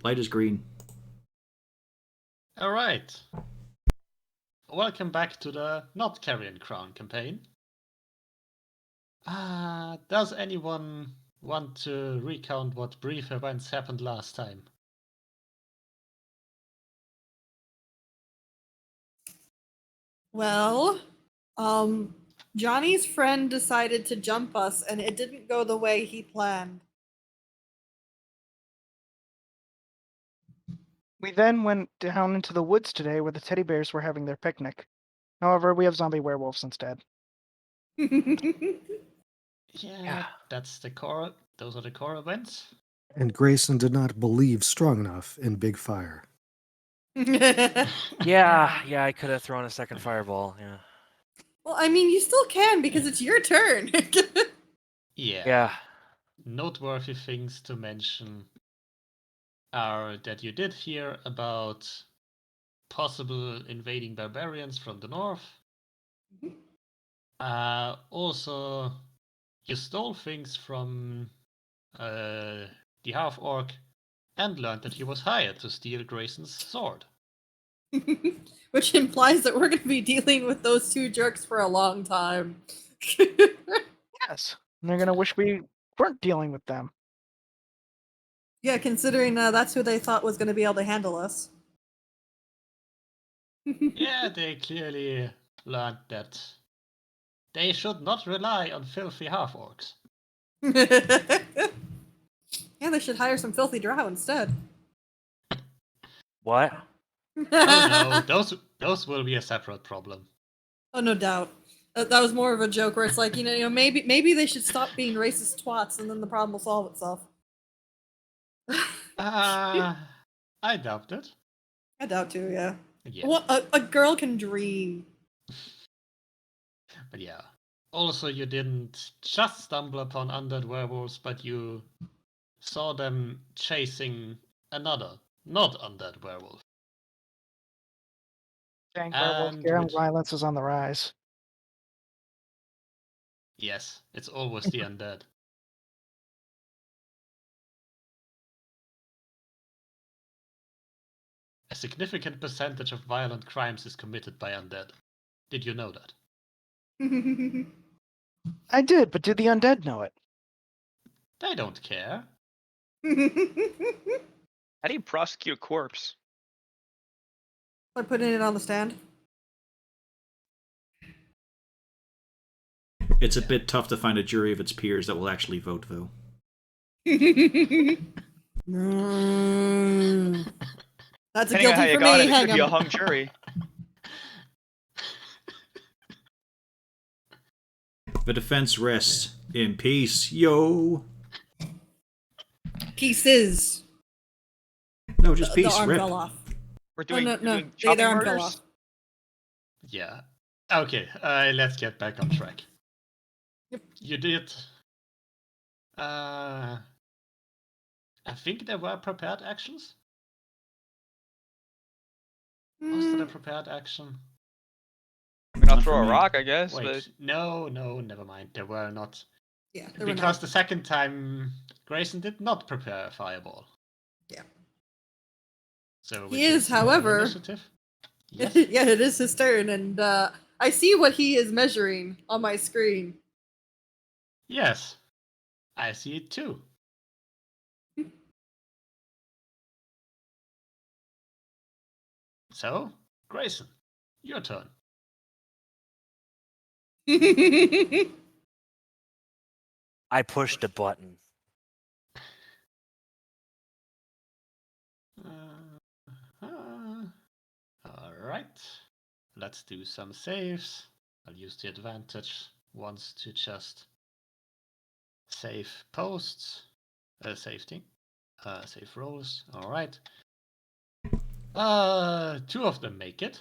Light is green. Alright. Welcome back to the not Carrion Crown campaign. Does anyone want to recount what brief events happened last time? Well, Johnny's friend decided to jump us, and it didn't go the way he planned. We then went down into the woods today where the teddy bears were having their picnic. However, we have zombie werewolves instead. Yeah, that's the core. Those are the core events. And Grayson did not believe strong enough in Big Fire. Yeah, I could have thrown a second fireball. Yeah. Well, I mean, you still can because it's your turn. Yeah. Noteworthy things to mention are that you did hear about possible invading barbarians from the north. Also, you stole things from the half-orc and learned that he was hired to steal Grayson's sword. Which implies that we're going to be dealing with those two jerks for a long time. Yes, and they're gonna wish we weren't dealing with them. Yeah, considering that's who they thought was going to be able to handle us. Yeah, they clearly learned that they should not rely on filthy half-orcs. Yeah, they should hire some filthy drow instead. What? Oh no, those will be a separate problem. Oh, no doubt. That was more of a joke where it's like, maybe they should stop being racist twats and then the problem will solve itself. I doubt it. I doubt too, yeah. Yeah. Well, a girl can dream. But yeah. Also, you didn't just stumble upon undead werewolves, but you saw them chasing another, not undead werewolf. Dang, werewolf gang violence is on the rise. Yes, it's always the undead. A significant percentage of violent crimes is committed by undead. Did you know that? I did, but did the undead know it? They don't care. How do you prosecute a corpse? By putting it on the stand. It's a bit tough to find a jury of its peers that will actually vote, though. That's a Depending on how guilty you for got me. it, it Hang could be a on. hung jury. The defense rests in peace, yo! Pieces. No, just peace, The arm rip. fell off. We're doing, no. doing The chopping arm fell murders? off. Yeah. Okay, let's get back on track. Yep. You did. I think there were prepared actions. Was there a prepared action? I mean, I'll Not throw for a me. rock, I guess, Wait, but no, never mind. There were not. Yeah, there were Because not. the second time, Grayson did not prepare a fireball. Yeah. So He is, however. Initiative. Yes. Yeah, it is his turn, and I see what he is measuring on my screen. Yes, I see it too. So, Grayson, your turn. I pushed a button. Alright, let's do some saves. I'll use the advantage once to just save posts, save rolls. Alright. Two of them make it.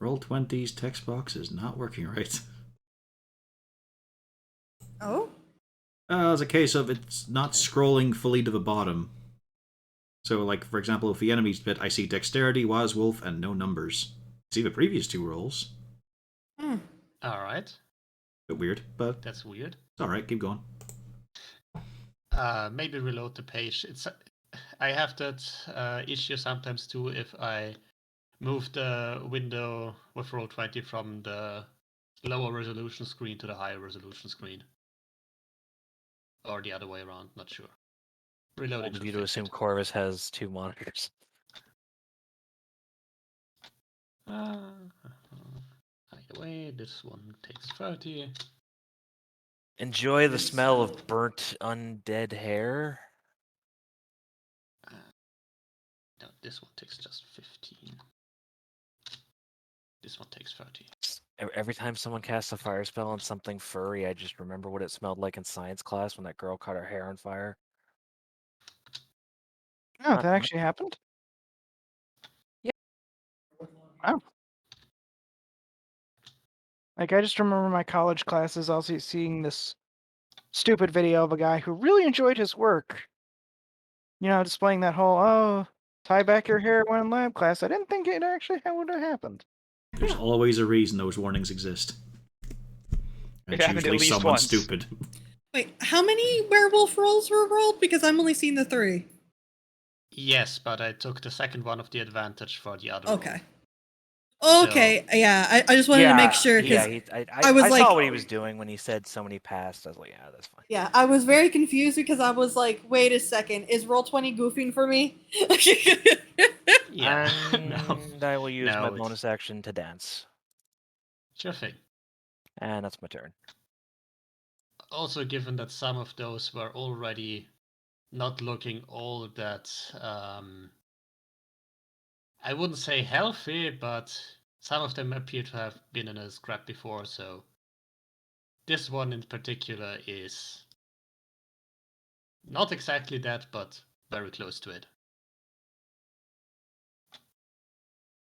Roll20's text box is not working right. Oh? It's a case of it's not scrolling fully to the bottom. So, like, for example, if the enemy's bit, I see dexterity, wise wolf, and no numbers. See the previous two rolls. Alright. Bit weird, but That's weird. it's alright, keep going. Maybe reload the page. I have that issue sometimes too if I move the window with Roll20 from the lower resolution screen to the higher resolution screen. Or the other way around, not sure. Reloading Bold of should you to fix assume it. Corvus has 2 monitors. Either way, this one takes 30. Enjoy the This, smell of burnt undead hair. No, this one takes just 15. This one takes 30. Every time someone casts a fire spell on something furry, I just remember what it smelled like in science class when that girl caught her hair on fire. Oh, that actually happened? Yeah. Wow. Like, I just remember my college classes also seeing this stupid video of a guy who really enjoyed his work. Displaying that whole, oh, tie back your hair when in lab class. I didn't think it actually would have happened. There's always a reason those warnings exist. And It it's happened at usually least someone once. stupid. Wait, how many werewolf rolls were rolled? Because I'm only seeing the 3. Yes, but I took the second one of the advantage for the other Okay. roll. Okay, yeah, I just wanted to make sure because I was I like- saw what he was doing when he said so many passed. I was like, yeah, that's fine. yeah, I was very confused because I was like, wait a second, is Roll20 goofing for me? Yeah, And I will use No, my it's- bonus action to dance. Sure thing. And that's my turn. Also, given that some of those were already not looking all that, I wouldn't say healthy, but some of them appear to have been in a scrap before, so this one in particular is not exactly that, but very close to it.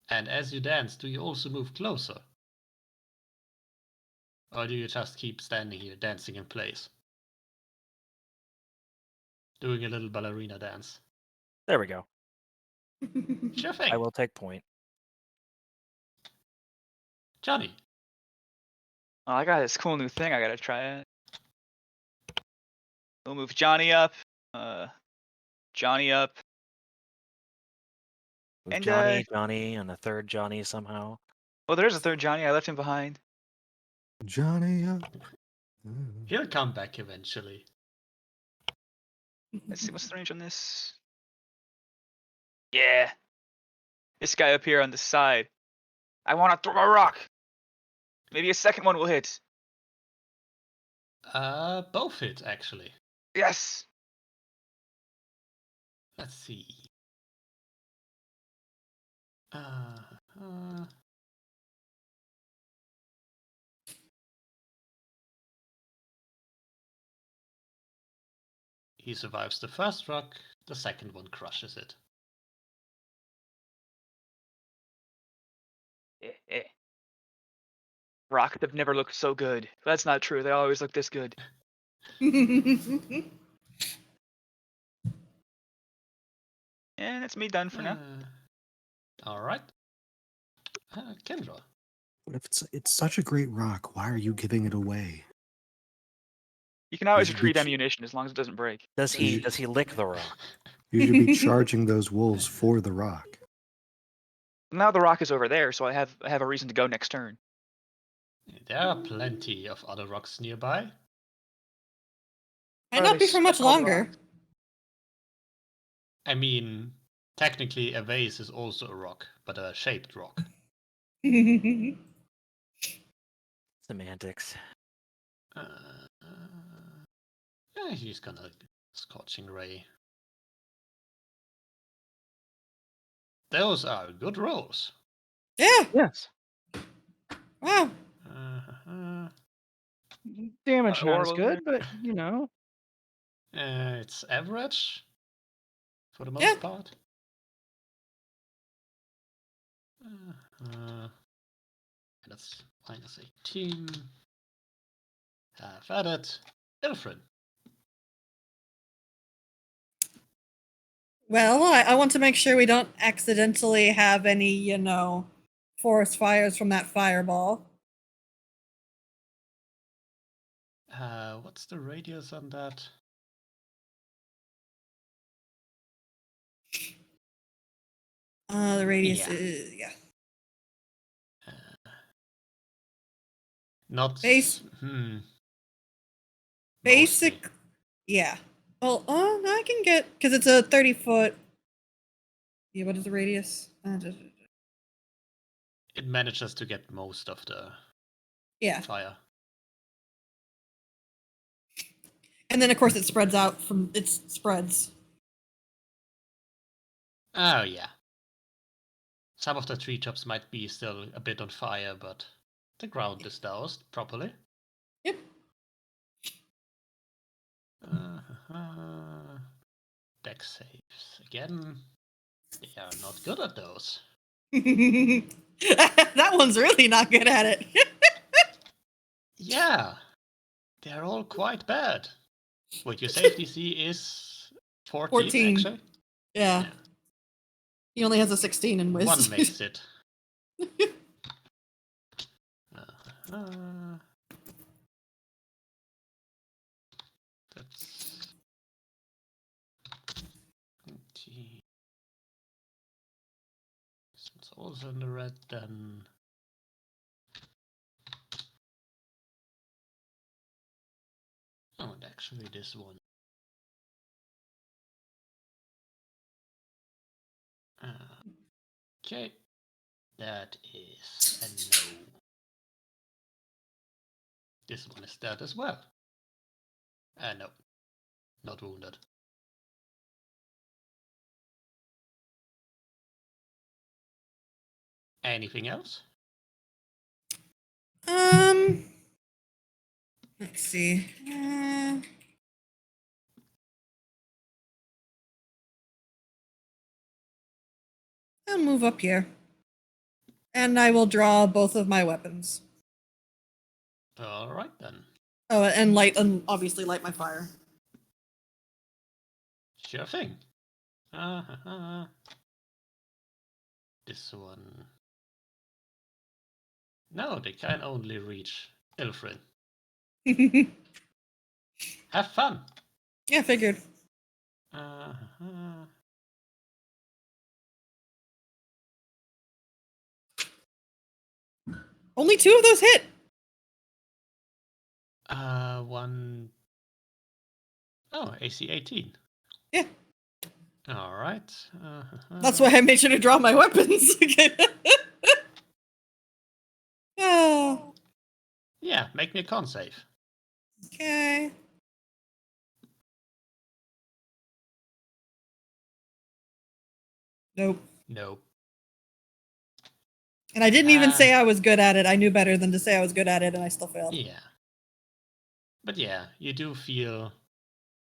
And as you dance, do you also move closer? Or do you just keep standing here dancing in place? Doing a little ballerina dance. There we go. Sure thing. I will take point. Johnny. Oh, I got this cool new thing. I gotta try it. We'll move Johnny up. Johnny up. With And, Johnny, and a third Johnny somehow. Well, there's a third Johnny. I left him behind. Johnny. He'll come back eventually. Let's see what's the range on this. Yeah. This guy up here on the side. I want to throw a rock. Maybe a second one will hit. Both hit, actually. Yes. Let's see. He survives the first rock, the second one crushes it. Rockets have never looked so good. That's not true. They always look this good. And that's me done for now. Alright. Kendra. But if it's such a great rock, why are you giving it away? You can always should retrieve be- ammunition as long as it doesn't break. Does he lick the rock? You should be charging those wolves for the rock. Now the rock is over there, so I have a reason to go next turn. There are plenty of other rocks nearby. Might not be for much All the longer. rocks. I mean, technically a vase is also a rock, but a shaped rock. Semantics. He's gonna Scorching Ray. Those are good rolls. Yeah, Yes. wow. Damage not as Orwell good, there. but It's average for the most Yeah. part. That's -18. Have at it. Ilfred. Well, I want to make sure we don't accidentally have any, forest fires from that fireball. What's the radius on that? The radius Yeah. is Not. Base- Mostly. basic. Yeah. Well, no, I can get because it's a 30-foot. Yeah, what is the radius? It manages to get most of the Yeah, fire. and then of course it spreads out from it spreads. Oh yeah. Some of the treetops might be still a bit on fire, but the ground is doused properly. Yep. Deck saves. Again, they are not good at those. That one's really not good at it. Yeah, they're all quite bad. Wait, your safety C is 14, 14. actually? Yeah. Yeah. He only has a 16 in whiz. One makes it. Uh, that's 20. This one's also in the red then. Oh, and actually this one. Okay. That is a no. This one is dead as well. No. Not wounded. Anything else? Let's see. I'll move up here. And I will draw both of my weapons. Alright then. Oh, and obviously light my fire. Sure thing. This one. No, they can only reach Ilfrin. Have fun. Yeah, figured. Only 2 of those hit. One. Oh, AC 18. Yeah. Alright. That's why I made sure to draw my weapons. Oh, Yeah, make me a con save. okay. Nope. Nope. And I didn't even say I was good at it. I knew better than to say I was good at it, and I still failed. Yeah. But yeah, you do feel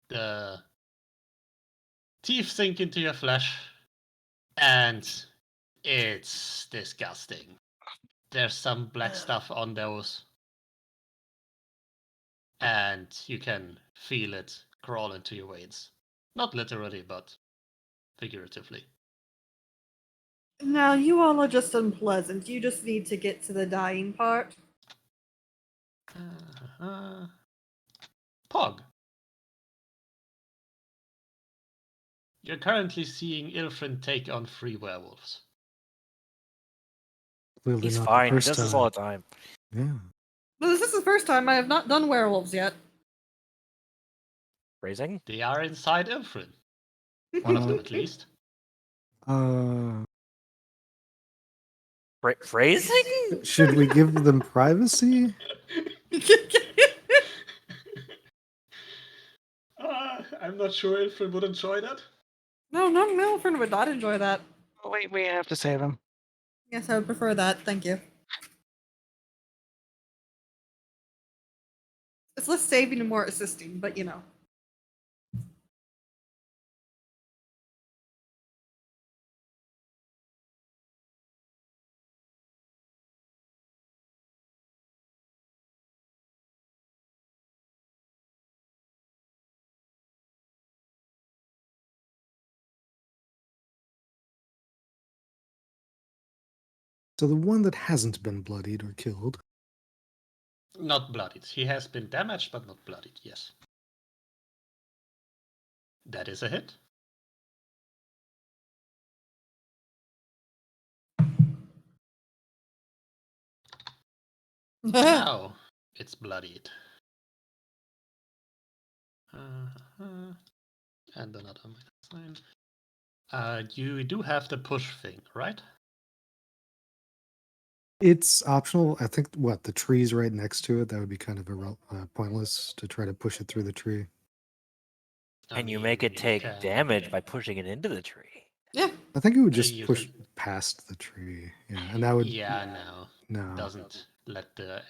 the teeth sink into your flesh, and it's disgusting. There's some black stuff on those, and you can feel it crawl into your veins. Not literally, but figuratively. Now, you all are just unpleasant. You just need to get to the dying part. Pog. You're currently seeing Ilfrin take on 3 werewolves. Clearly He's not fine. the He first does this time. all the time. Yeah. But this is the first time I have not done werewolves yet. Phrasing? They are inside Ilfrin. One of them, at least. Phrasing? Should we give them privacy? I'm not sure Ilfrin would enjoy that. No, Milford would not enjoy that. Oh, wait, we have to save him. Yes, I would prefer that. Thank you. It's less saving and more assisting, but you know. So the one that hasn't been bloodied or killed. Not bloodied. He has been damaged, but not bloodied, yes. That is a hit. Now it's bloodied. And another -9. You do have the push thing, right? It's optional. I think what the tree's right next to it. That would be kind of pointless to try to push it through the tree. Can you make it take can- damage by pushing it into the tree? Yeah. I think it would just You push can- past the tree. Yeah, and that would. Yeah, no. No. Doesn't let the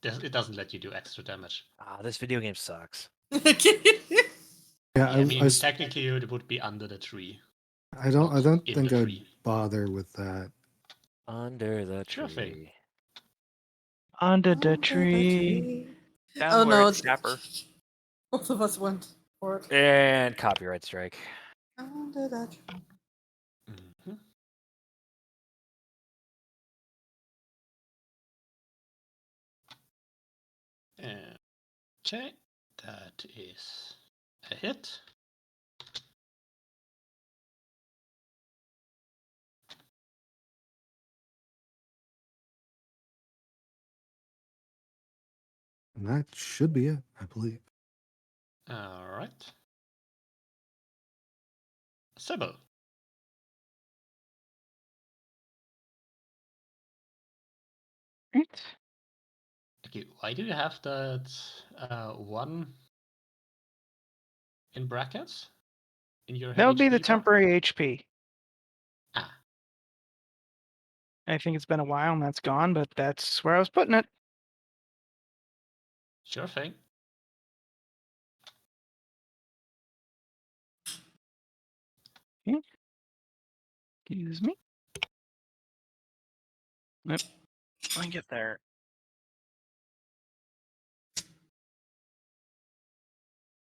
it doesn't let you do extra damage. Ah, this video game sucks. Yeah, Yeah, I mean, technically it would be under the tree. I don't in think the I'd tree. bother with that. Under the Sure thing. tree. Under the tree. Oh no, Downward, it's Sapper. both of us went for it. And copyright strike. Under that tree. Mhm. Okay, that is a hit. And that should be it, I believe. All right. Sybil. Right. Okay, why do you have that one in brackets in your That would be the HP bar? temporary HP. Ah, I think it's been a while and that's gone, but that's where I was putting it. sure thing. Excuse me. Nope. I get there.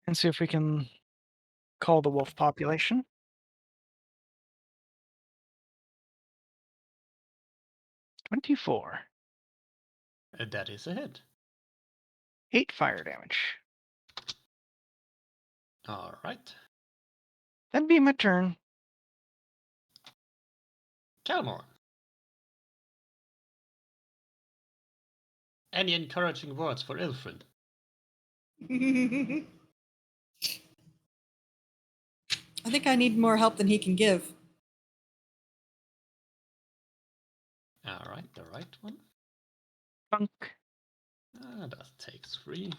And see if we can call the wolf population. $24. That is a hit. 8 fire damage. All right. That'd be my turn. Calmore. Any encouraging words for Ilfrin? I think I need more help than he can give. All right, the right one. Funk. That takes 3.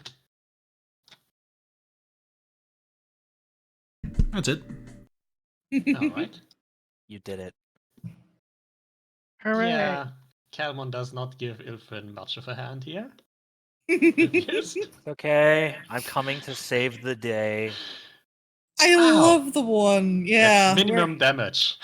That's it. All right. You did it. Hooray. Yeah, Calmon does not give Ilfrin much of a hand here. Yes. Okay, I'm coming to save the day. I Ow. love the one. Yeah. That's minimum damage.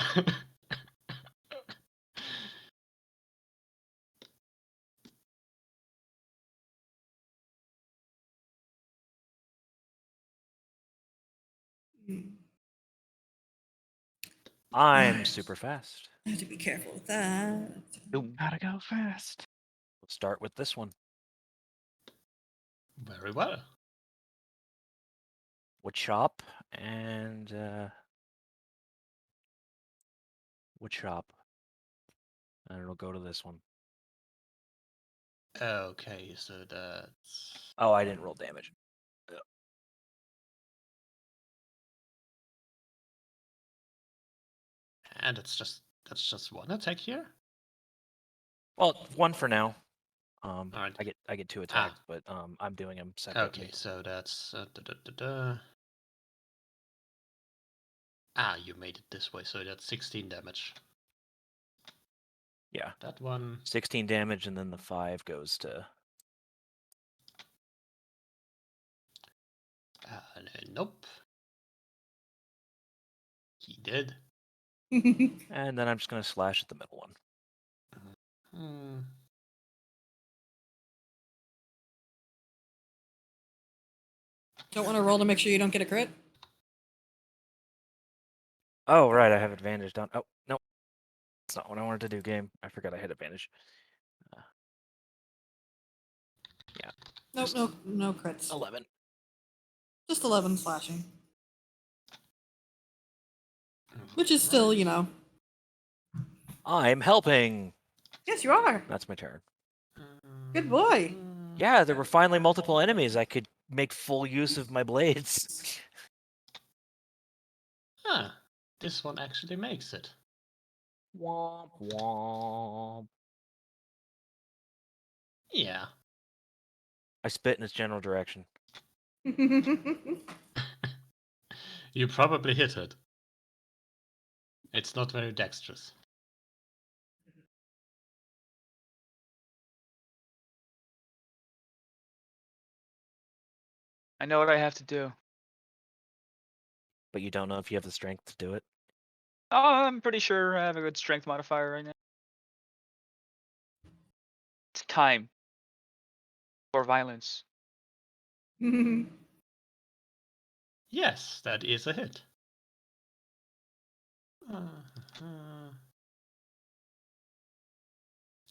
I'm super fast. I have to be careful with that. Gotta go fast. Let's start with this one. Very well. Wood chop and wood chop. And it'll go to this one. Okay, so that's Oh, I didn't roll damage. and that's just one attack here. Well, one for now. Alright. I get 2 attacks, but I'm doing them separately. Okay, so that's you made it this way, so that's 16 damage. Yeah, That one. 16 damage, and then the 5 goes to. Nope. He did. And then I'm just gonna slash at the middle one. Hmm. Don't want to roll to make sure you don't get a crit. Oh, right, I have advantage down. Oh, no. That's not what I wanted to do, game. I forgot I had advantage. Yeah. Nope, no crits. 11. Just 11 slashing. Which is still, you know. I'm helping. Yes, you are. That's my turn. Good boy. Yeah, there were finally multiple enemies. I could make full use of my blades. Huh. This one actually makes it. Womp womp. Yeah. I spit in its general direction. You probably hit it. It's not very dexterous. I know what I have to do. But you don't know if you have the strength to do it. Oh, I'm pretty sure I have a good strength modifier right now. It's time for violence. Yes, that is a hit.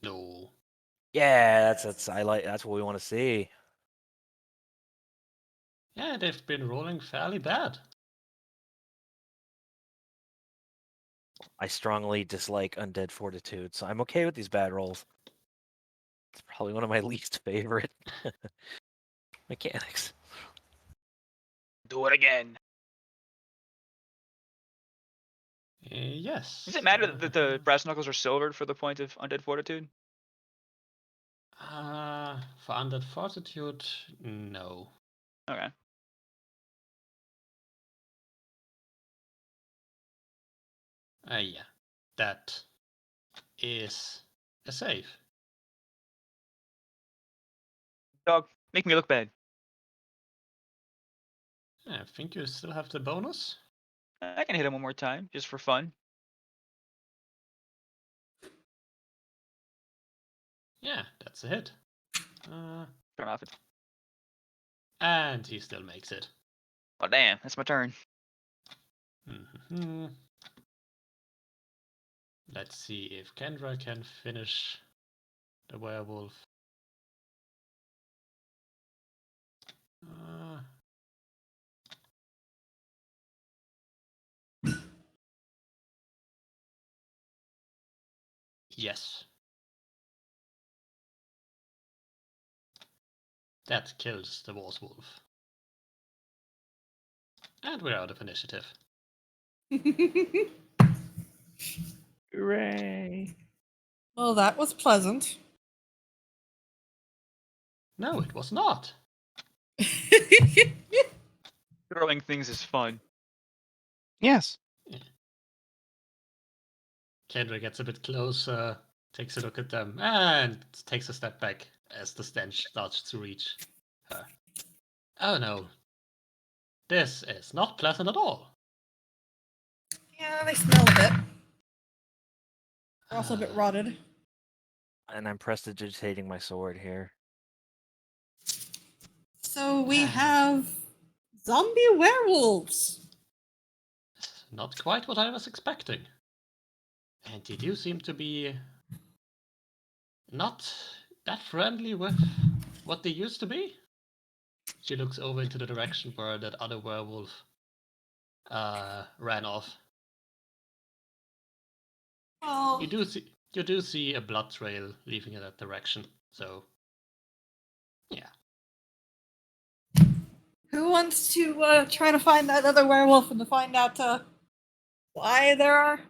No. Yeah, that's I like that's what we want to see. Yeah, they've been rolling fairly bad. I strongly dislike undead fortitude, so I'm okay with these bad rolls. It's probably one of my least favorite mechanics. Do it again. Yes. Does it matter that the brass knuckles are silvered for the point of undead fortitude? For undead fortitude, no. Okay. Yeah, that is a save. Dog, make me look bad. I think you still have the bonus. I can hit him one more time, just for fun. Yeah, that's a hit. Turn off it. And he still makes it. Oh damn, that's my turn. Mhm. Let's see if Kendra can finish the werewolf. Yes. That kills the wolf. And we're out of initiative. Hooray! Well, that was pleasant. No, it was not. Throwing things is fun. Yes. Kendra gets a bit closer, takes a look at them, and takes a step back as the stench starts to reach her. Oh no. This is not pleasant at all. Yeah, they smell a bit. They're also a bit rotted. And I'm prestidigitating my sword here. So we have zombie werewolves. Not quite what I was expecting. And they do seem to be not that friendly with what they used to be. She looks over into the direction where that other werewolf ran off. Well, You do see a blood trail leaving in that direction. So, yeah. who wants to try to find that other werewolf and to find out why there are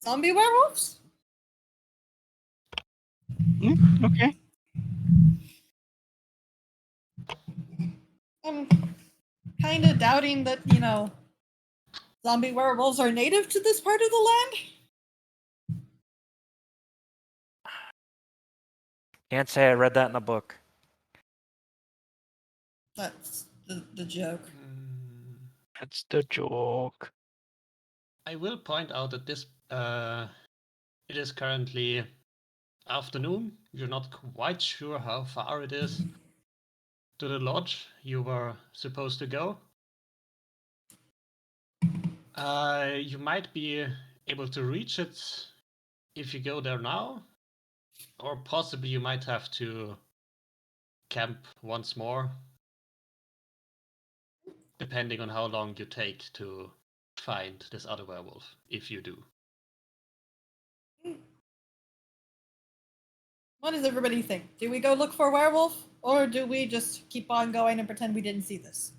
zombie werewolves? Okay. I'm kind of doubting that, zombie werewolves are native to this part of the land. Can't say I read that in a book. That's the joke. That's the joke. I will point out that this it is currently afternoon. You're not quite sure how far it is to the lodge you were supposed to go. You might be able to reach it if you go there now, or possibly you might have to camp once more, depending on how long you take to find this other werewolf, if you do. What does everybody think? Do we go look for a werewolf, or do we just keep on going and pretend we didn't see this?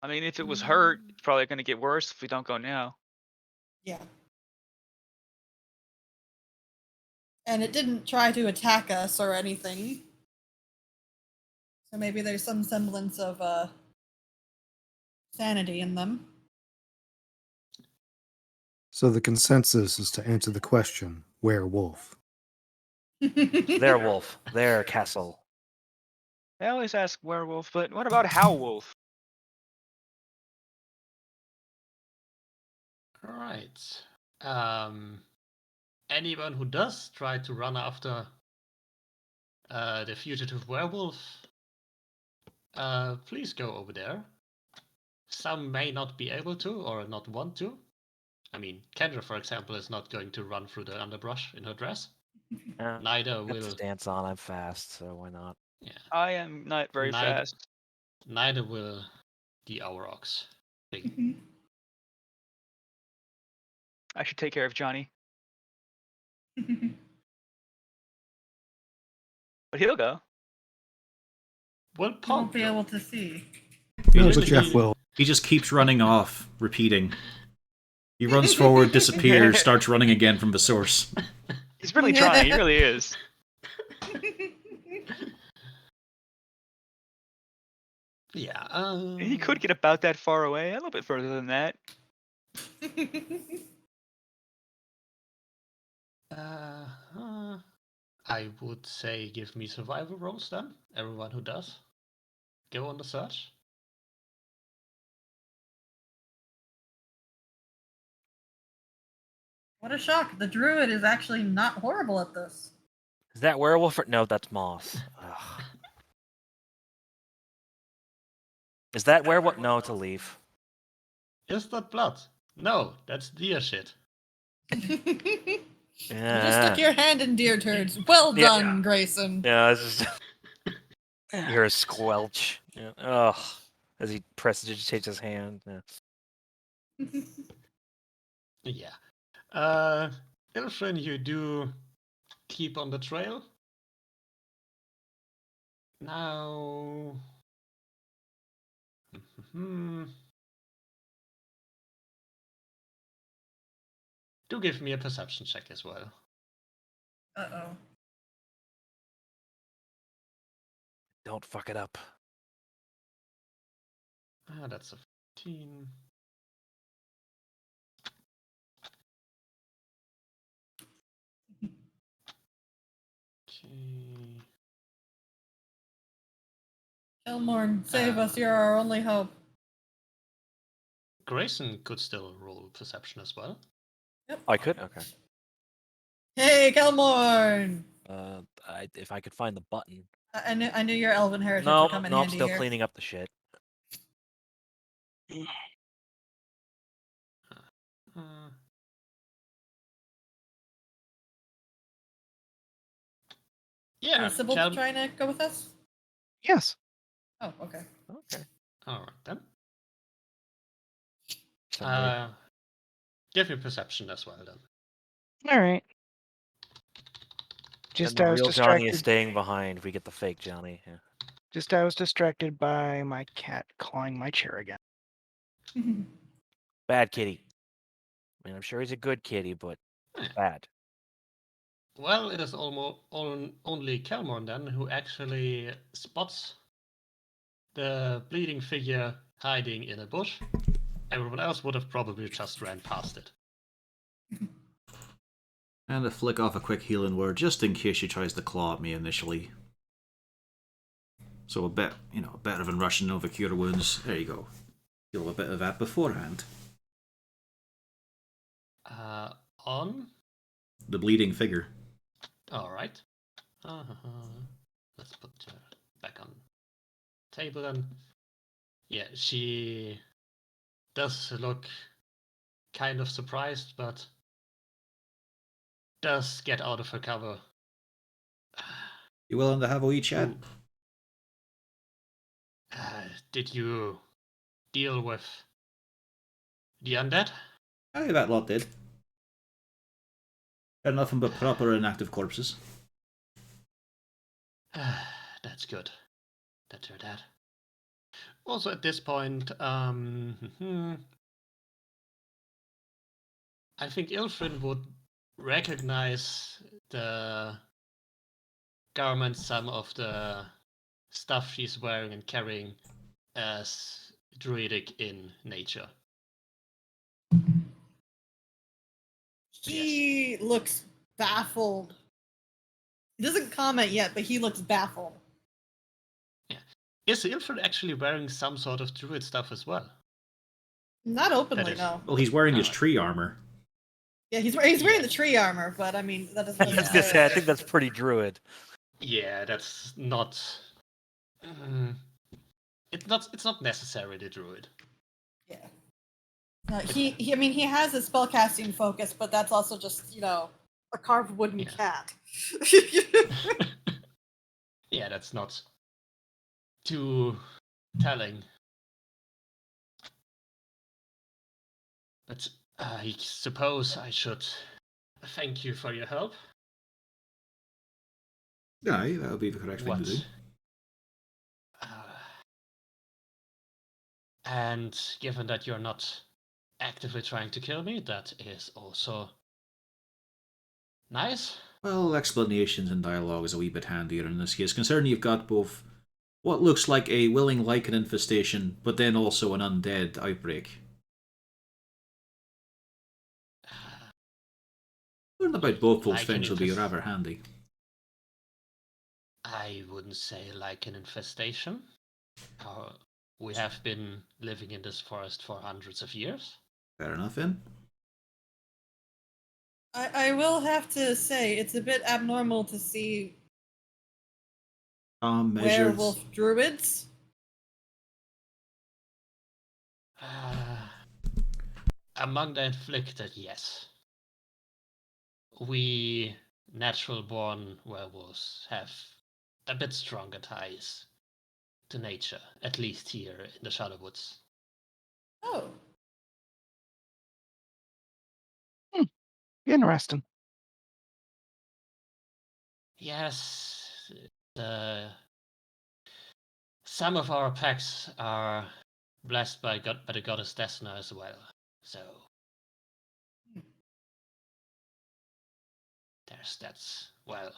I mean, if it was hurt, it's probably gonna get worse if we don't go now. Yeah. And it didn't try to attack us or anything. So maybe there's some semblance of sanity in them. So the consensus is to answer the question, werewolf. Their wolf, their castle. I always ask werewolf, but what about howlwolf? Right. Anyone who does try to run after the fugitive werewolf, please go over there. Some may not be able to or not want to. I mean, Kendra, for example, is not going to run through the underbrush in her dress. Neither Got the will. stance on. I'm fast, so why not? Yeah. I am not very fast. Neither will the Aurochs thing. I should take care of Johnny. But he'll go. Well, You Paul won't be able to see. No, just but Jeff will. He just keeps running off, repeating. He runs forward, disappears, starts running again from the source. He's really trying. He really is. Yeah. He could get about that far away. A little bit further than that. I would say give me survival rolls then. Everyone who does. Go on the search. What a shock. The druid is actually not horrible at this. Is that werewolf? Or... No, that's moss. Ugh. Is that werewolf? No, it's a leaf. Is that blood? No, that's deer shit. You just Yeah. stuck your hand in deer turds. Well Yeah. done, Grayson. Yeah, it's just. You hear a squelch. Yeah. Ugh. As he prestidigitates his hand. Yeah. Yeah. Ilfrin, you do keep on the trail. Now. Do give me a perception check as well. Uh-oh. Don't fuck it up. That's a 15. Okay. Elmorn, save us. You're our only hope. Grayson could still roll perception as well. Yep. Oh, I could? Okay. Hey, Kelmorn! If I could find the button. I knew your elven heritage No, would come in no, I'm handy still here. cleaning up the shit. Yeah, Is Sybil trying to go with us? Yes. Oh, okay. Okay. Alright then. Somebody- Give me perception as well then. All right. And Just the I was real Johnny is distracted. staying behind. We get the fake Johnny. Yeah. Just I was distracted by my cat clawing my chair again. Bad kitty. I mean, I'm sure he's a good kitty, but Yeah. bad. Well, it is almost only Kelmorn then who actually spots the bleeding figure hiding in a bush. Everyone else would have probably just ran past it. And a flick off a quick healing word, just in case she tries to claw at me initially. So a bit, better than rushing over cure wounds. There you go. Deal a bit of that beforehand. On? The bleeding figure. Alright. Let's put her back on the table then. Yeah, she does look kind of surprised, but does get out of her cover. You willing to have a wee chat? Did you deal with the undead? Aye, that lot did. Got nothing but proper inactive corpses. That's good. Better that. Also, at this point, I think Ilfrin would recognize the garments, some of the stuff she's wearing and carrying, as druidic in nature. He looks baffled. He doesn't comment yet, but he looks baffled. Is Ilfrin actually wearing some sort of druid stuff as well? Not openly, is- no. Well, he's wearing his Alright. tree armor. Yeah, he's wearing Yeah. the tree armor, but I mean that doesn't. I was gonna say, I think that's pretty druid. Yeah, that's not. It's not necessarily druid. Yeah. No, he. I mean, he has a spellcasting focus, but that's also just a carved wooden Yeah. cat. Yeah, that's not too telling. But I suppose I should thank you for your help. Aye, that would be the correct thing to do. And given that you're not actively trying to kill me, that is also nice. Well, explanations and dialogue is a wee bit handier in this case, considering you've got both what looks like a willing lichen infestation, but then also an undead outbreak. Learning about both those Lichen things will be infest- rather handy. I wouldn't say like an infestation. We have been living in this forest for hundreds of years. Fair enough, then. I will have to say it's a bit abnormal to see Measures. werewolf druids. Among the inflicted, yes. We natural-born werewolves have a bit stronger ties to nature, at least here in the Shadowwoods. Oh, Interesting. Yes, some of our packs are blessed by the goddess Desna as well. So that's well,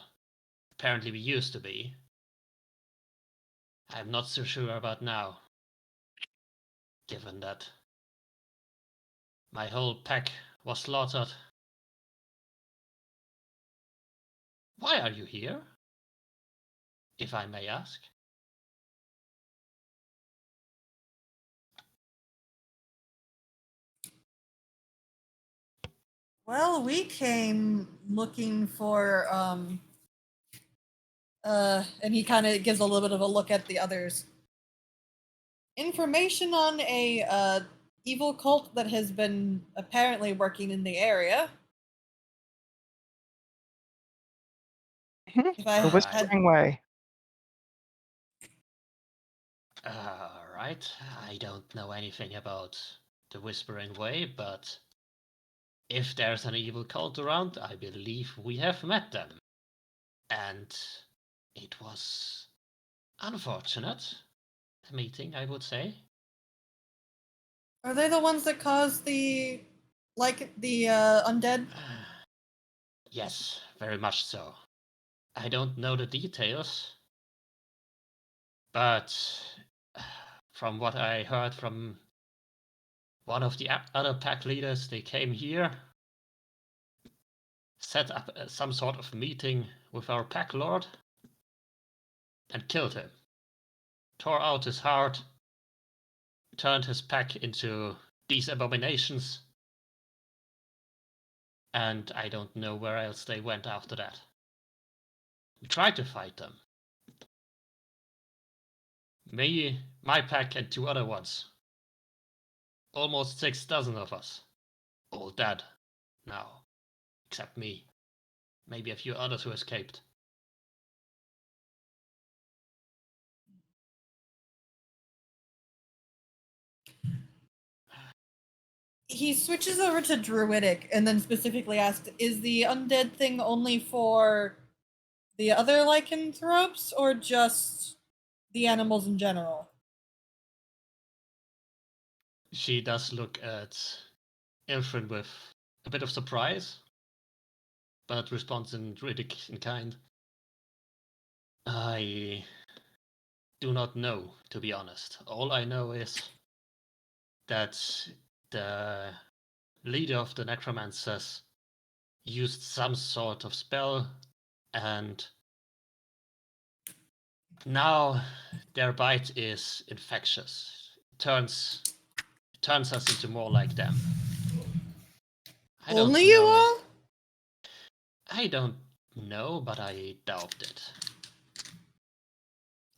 apparently we used to be. I'm not so sure about now, given that my whole pack was slaughtered. Why are you here? If I may ask. well, we came looking for and he kind of gives a little bit of a look at the others. Information on a evil cult that has been apparently working in the area. If I The had, Whispering Way. Right. I don't know anything about the Whispering Way, but if there's an evil cult around, I believe we have met them. And it was unfortunate meeting, I would say. are they the ones that caused the undead? Yes, very much so. I don't know the details, but from what I heard from one of the other pack leaders, they came here, set up some sort of meeting with our pack lord, and killed him. Tore out his heart, turned his pack into these abominations, and I don't know where else they went after that. We tried to fight them. Me, my pack, and 2 other ones. Almost 6 dozen of us. All dead now. Except me. Maybe a few others who escaped. He switches over to druidic and then specifically asked, "Is the undead thing only for the other lycanthropes or just the animals in general?" She does look at Ilfrin with a bit of surprise, but responds in Druidic in kind. I do not know, to be honest. All I know is that the leader of the necromancers used some sort of spell, and now their bite is infectious. It turns us into more like them. I don't Only you know. all? I don't know, but I doubt it.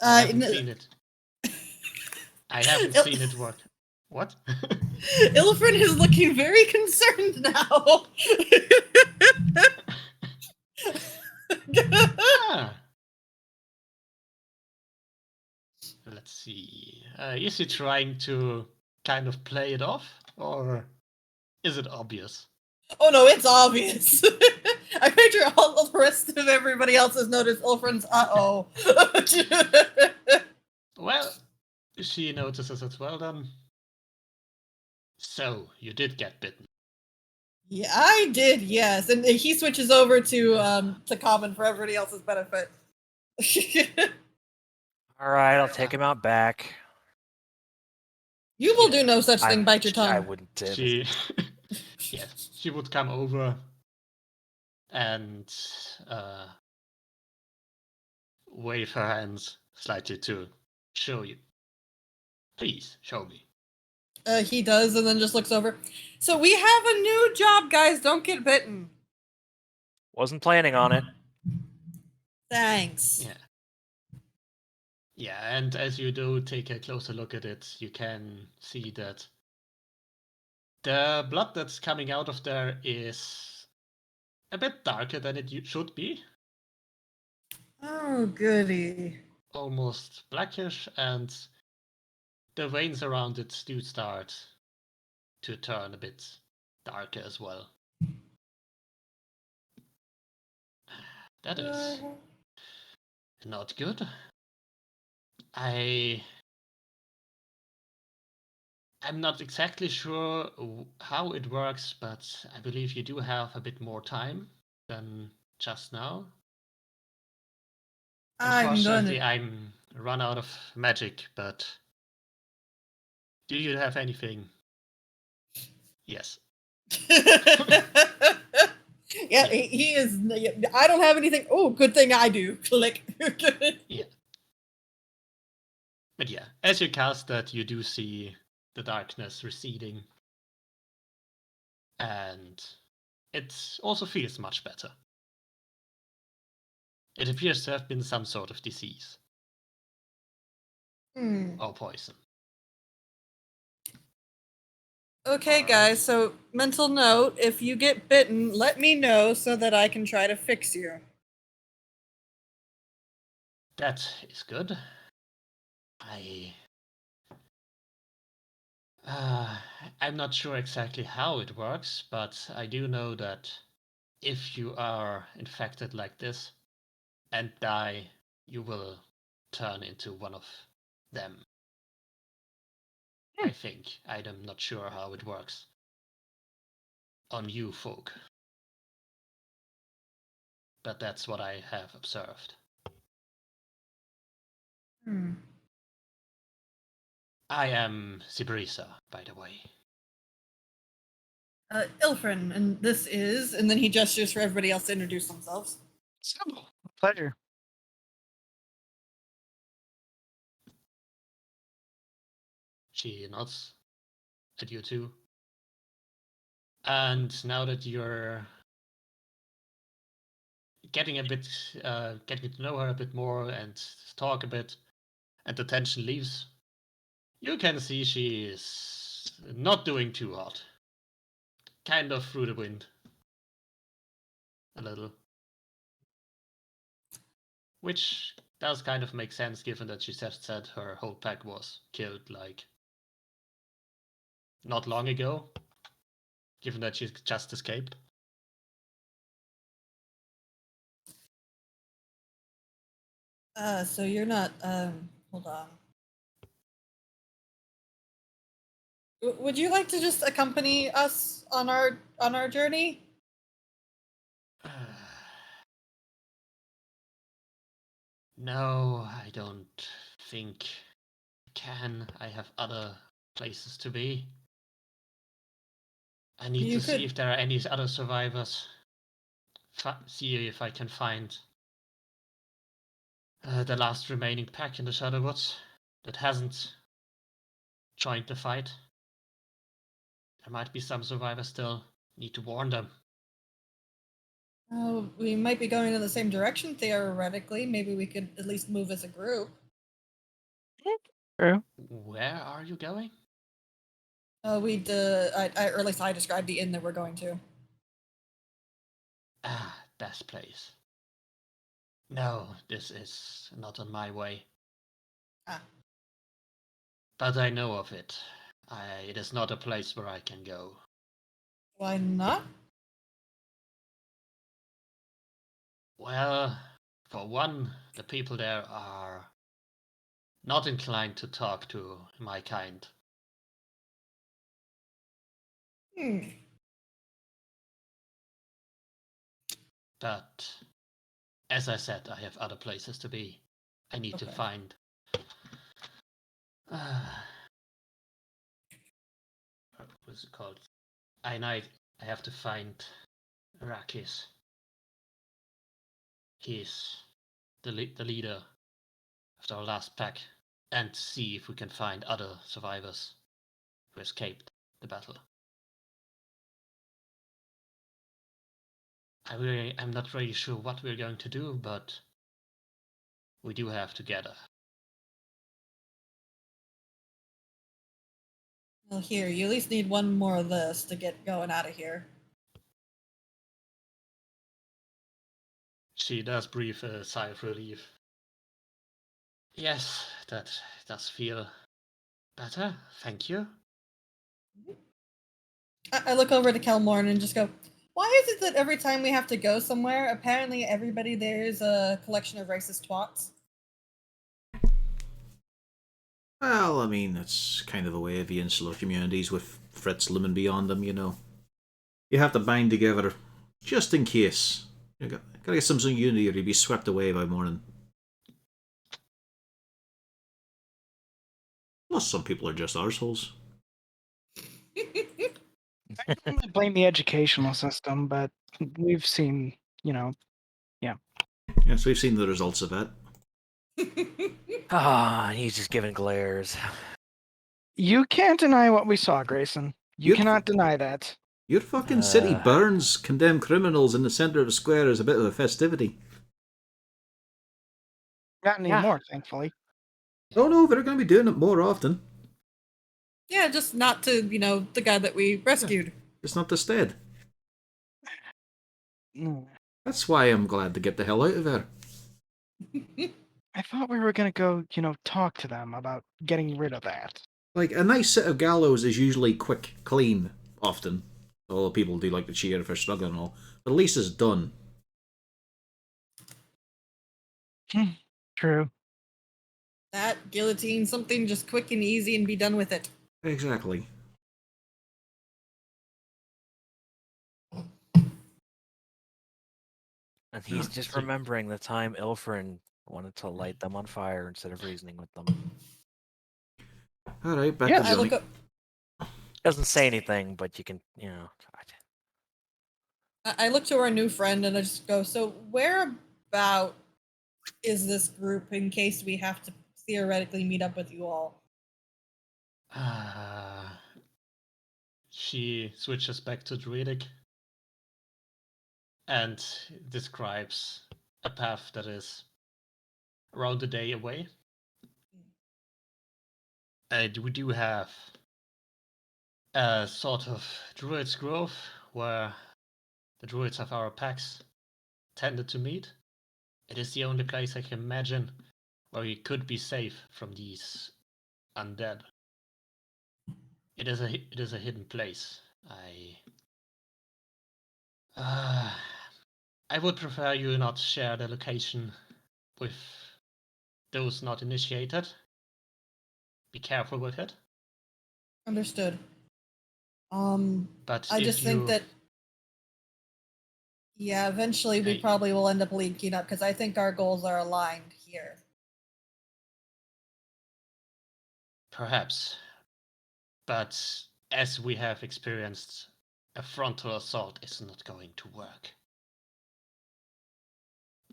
Uh, I haven't n- seen it. I haven't Il- seen it work. What? Ilfrin is looking very concerned now. Ah. Let's see. Is he trying to kind of play it off, or is it obvious? Oh no, it's obvious. I picture all the rest of everybody else has noticed Ilfrin's uh-oh. Well, she notices as well then. So, you did get bitten. Yeah, I did, yes. And he switches over to common for everybody else's benefit. All right, I'll take him out back. You will do no such thing, bite your tongue. I wouldn't dip. She, yes, she would come over and wave her hands slightly to show you. Please show me. He does, and then just looks over. So we have a new job, guys. Don't get bitten. Wasn't planning on it. Thanks. Yeah. Yeah, and as you do take a closer look at it, you can see that the blood that's coming out of there is a bit darker than it should be. Oh, goody. Almost blackish, and the veins around it do start to turn a bit darker as well. That is not good. I'm not exactly sure how it works, but I believe you do have a bit more time than just now. Unfortunately, I'm run out of magic, but do you have anything? Yes. Yeah, he is. I don't have anything. Oh, good thing I do. Click. Yeah. But yeah, as you cast that, you do see the darkness receding. And it also feels much better. It appears to have been some sort of disease or poison. Okay, guys, so mental note, if you get bitten, let me know so that I can try to fix you. That is good. I'm not sure exactly how it works, but I do know that if you are infected like this and die, you will turn into one of them. I think. I'm not sure how it works on you folk. But that's what I have observed. I am Sibrisa, by the way. Ilfrin, and this is, and then he gestures for everybody else to introduce themselves. Pleasure. She nods at you too. And now that you're getting to know her a bit more and talk a bit, and the tension leaves, you can see she is not doing too hot. Kind of through the wind. A little. Which does kind of make sense given that she just said her whole pack was killed, like, not long ago. given that she just escaped. So you're not. Hold on. Would you like to just accompany us on our journey? No, I don't think I can. I have other places to be. I need You to see could- if there are any other survivors. See if I can find the last remaining pack in the Shadowwoods that hasn't joined the fight. There might be some survivors still. Need to warn them. Oh, we might be going in the same direction theoretically. Maybe we could at least move as a group. True. Where are you going? Or at least I described the inn that we're going to. Ah, that place. No, this is not on my way. Ah. But I know of it. It is not a place where I can go. Why not? Well, for one, the people there are not inclined to talk to my kind. Hmm. But as I said, I have other places to be. I need to Okay. find. What's it called? I have to find Rakis. He's the leader of our last pack, and see if we can find other survivors who escaped the battle. I'm not really sure what we're going to do, but we do have to gather. Well, here, you at least need one more of this to get going out of here. She does breathe a sigh of relief. Yes, that does feel better. Thank you. I look over to Kelmorn and just go, why is it that every time we have to go somewhere, apparently everybody there is a collection of racist twats? Well, I mean, it's kind of a way of the insular communities with threats looming beyond them, you know. You have to band together, just in case. You gotta get some sort of unity or you'll be swept away by morning. Plus, some people are just arseholes. I don't blame the educational system, but we've seen, Yes, we've seen the results of that. Ah, he's just giving glares. You can't deny what we saw, Grayson. You You'd- cannot deny that. Your fucking city burns condemned criminals in the centre of the square as a bit of a festivity. Not anymore, thankfully. Oh no, they're going to be doing it more often. Yeah, just not to, the guy that we rescued. It's not the stead. Mm. That's why I'm glad to get the hell out of there. I thought we were gonna go, talk to them about getting rid of that. Like, a nice set of gallows is usually quick, clean, often. Although people do like to cheer if they're struggling and all. But at least it's done. True. That guillotine something just quick and easy and be done with it. Exactly. And he's Ah, just so- remembering the time Ilfrin wanted to light them on fire instead of reasoning with them. Alright, back Yeah, to I Johnny. look up. Doesn't say anything, but you can, I look to our new friend and I just go, so where about is this group in case we have to theoretically meet up with you all? She switches back to Druidic and describes a path that is around a day away. And we do have a sort of Druid's Grove where the Druids of our packs tended to meet. It is the only place I can imagine where we could be safe from these undead. It is a hidden place. I would prefer you not share the location with those not initiated. Be careful with it. Understood. But I if just think you- that, yeah, eventually we Hey. probably will end up linking up because I think our goals are aligned here. Perhaps. But as we have experienced, a frontal assault is not going to work.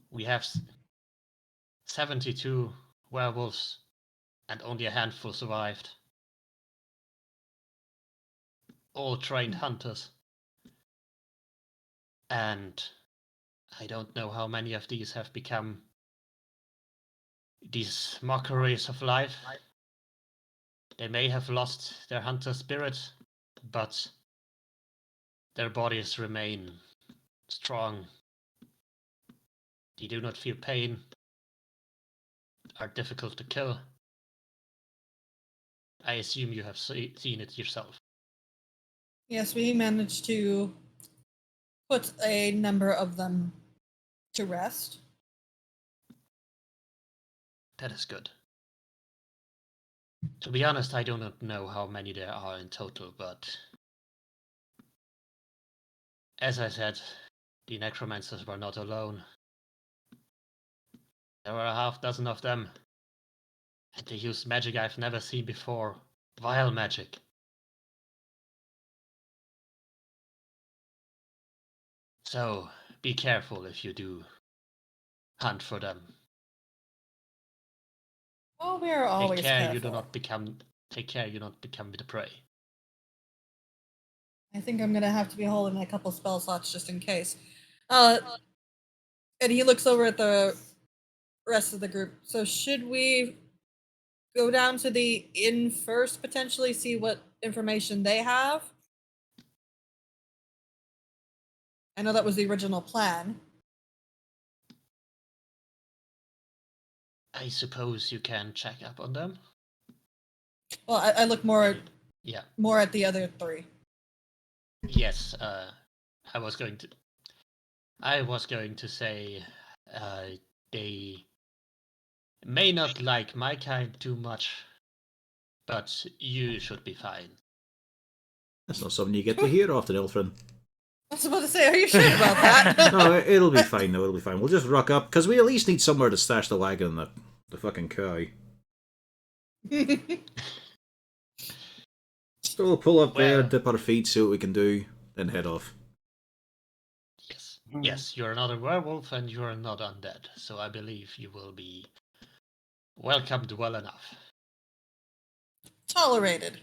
We have 72 werewolves and only a handful survived. All trained hunters. And I don't know how many of these have become these mockeries of life. They may have lost their hunter spirit, but their bodies remain strong. They do not feel pain, are difficult to kill. I assume you have seen it yourself. Yes, we managed to put a number of them to rest. That is good. To be honest, I do not know how many there are in total, but as I said, the necromancers were not alone. There were a half dozen of them, and they used magic I've never seen before. Vile magic. So, be careful if you do hunt for them. Oh, we are always Take care careful. you do not become the prey. I think I'm gonna have to be holding a couple spell slots just in case. And he looks over at the rest of the group. So should we go down to the inn first, potentially see what information they have? I know that was the original plan. I suppose you can check up on them. Well, I look more Yeah. at the other three. Yes. I was going to say, they may not like my kind too much, but you should be fine. That's not something you get to hear often, Ilfrin. I was about to say, are you sure about that? No, it'll be fine, though. It'll be fine. We'll just rock up, because we at least need somewhere to stash the wagon and the fucking cow. So we'll pull up there, Well- dip our feet, see what we can do, then head off. Yes. Yes, you're not a werewolf and you're not undead, so I believe you will be welcomed well enough. Tolerated.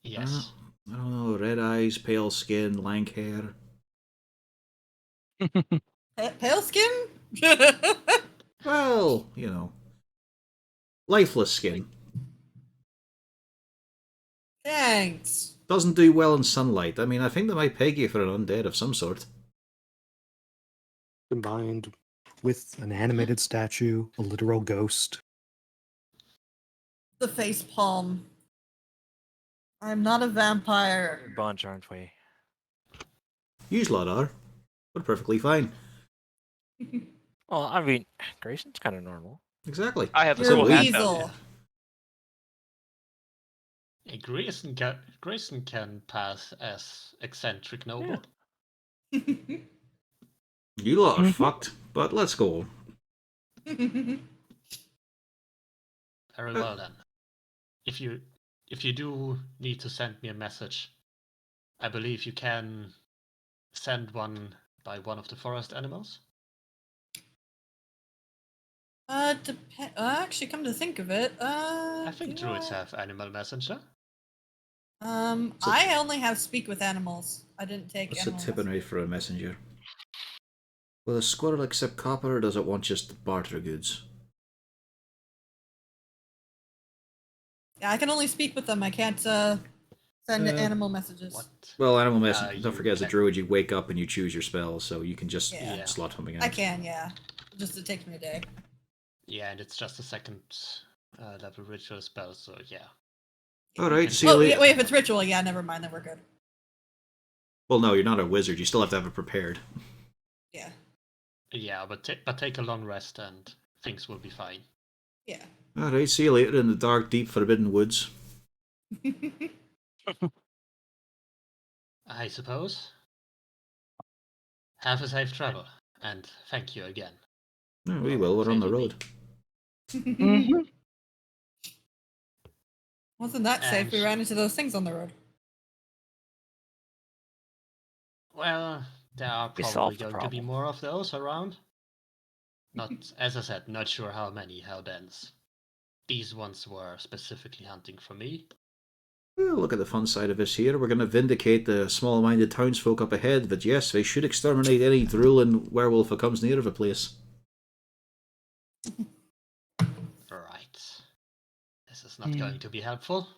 Yes. I don't know, red eyes, pale skin, lank hair. Pale skin? Well, you know. Lifeless skin. Thanks. Doesn't do well in sunlight. I mean, I think they might peg you for an undead of some sort. Combined with an animated statue, a literal ghost. The face palm. I'm not a vampire. Bunch, aren't we? You lot are. We're perfectly fine. Well, I mean, Grayson's kind of normal. Exactly. I have a You're a cool hat weasel. Hey, Grayson can pass as eccentric noble. You lot are fucked, but let's go. Very well then. If you do need to send me a message, I believe you can send one by one of the forest animals. Actually, come to think of it, I think do druids I? have animal messenger. I only have speak with animals. I didn't take What's the animal tipping rate for a messenger? Will a squirrel accept copper, or does it want just barter goods? Yeah, I can only speak with them. I can't send animal messages. What? Well, animal message. Don't you forget, as a can- druid, you wake up and you choose your spell, so you can just Yeah. slot something out. I can, yeah. Just it takes me a day. Yeah, and it's just a second level ritual spell, so yeah. All right, can- see you Oh, later. wait, if it's ritual, yeah, never mind. Then we're good. Well, no, you're not a wizard. You still have to have it prepared. Yeah. Yeah, but take a long rest and things will be fine. Yeah. Alright, see you later in the dark, deep, forbidden woods. I suppose. Have a safe travel, and thank you again. Oh, we will, we're on the saving me. road. Mm-hmm. Wasn't that safe? And We ran into those things on the road. Well, there are We probably solved the going to be problem. more of those around. Not, as I said, not sure how many, how dense. These ones were specifically hunting for me. Well, look at the fun side of this here. We're going to vindicate the small-minded townsfolk up ahead that, yes, they should exterminate any drooling werewolf that comes near the place. Right. This is not going to be helpful.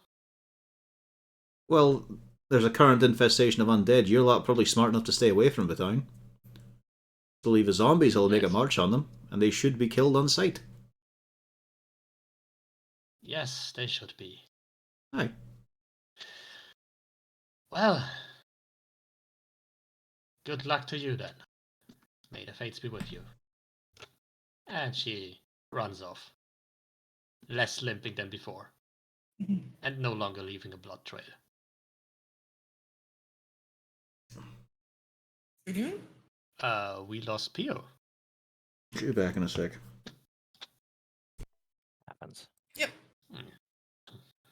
Well, there's a current infestation of undead. You're lot probably smart enough to stay away from the town. To leave the zombies will make a Yes. march on them, and they should be killed on sight. Yes, they should be. Aye. Well, good luck to you then. May the fates be with you. And she runs off. Less limping than before. And no longer leaving a blood trail. We lost Pio. Shoot you back in a sec. Happens. Yep.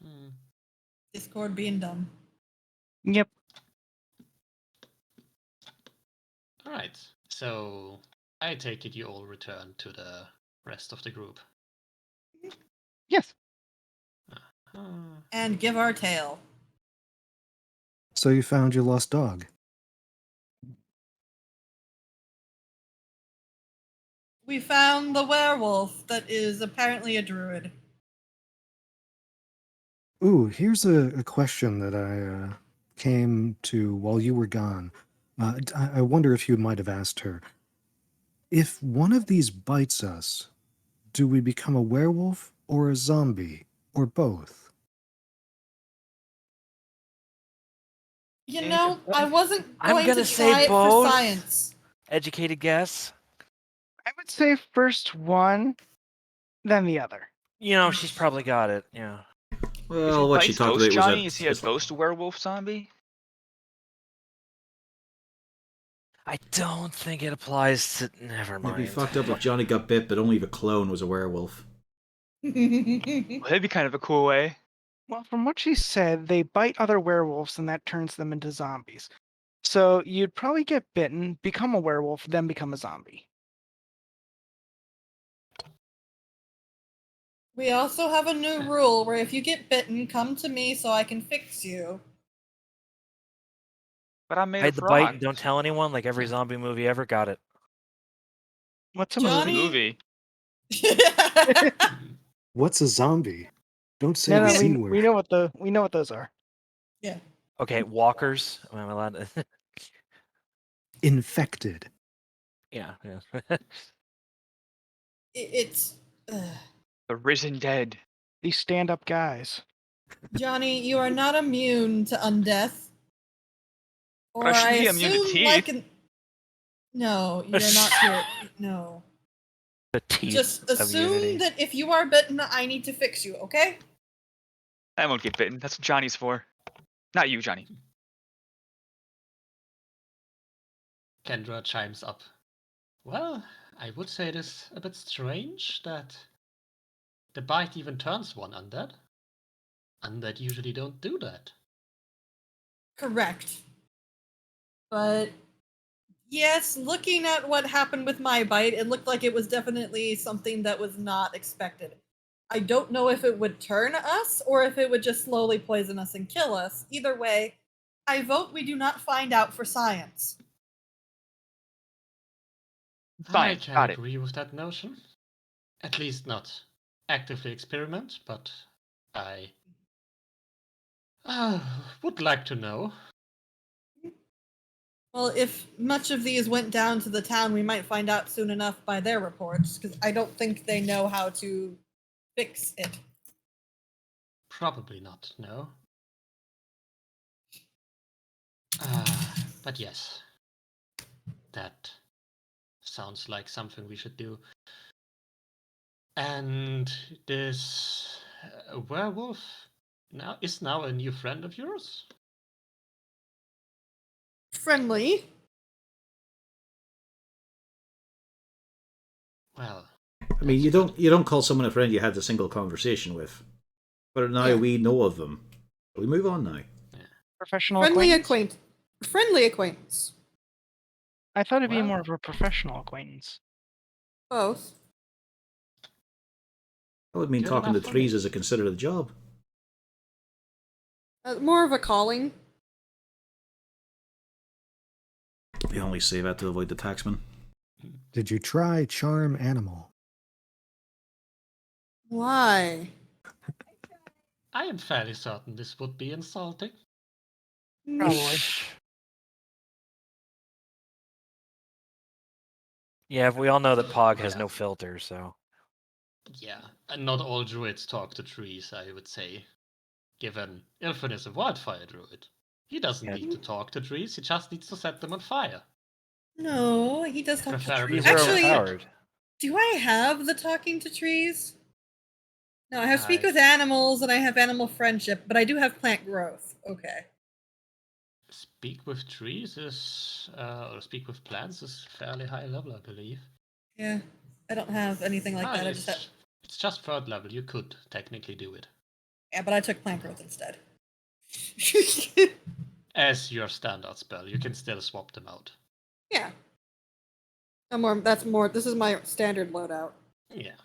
Hmm. Discord being dumb. Yep. Alright, so I take it you all return to the rest of the group. Yes. And give our tale. So you found your lost dog. We found the werewolf that is apparently a druid. Ooh, here's a question that I came to while you were gone. I wonder if you might have asked her. If one of these bites us, do we become a werewolf or a zombie or both? You Yeah, know, I wasn't I'm going gonna to say try it for both. science. Educated guess. I would say first one, then the other. You know, she's probably got it. Yeah. Well, what she Bites talked Ghost about was Johnny? Is he a it's like- ghost werewolf zombie? I don't think it applies to. Never It'd mind. be fucked up if Johnny got bit, but only the clone was a werewolf. Well, that'd be kind of a cool way. Well, from what she said, they bite other werewolves and that turns them into zombies. So you'd probably get bitten, become a werewolf, then become a zombie. We also have a new rule where if you get bitten, come to me so I can fix you. But I'm made Hide of the rock. bite and don't tell anyone, like every zombie movie ever. Got it. What's a Johnny- movie? Movie. What's a zombie? Don't say No, the no, Z we word. know what those are. Okay, walkers. Am I allowed to? Infected. Yeah. It's The risen dead. These stand-up guys. Johnny, you are not immune to undeath. Or But I should I be immune to assume teeth. like an... No, you're not here. No. The teeth. Just assume immunity. that if you are bitten, I need to fix you, okay? I won't get bitten. That's what Johnny's for. Not you, Johnny. Kendra chimes up. Well, I would say it is a bit strange that the bite even turns one undead. Undead usually don't do that. Correct. But yes, looking at what happened with my bite, it looked like it was definitely something that was not expected. I don't know if it would turn us or if it would just slowly poison us and kill us. Either way, I vote we do not find out for science. Science, I can got it. agree with that notion. At least not actively experiment, but I would like to know. Well, if much of these went down to the town, we might find out soon enough by their reports, because I don't think they know how to fix it. Probably not, no. But yes, that sounds like something we should do. And this werewolf is now a new friend of yours? Friendly. Well, I mean, that's you don't call someone a friend you had a single conversation with. But now Yeah. we know of them. We move on now. Professional Friendly acquaintance? Friendly acquaintance. I thought it'd be Well- more of a professional acquaintance. Both. That would mean Good talking to enough for trees me. as a considered job. More of a calling. We only say that to avoid the taxman. Did you try charm animal? Why? I am fairly certain this would be insulting. Probably. Yeah, we all know that Pog has no filter, so Yeah, and not all druids talk to trees, I would say. Given Ilfrin is a wildfire druid. He doesn't Yeah. need to talk to trees, he just needs to set them on fire. No, he does talk to Preferably trees. trees are Actually, overpowered. do I have the talking to trees? No, I have speak I- with animals and I have animal friendship, but I do have plant growth. Okay. Speak with trees is, or speak with plants is fairly high level, I believe. Yeah, I don't have anything like that. I it's, just have. it's just third level, you could technically do it. Yeah, but I took plant growth instead. As your standard spell, you can still swap them out. Yeah. That's more. This is my standard loadout. Yeah.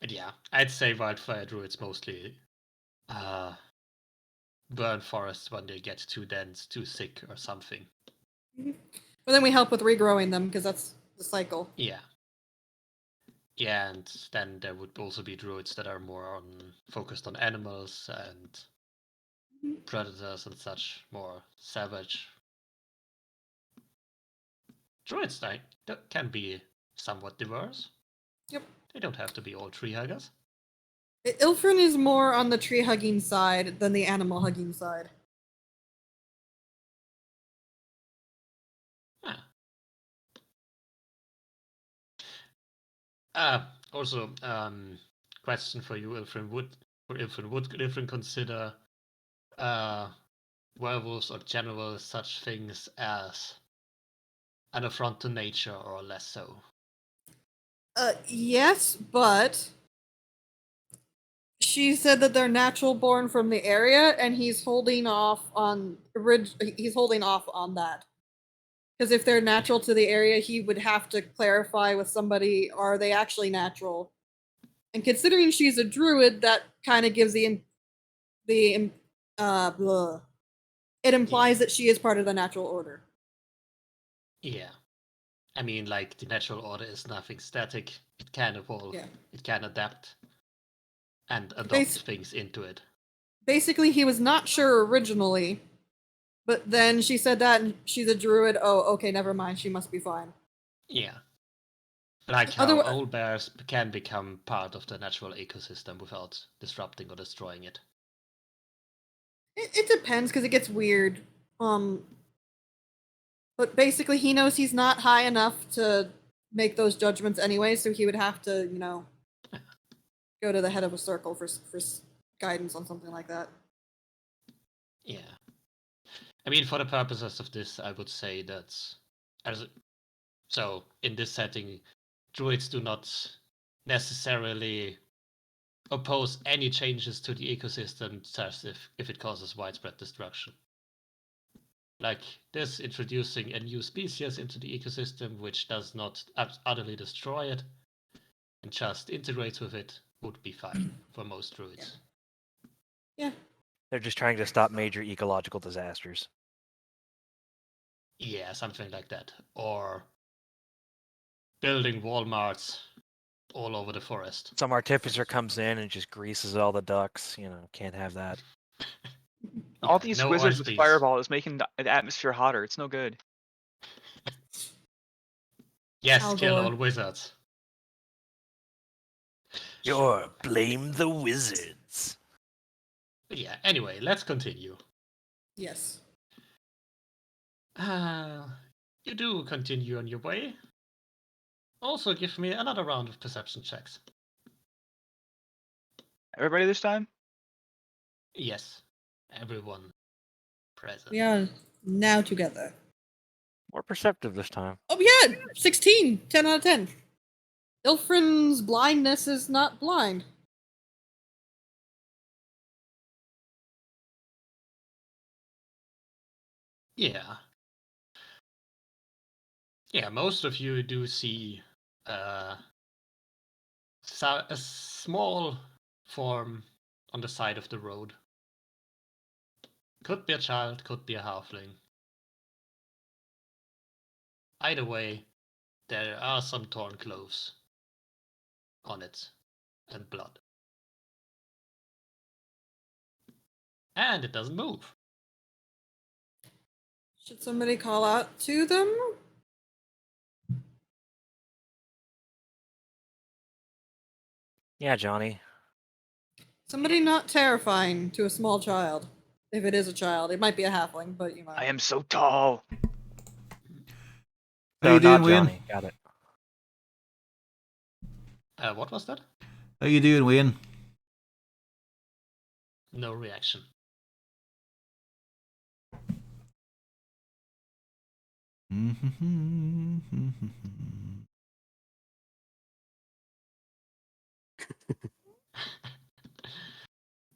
And yeah, I'd say wildfire druids mostly burn forests when they get too dense, too sick, or something. But then we help with regrowing them because that's the cycle. Yeah. Yeah, and then there would also be druids that are more focused on animals and predators and such, more savage. Druids that can be somewhat diverse. Yep. They don't have to be all tree huggers. Ilfrin is more on the tree hugging side than the animal hugging side. Also, question for you, Ilfrin. Would Ilfrin consider werewolves or general such things as an affront to nature or less so? Yes, but she said that they're natural born from the area, and he's holding off on that. Because if they're natural to the area, he would have to clarify with somebody: are they actually natural? And considering she's a druid, that kind of gives blah. It implies that she is part of the natural order. Yeah. I mean, like, the natural order is nothing static. It can evolve. Yeah. It can adapt and adopt Basi- things into it. Basically, he was not sure originally, but then she said that, and she's a druid. Oh, okay, never mind. She must be fine. Yeah. Like how Otherwi- old bears can become part of the natural ecosystem without disrupting or destroying it. It depends because it gets weird. But basically, he knows he's not high enough to make those judgments anyway, so he would have to, go to the head of a circle for guidance on something like that. Yeah. I mean, for the purposes of this, I would say that so in this setting, druids do not necessarily oppose any changes to the ecosystem just if it causes widespread destruction. Like this, introducing a new species into the ecosystem which does not utterly destroy it and just integrates with it would be fine for most druids. Yeah. They're just trying to stop major ecological disasters. Yeah, something like that. Or building Walmarts all over the forest. Some artificer comes in and just greases all the ducks. Can't have that. All Yeah, these no wizards oil with space. fireball is making the atmosphere hotter. It's no good. Yes, Al kill Gore. all wizards. Sure, blame the wizards. But yeah, anyway, let's continue. Yes. You do continue on your way. Also, give me another round of perception checks. Everybody this time? Yes, everyone present. We are now together. More perceptive this time. Oh yeah, 16, 10 out of 10. Ilfrin's blindness is not blind. Yeah. Yeah, most of you do see a small form on the side of the road. Could be a child, could be a halfling. Either way, there are some torn clothes on it and blood. And it doesn't move. Should somebody call out to them? Yeah, Johnny. Somebody not terrifying to a small child. If it is a child, it might be a halfling, but you know. I am so tall. How So you doing, not Wayne? Johnny. Got it. What was that? How you doing, Wayne? No reaction.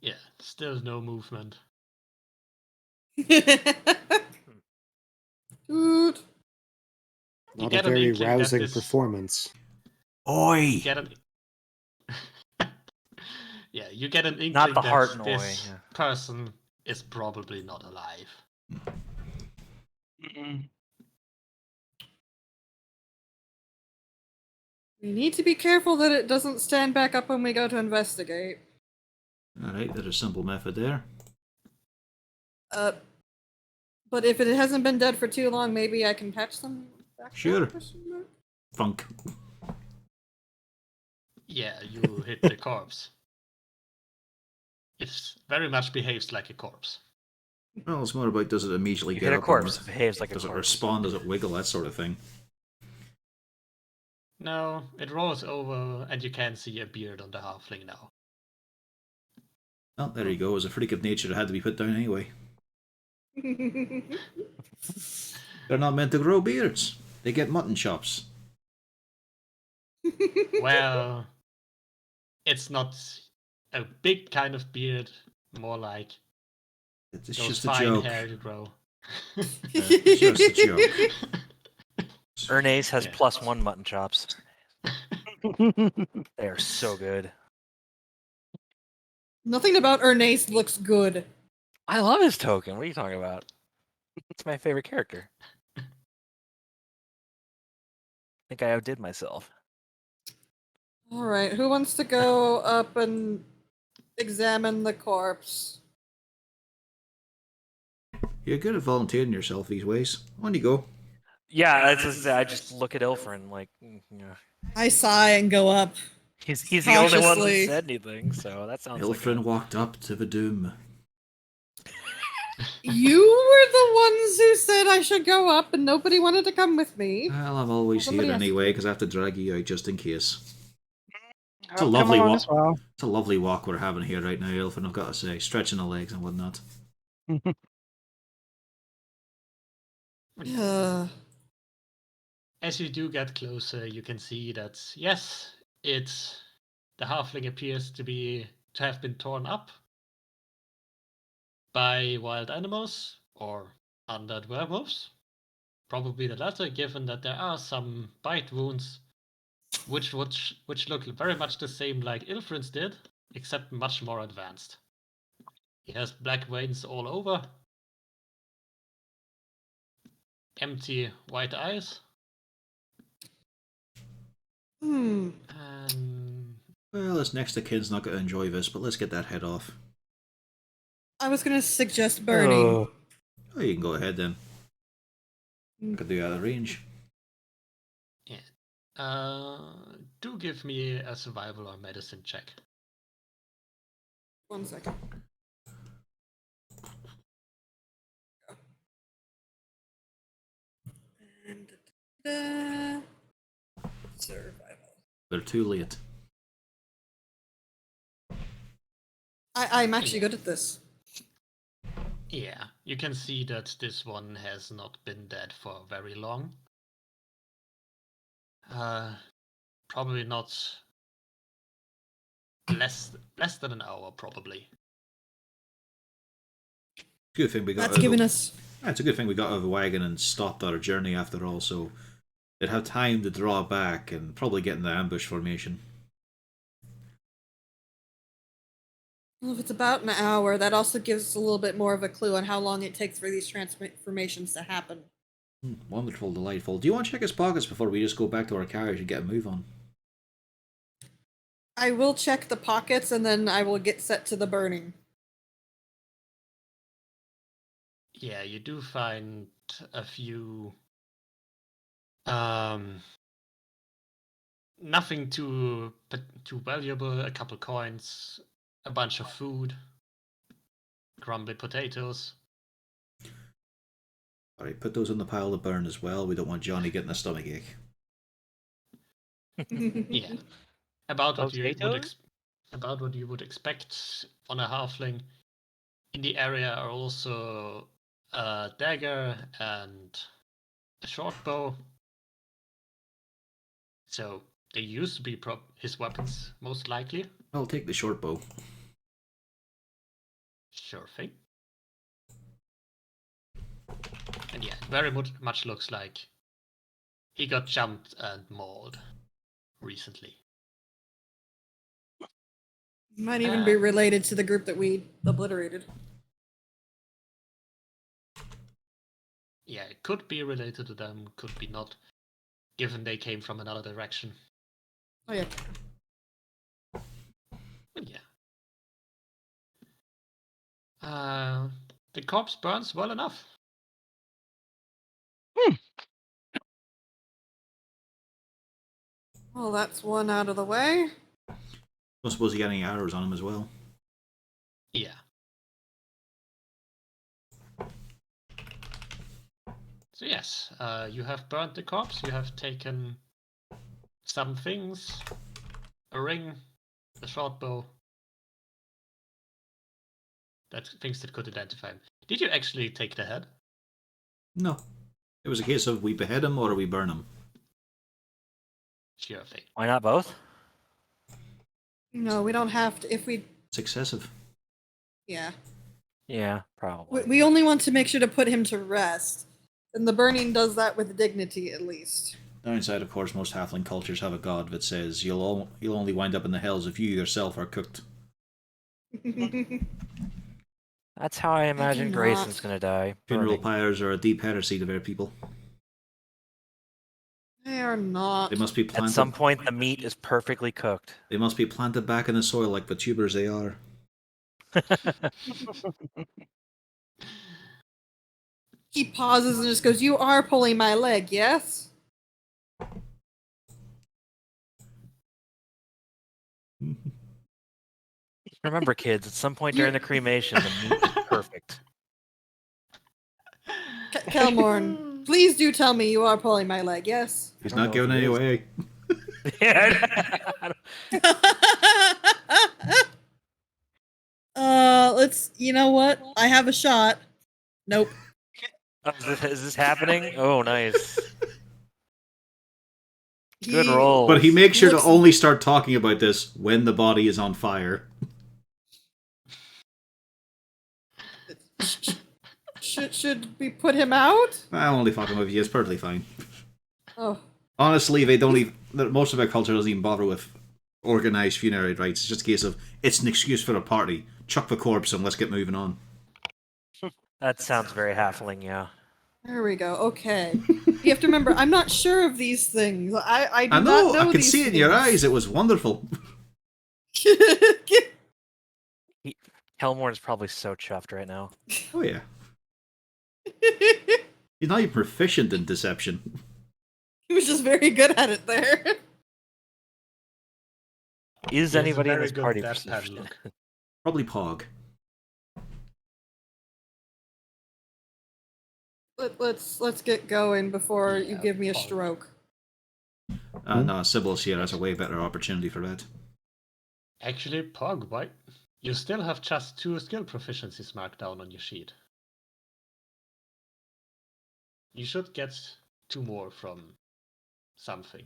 Yeah, still no movement. Dude. Not a get an very inkling that rousing this- performance. Oi! Get an yeah, you get an inkling Not the that heart and this oi, yeah. person is probably not alive. We need to be careful that it doesn't stand back up when we go to investigate. Alright, there's a simple method there. But if it hasn't been dead for too long, maybe I can patch them back. Sure. up, question mark? Funk. Yeah, you hit the corpse. It very much behaves like a corpse. Well, it's more about does it immediately You get hit a up corpse. and It behaves like a does it corpse. respond, does it wiggle, that sort of thing. No, it rolls over and you can see a beard on the halfling now. Well, there you go. It was a freak of nature that had to be put down anyway. They're not meant to grow beards. They get mutton chops. Well, it's not a big kind of beard, more like It's those just a fine joke. hair you grow. It's just a joke. Ernest has Yeah. +1 mutton chops. They are so good. Nothing about Ernest looks good. I love his token. What are you talking about? It's my favorite character. I think I outdid myself. Alright, who wants to go up and examine the corpse? You're good at volunteering yourself these ways. On you go. Yeah, I just look at Ilfrin like, yeah. I sigh and go up. He's the only one who Cautiously. said anything, so that sounds like Ilfrin walked up to the doom. You were the ones who said I should go up and nobody wanted to come with me. Well, I'm always Somebody here has to- anyway because I have to drag you out just in case. It's a I'll lovely come on walk. as well. It's a lovely walk we're having here right now, Ilfrin. I've got to say, stretching the legs and whatnot. As you do get closer, you can see that yes, the halfling appears to have been torn up by wild animals or undead werewolves. Probably the latter, given that there are some bite wounds, which look very much the same like Ilfrin's did, except much more advanced. He has black veins all over, empty white eyes, Hmm. and Well, this next of kin's not going to enjoy this, but let's get that head off. I was gonna suggest burning. Oh. Oh, you can go ahead then. I could do out of range. do give me a survival or medicine check. 1 second. Survival. They're too late. I'm actually good at this. Yeah, you can see that this one has not been dead for very long. Probably not less than an hour, probably. Good thing we got. That's out of given the- us. Yeah, it's a good thing we got out of the wagon and stopped our journey after all, so they'd have time to draw back and probably get in the ambush formation. Well, if it's about an hour, that also gives us a little bit more of a clue on how long it takes for these transformations to happen. Wonderful, delightful. Do you want to check his pockets before we just go back to our carriage and get a move on? I will check the pockets and then I will get set to the burning. Yeah, you do find a few. Nothing too valuable. A couple coins, a bunch of food, crumbly potatoes. Alright, put those in the pile to burn as well. We don't want Johnny getting a stomachache. Yeah, about what you would Potatoes? about what you would expect on a halfling. In the area are also a dagger and a short bow. So they used to be his weapons, most likely. I'll take the short bow. Sure thing. And yeah, very much looks like he got jumped and mauled recently. Might even be related to the group that we obliterated. Yeah, it could be related to them, could be not, given they came from another direction. Oh yeah. But yeah. The corpse burns well enough. Well, that's one out of the way. Don't suppose you got any arrows on him as well. Yeah. So yes, you have burnt the corpse, you have taken some things, a ring, a short bow, things that could identify him. Did you actually take the head? No. It was a case of we behead him or we burn him. Sure thing. Why not both? No, we don't have to. If we, It's excessive. yeah, Yeah, probably. we only want to make sure to put him to rest, and the burning does that with dignity, at least. Downside, of course, most halfling cultures have a god that says you'll only wind up in the hells if you yourself are cooked. That's how I imagine not. Grayson's gonna die. Funeral burning. pyres are a deep heresy to their people. They are not. They must be planted. At some point, the meat is perfectly cooked. They must be planted back in the soil like the tubers they are. He pauses and just goes, "You are pulling my leg, yes?" Remember, kids, at some point during the cremation, the meat is perfect. Kelmorn, please do tell me you are pulling my leg, yes? He's I don't not know if giving he any is. away. Let's. You know what? I have a shot. Nope. Oh, is this happening? Oh, nice. Good He- roll. But he makes sure Looks- to only start talking about this when the body is on fire. Should we put him out? I'm only fucking with you. It's perfectly fine. Oh. Honestly, they don't even. Most of our culture doesn't even bother with organized funerary rites. It's just a case of it's an excuse for a party. Chuck the corpse and let's get moving on. That sounds very halfling, yeah. There we go. Okay. You have to remember, I'm not sure of these things. I do I not know. know I could these see it in your things. eyes. It was wonderful. Helmorn's probably so chuffed right now. Oh yeah. He's not even proficient in deception. He was just very good at it there. Is He has a anybody in very this good party deathpad proficient? look. Probably Pog. Let's get going before you Yeah, give me a fine. stroke. No, Sybil's here has a way better opportunity for that. Actually, Pog, why? You still have just 2 skill proficiencies marked down on your sheet. You should get 2 more from something.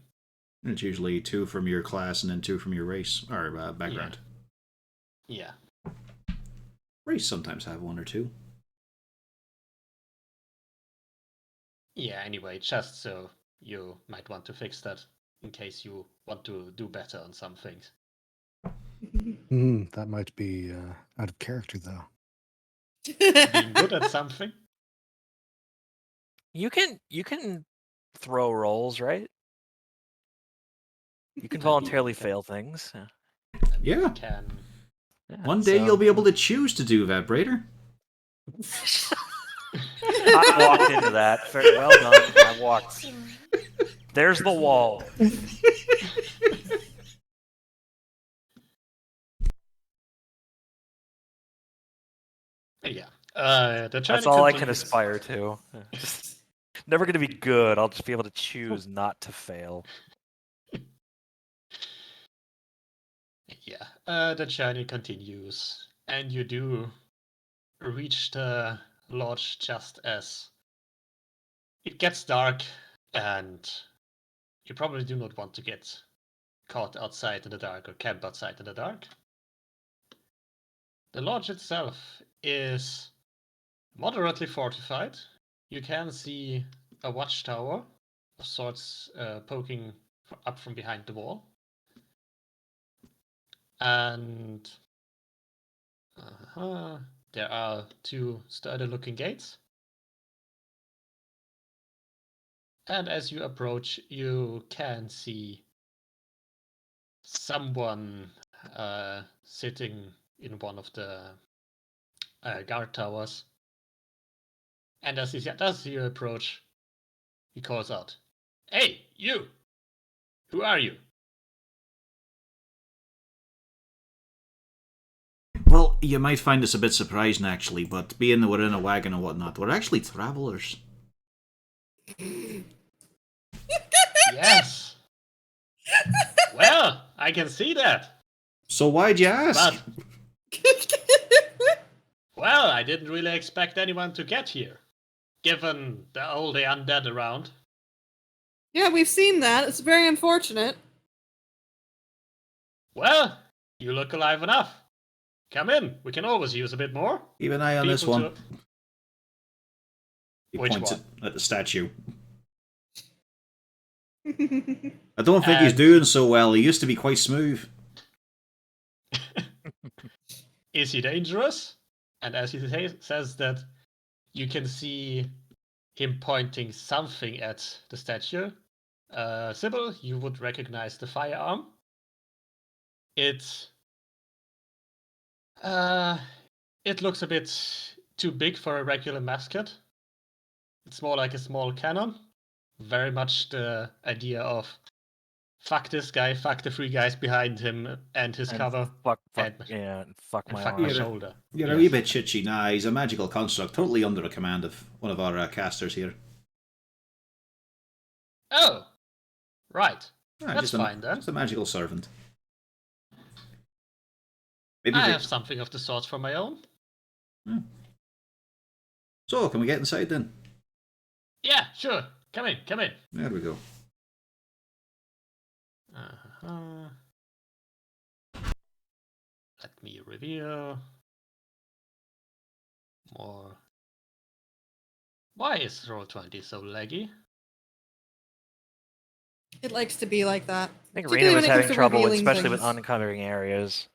It's usually 2 from your class and then 2 from your race or background. Yeah. Race sometimes have 1 or 2. Yeah, anyway, just so you might want to fix that in case you want to do better on some things. That might be out of character, though. Being good at something? You can throw rolls, right? You can I mean, voluntarily you can- fail things. I mean, Yeah. you can. Yeah, One day so- you'll be able to choose to do that, Braider. I walked into that. Well done. I walked. There's the wall. Yeah. The journey That's all I can continues. aspire to. Just never going to be good. I'll just be able to choose not to fail. Yeah. The journey continues, and you do reach the lodge just as it gets dark, and you probably do not want to get caught outside in the dark or camp outside in the dark. The lodge itself is moderately fortified. You can see a watchtower of sorts poking up from behind the wall. And there are 2 sturdy looking gates. And as you approach, you can see someone sitting in one of the guard towers. And as you approach, he calls out, "Hey, you! Who are you?" Well, you might find this a bit surprising, actually, but being that we're in a wagon and whatnot, we're actually travelers. Yes. Well, I can see that. So why'd you ask? But, well, I didn't really expect anyone to get here, given all the undead around. Yeah, we've seen that. It's very unfortunate. Well, you look alive enough. Come in. We can always use a bit more. Keep an eye on this People one. to- He Which points one? at the statue. I don't think he's And- doing so well. He used to be quite smooth. Is he dangerous? And as he says that, you can see him pointing something at the statue. Sybil, you would recognize the firearm. It looks a bit too big for a regular musket. It's more like a small cannon. Very much the idea of fuck this guy, fuck the 3 guys behind him and his And cover, Fuck, and, yeah, and fuck and my fuck arm. my Yeah, shoulder. You're a Yes. wee bit chitchy. Nah, he's a magical construct, totally under the command of one of our casters here. Oh, right. Ah, That's fine then. Just a magical servant. Maybe I we- have something of the sort for my own. So, can we get inside then? Yeah, sure. Come in, come in. There we go. Uh-huh. Let me reveal more. Why is Roll20 so laggy? It likes to be like that. I think Particularly Rena was when it comes having to trouble, revealing especially with things. uncovering areas.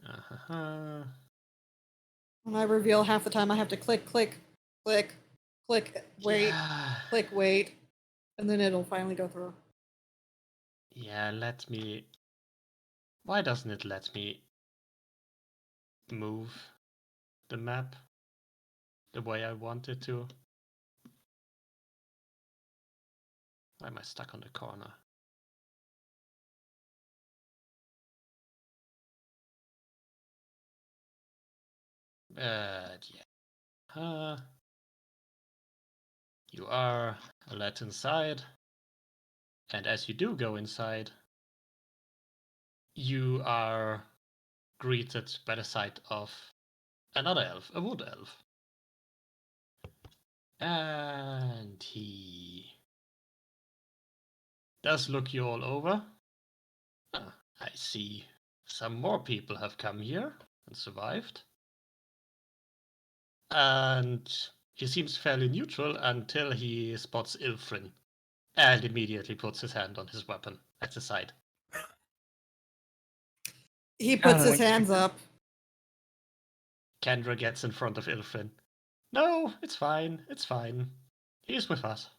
Uh-huh. When I reveal half the time, I have to click, click, click, click, wait, Yeah. click, wait, and then it'll finally go through. Yeah, let me. Why doesn't it let me move the map the way I want it to? Why am I stuck on the corner? Yeah. You are let inside, and as you do go inside, you are greeted by the sight of another elf, a wood elf. And he does look you all over. Ah, I see some more people have come here and survived. And he seems fairly neutral until he spots Ilfrin and immediately puts his hand on his weapon at the side. He puts his like hands up. Kendra gets in front of Ilfrin. No, it's fine, it's fine. He's with us.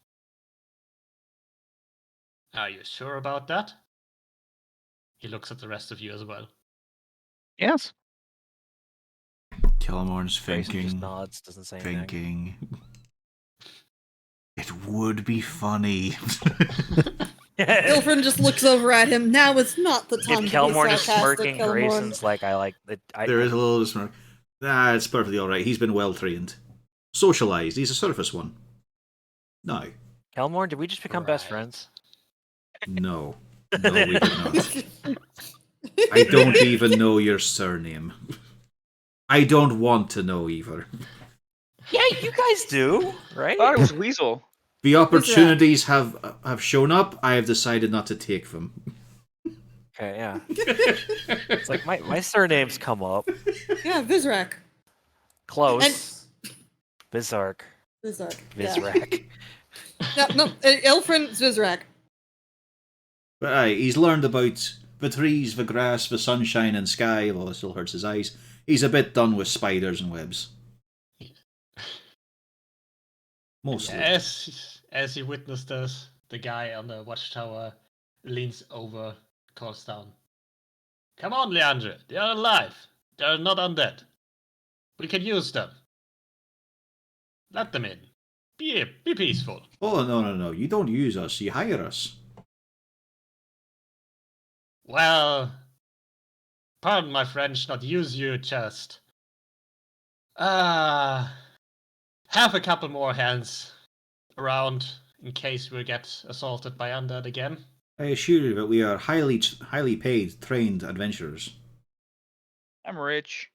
Are you sure about that? He looks at the rest of you as well. Yes. Kelmorn's Grayson just thinking, nods, doesn't say anything. thinking. It would be funny. Ilfrin just looks over at him. Now is not the time If to be Kelmorn is sarcastic, smirking, Kelmorn. Grayson's like, I like it. There is a little smirk. Nah, it's perfectly alright. He's been well trained. Socialized. He's a surface one. No. Kelmorn, did we just become best Right. friends? No. No, we did not. I don't even know your surname. I don't want to know either. Yeah, you guys do, right? I thought it was Weasel. The opportunities have shown up. I have decided not to take them. Okay, yeah. It's like my surnames come up. Yeah, Vizrak. Close. Bizark. Vizrak. Yeah. Vizrak. No, Ilfrin Vizrak. But aye, he's learned about the trees, the grass, the sunshine and sky, although it still hurts his eyes. He's a bit done with spiders and webs. Mostly. As he witnessed this, the guy on the watchtower leans over, calls down. Come on, Leandre. They are alive. They are not undead. We can use them. Let them in. Be peaceful. Oh, no. You don't use us. You hire us. Well, pardon my French, not use you, just... have a couple more hands around in case we get assaulted by undead again. I assure you that we are highly paid, trained adventurers. I'm rich.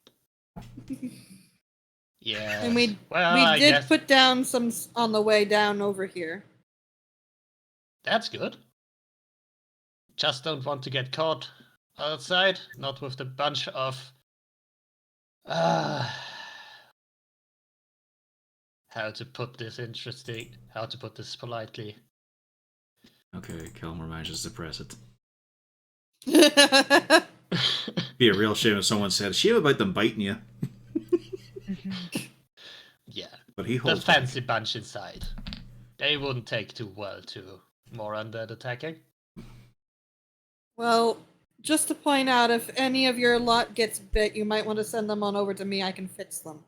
Yeah. And we I did guess put down some on the way down over here. that's good. Just don't want to get caught outside, not with the bunch of... how to put this politely. Okay, Kelmor manages to press it. Yeah, Be a real shame if someone said, shame about them biting you. Yeah, But he the holds back. fancy bunch inside. They wouldn't take too well to more undead attacking. well, just to point out, if any of your lot gets bit, you might want to send them on over to me. I can fix them.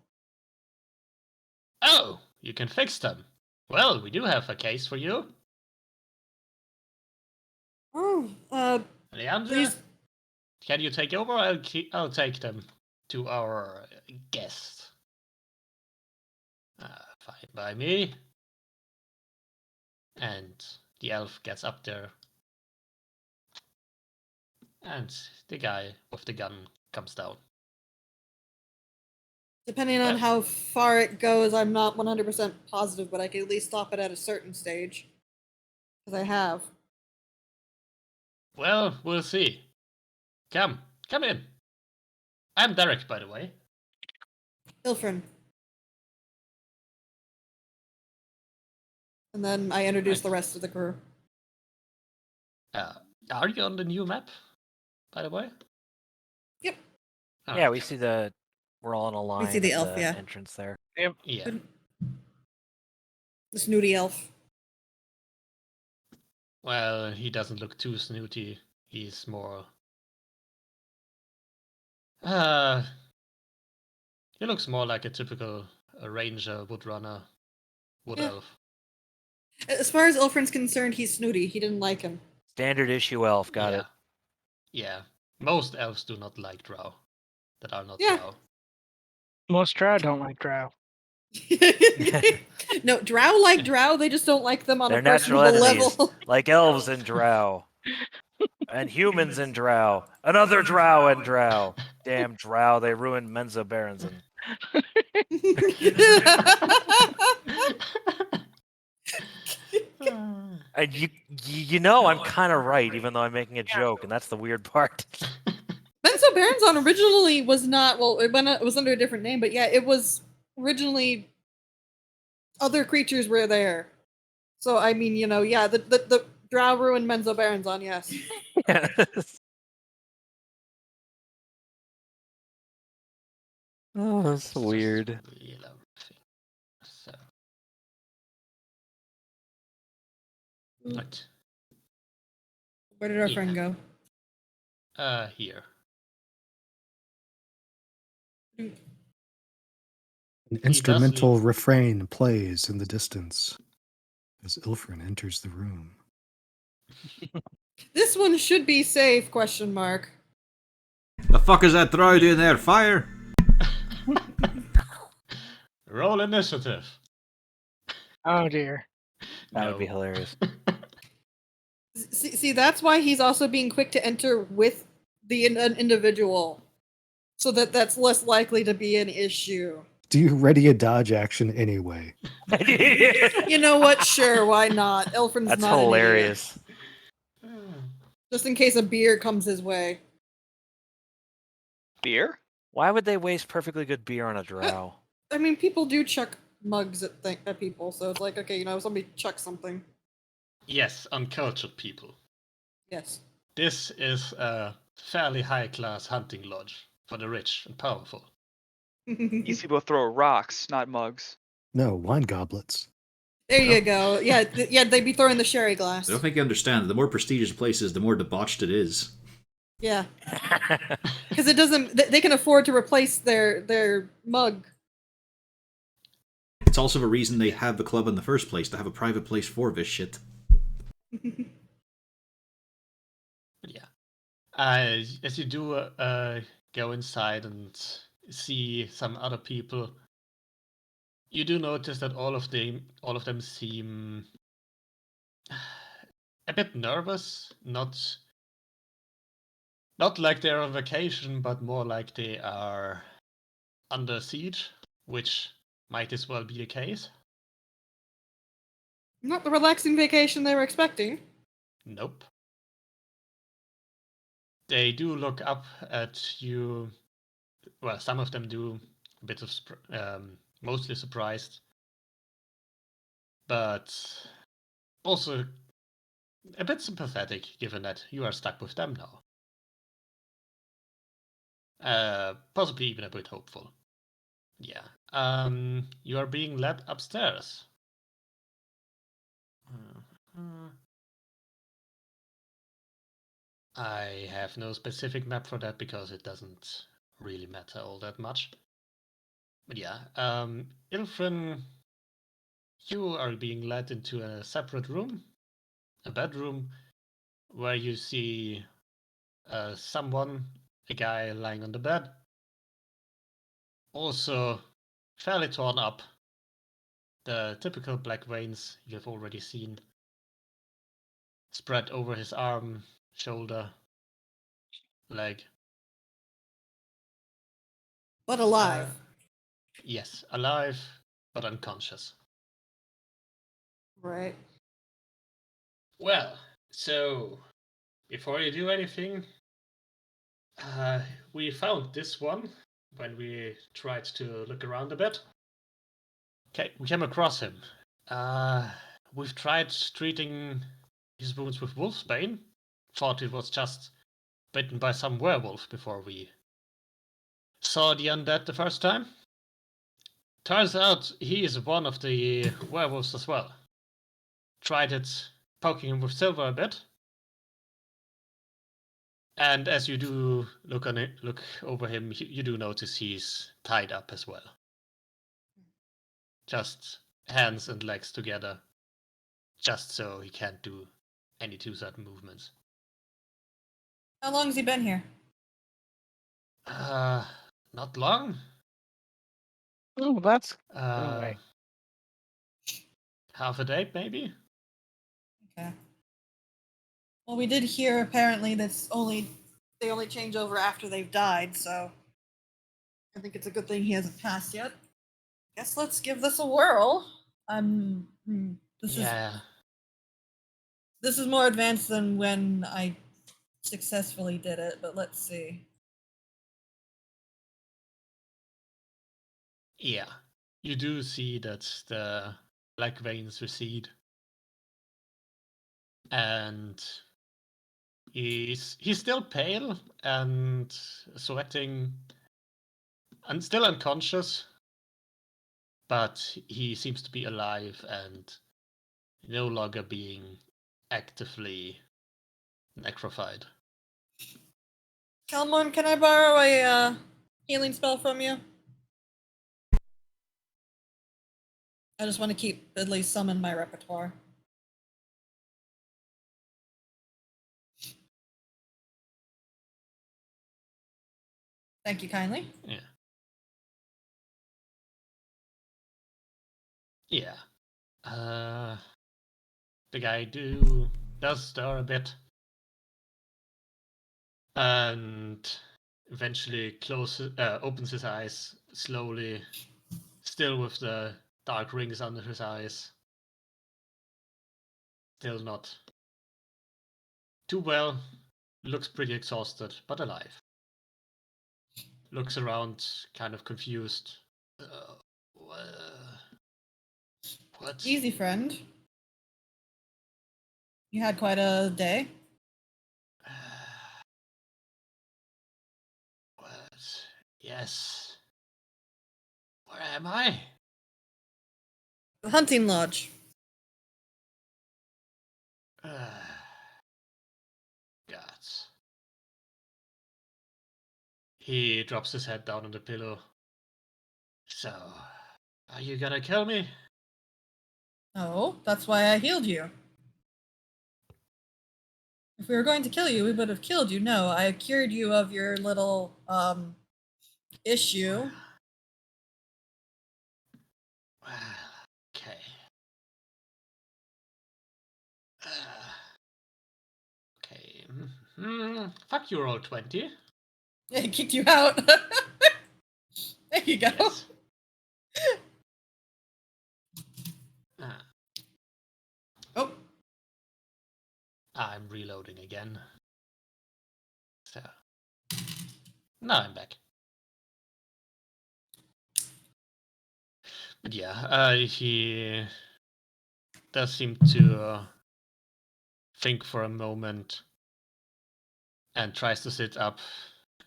Oh, you can fix them. Well, we do have a case for you. Oh, Leandre, please. can you take over? I'll take them to our guest. Fine by me. And the elf gets up there. And the guy with the gun comes down. Depending on how far it goes, I'm not 100% positive, but I can at least stop it at a certain stage. Because I have. Well, we'll see. Come in. I'm Derek, by the way. Ilfrin. And then I introduce the rest of the crew. Are you on the new map, by the way? Yep. Oh, Yeah, we see we're all in a line. see the at elf, the yeah. entrance there. Yeah. The snooty elf. Well, he doesn't look too snooty. He's more... he looks more like a typical ranger, woodrunner, wood Yeah. elf. As far as Ilfrin's concerned, he's snooty. He didn't like him. Standard issue elf, got yeah. it. Yeah. Most elves do not like drow that are not Yeah. drow. Most drow don't like drow. No, drow like drow. They just don't like them on They're a natural personal enemies, level. like elves and drow, and humans and drow, another drow and drow. Damn drow, they ruined Menzo Berenson. And you know I'm kind of right, even though I'm making a joke, and that's the weird part. Benzo Baronzon originally was not, well, it was under a different name, but yeah, it was originally other creatures were there. So I mean, you know, yeah, the drow ruined Menzo Baronzon, yes. Oh, that's It's just weird. real everything. So, what? Where did our Yeah. friend go? Here. An does instrumental refrain plays in the distance as Ilfrin enters the room. This one should be safe, question mark. The fuck is that drow doing there? Fire! Roll initiative. Oh dear. That would be No. hilarious. See, that's why he's also being quick to enter with an individual, so that's less likely to be an issue. Do you ready a dodge action anyway? You know what? Sure, why not? Elfrin's That's not hilarious. an idiot. Just in case a beer comes his way. Beer? Why would they waste perfectly good beer on a drow? I mean, people do chuck mugs at people, so it's like, okay, you know, somebody chuck something. Yes, uncultured people. Yes. This is a fairly high-class hunting lodge for the rich and powerful. These people throw rocks, not mugs. No, wine goblets. There you go. Yeah, they'd be throwing the sherry glass. I don't think you understand. The more prestigious a place is, the more debauched it is. Yeah, because it doesn't. They can afford to replace their mug. It's also the reason they have the club in the first place, to have a private place for this shit. But yeah, as you do go inside and see some other people, you do notice that all of them seem a bit nervous. Not like they're on vacation, but more like they are under siege, which might as well be the case. Not the relaxing vacation they were expecting. Nope. They do look up at you. Well, some of them do, a bit of mostly surprised, but also a bit sympathetic, given that you are stuck with them now. Possibly even a bit hopeful. Yeah. You are being led upstairs. I have no specific map for that because it doesn't really matter all that much. But yeah, Ilfrin, you are being led into a separate room, a bedroom, where you see a guy lying on the bed, also fairly torn up. The typical black veins you have already seen spread over his arm, shoulder, leg. But alive. Yes, alive, but unconscious. Right. Well, so before you do anything, we found this one when we tried to look around a bit. Okay, we came across him. We've tried treating his wounds with wolfsbane. Thought it was just bitten by some werewolf before we saw the undead the first time. Turns out he is one of the werewolves as well. Tried it, poking him with silver a bit. And as you do look over him, you do notice he's tied up as well. Just hands and legs together, just so he can't do any too sudden movements. How long has he been here? Not long. Oh, that's Uh, way. half a day, maybe? Okay. Well, we did hear apparently they only change over after they've died, so I think it's a good thing he hasn't passed yet. Guess let's give this a whirl. This Yeah. is more advanced than when I successfully did it, but let's see. Yeah. You do see that the black veins recede. And he's still pale and sweating and still unconscious, but he seems to be alive and no longer being actively necrofied. Kalmon, can I borrow a healing spell from you? I just want to keep at least some in my repertoire. Thank you kindly. Yeah. Yeah. The guy does stir a bit. And eventually opens his eyes slowly, still with the dark rings under his eyes. Still not too well. Looks pretty exhausted, but alive. Looks around, kind of confused. What? Easy, friend. You had quite a day. What? Yes. Where am I? The hunting lodge. Gods. He drops his head down on the pillow. So, are you gonna kill me? Oh, that's why I healed you. If we were going to kill you, we would have killed you. No, I cured you of your little issue. Well, okay. Okay. Fuck you, roll 20. Yeah, he kicked you out. There you go. Yes. Oh, I'm reloading again. So. Now I'm back. But yeah, he does seem to think for a moment and tries to sit up,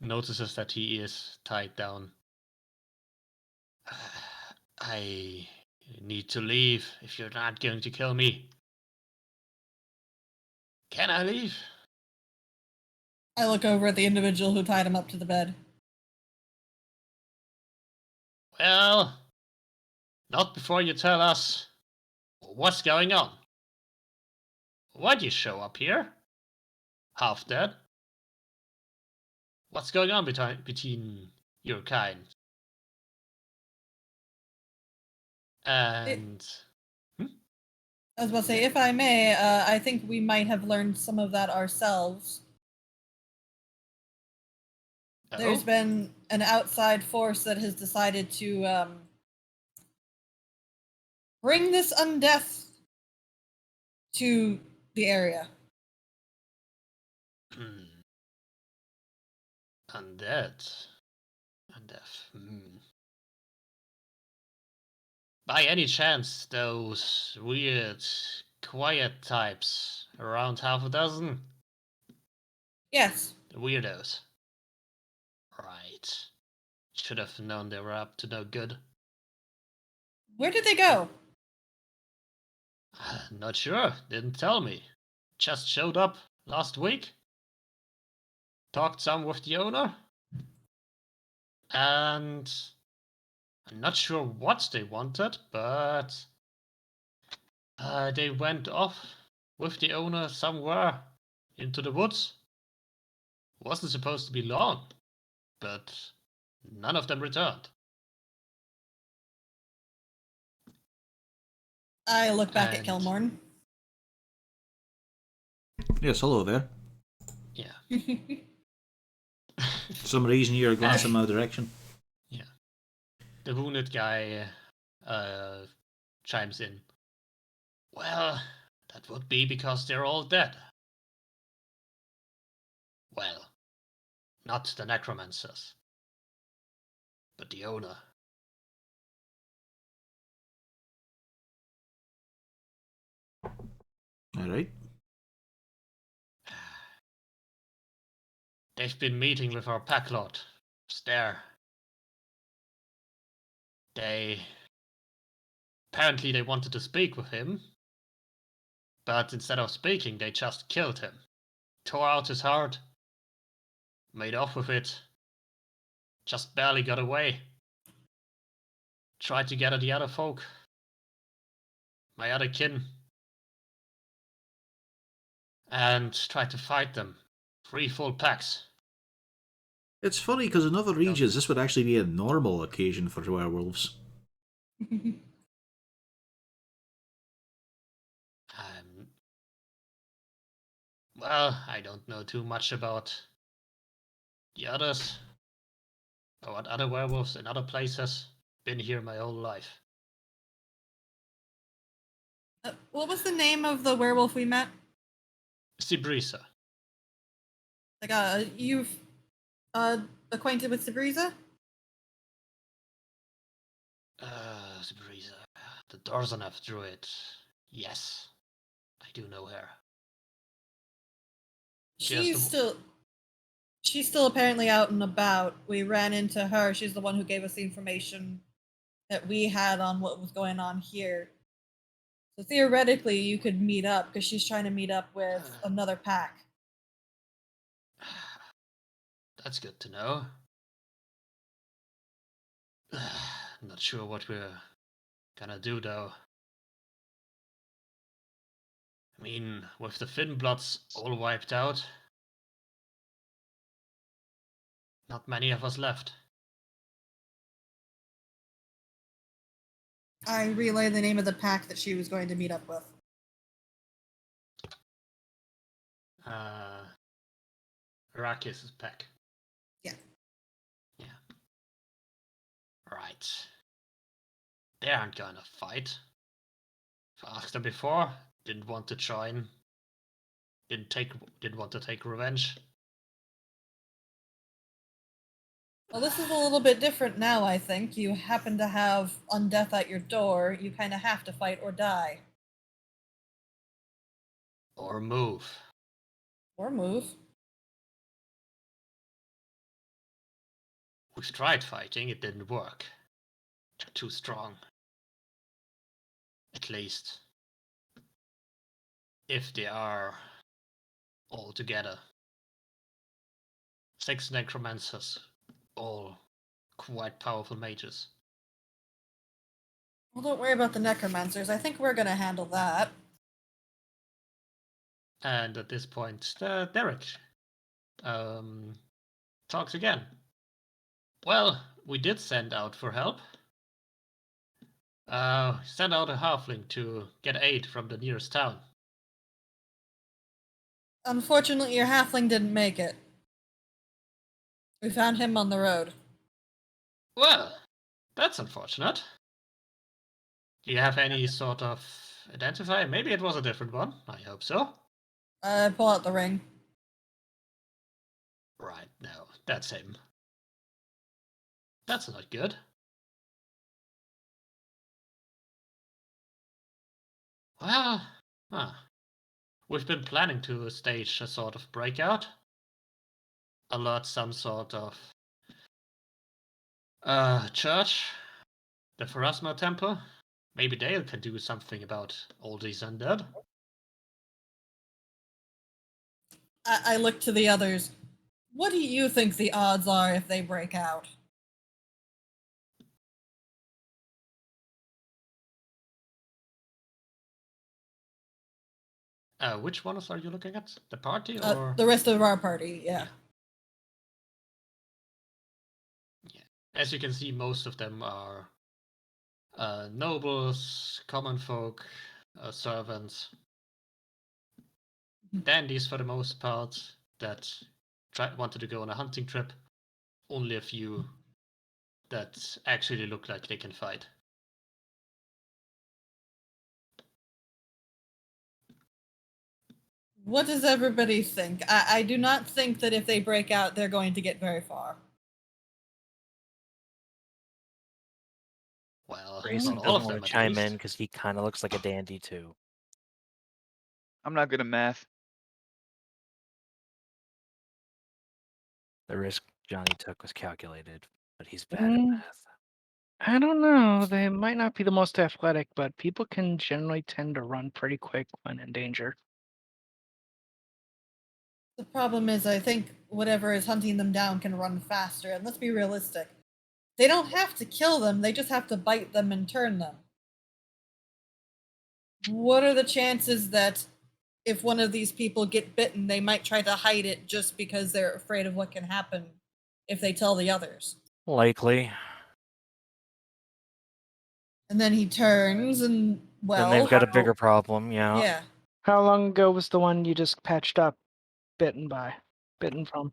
notices that he is tied down. I need to leave if you're not going to kill me. Can I leave? I look over at the individual who tied him up to the bed. Well, not before you tell us what's going on. Why'd you show up here? Half dead? What's going on between your kind? And I was about to say, if I may, I think we might have learned some of that ourselves. There's been an outside force that has decided to bring this undeath to the area. Undead. By any chance, those weird, quiet types, around half a dozen? Yes. The weirdos. Right. Should have known they were up to no good. Where did they go? Not sure, didn't tell me. Just showed up last week. Talked some with the owner. And I'm not sure what they wanted, but they went off with the owner somewhere into the woods. Wasn't supposed to be long, but none of them returned. I look back at And- Kilmorn. Yes, hello there. Yeah. For some reason you're glancing my direction. The wounded guy chimes in. Well, that would be because they're all dead. Well, not the necromancers, but the owner. Alright. They've been meeting with our pack lord. It's there. Apparently they wanted to speak with him, but instead of speaking, they just killed him. Tore out his heart. Made off with it. Just barely got away. Tried to get at the other folk. My other kin. And tried to fight them. 3 full packs. It's funny because in other regions this would actually be a normal occasion for werewolves. Well, I don't know too much about the others. Or what other werewolves in other places. Been here my whole life. What was the name of the werewolf we met? Sibrisa. Like, you've acquainted with Sabriza? Sibrisa. The Dorzonav druid. Yes. I do know her. She's still apparently out and about. We ran into her. She's the one who gave us the information that we had on what was going on here. So theoretically, you could meet up because she's trying to meet up with another pack. That's good to know. Not sure what we're gonna do though. I mean, with the Finnbloods all wiped out, not many of us left. I relayed the name of the pack that she was going to meet up with. Arrakis' pack. Yeah. Yeah. Right. They aren't gonna fight. I've asked them before, didn't want to join. Didn't want to take revenge. Well, this is a little bit different now, I think. You happen to have undeath at your door. You kind of have to fight or die. Or move. Or move. We've tried fighting, it didn't work. They're too strong. At least. If they are all together. 6 necromancers. All quite powerful mages. Well, don't worry about the necromancers. I think we're going to handle that. And at this point, Derek talks again. Well, we did send out for help. Send out a halfling to get aid from the nearest town. Unfortunately, your halfling didn't make it. We found him on the road. Well, that's unfortunate. Do you have any sort of identifier? Maybe it was a different one. I hope so. Pull out the ring. Right, no, that's him. That's not good. Well, we've been planning to stage a sort of breakout. Alert some sort of church, the Pharasma Temple. Maybe Dale can do something about all these undead. I look to the others. What do you think the odds are if they break out? Which ones are you looking at? The party or The rest of our party, yeah. As you can see, most of them are Nobles, common folk, servants, dandies for the most part that wanted to go on a hunting trip. Only a few that actually look like they can fight. What does everybody think? I do not think that if they break out, they're going to get very far. Well, Grayson not all doesn't of want them to at chime least. in because he kind of looks like a dandy too. I'm not good at math. The risk Johnny took was calculated, but he's bad at Mm. math. I don't know. They might not be the most athletic, but people can generally tend to run pretty quick when in danger. The problem is, I think whatever is hunting them down can run faster. And let's be realistic. They don't have to kill them, they just have to bite them and turn them. What are the chances that if one of these people get bitten, they might try to hide it just because they're afraid of what can happen if they tell the others? Likely. And then he turns and, well, Then they've got a how- bigger problem, yeah. Yeah. How long ago was the one you just patched up, bitten from?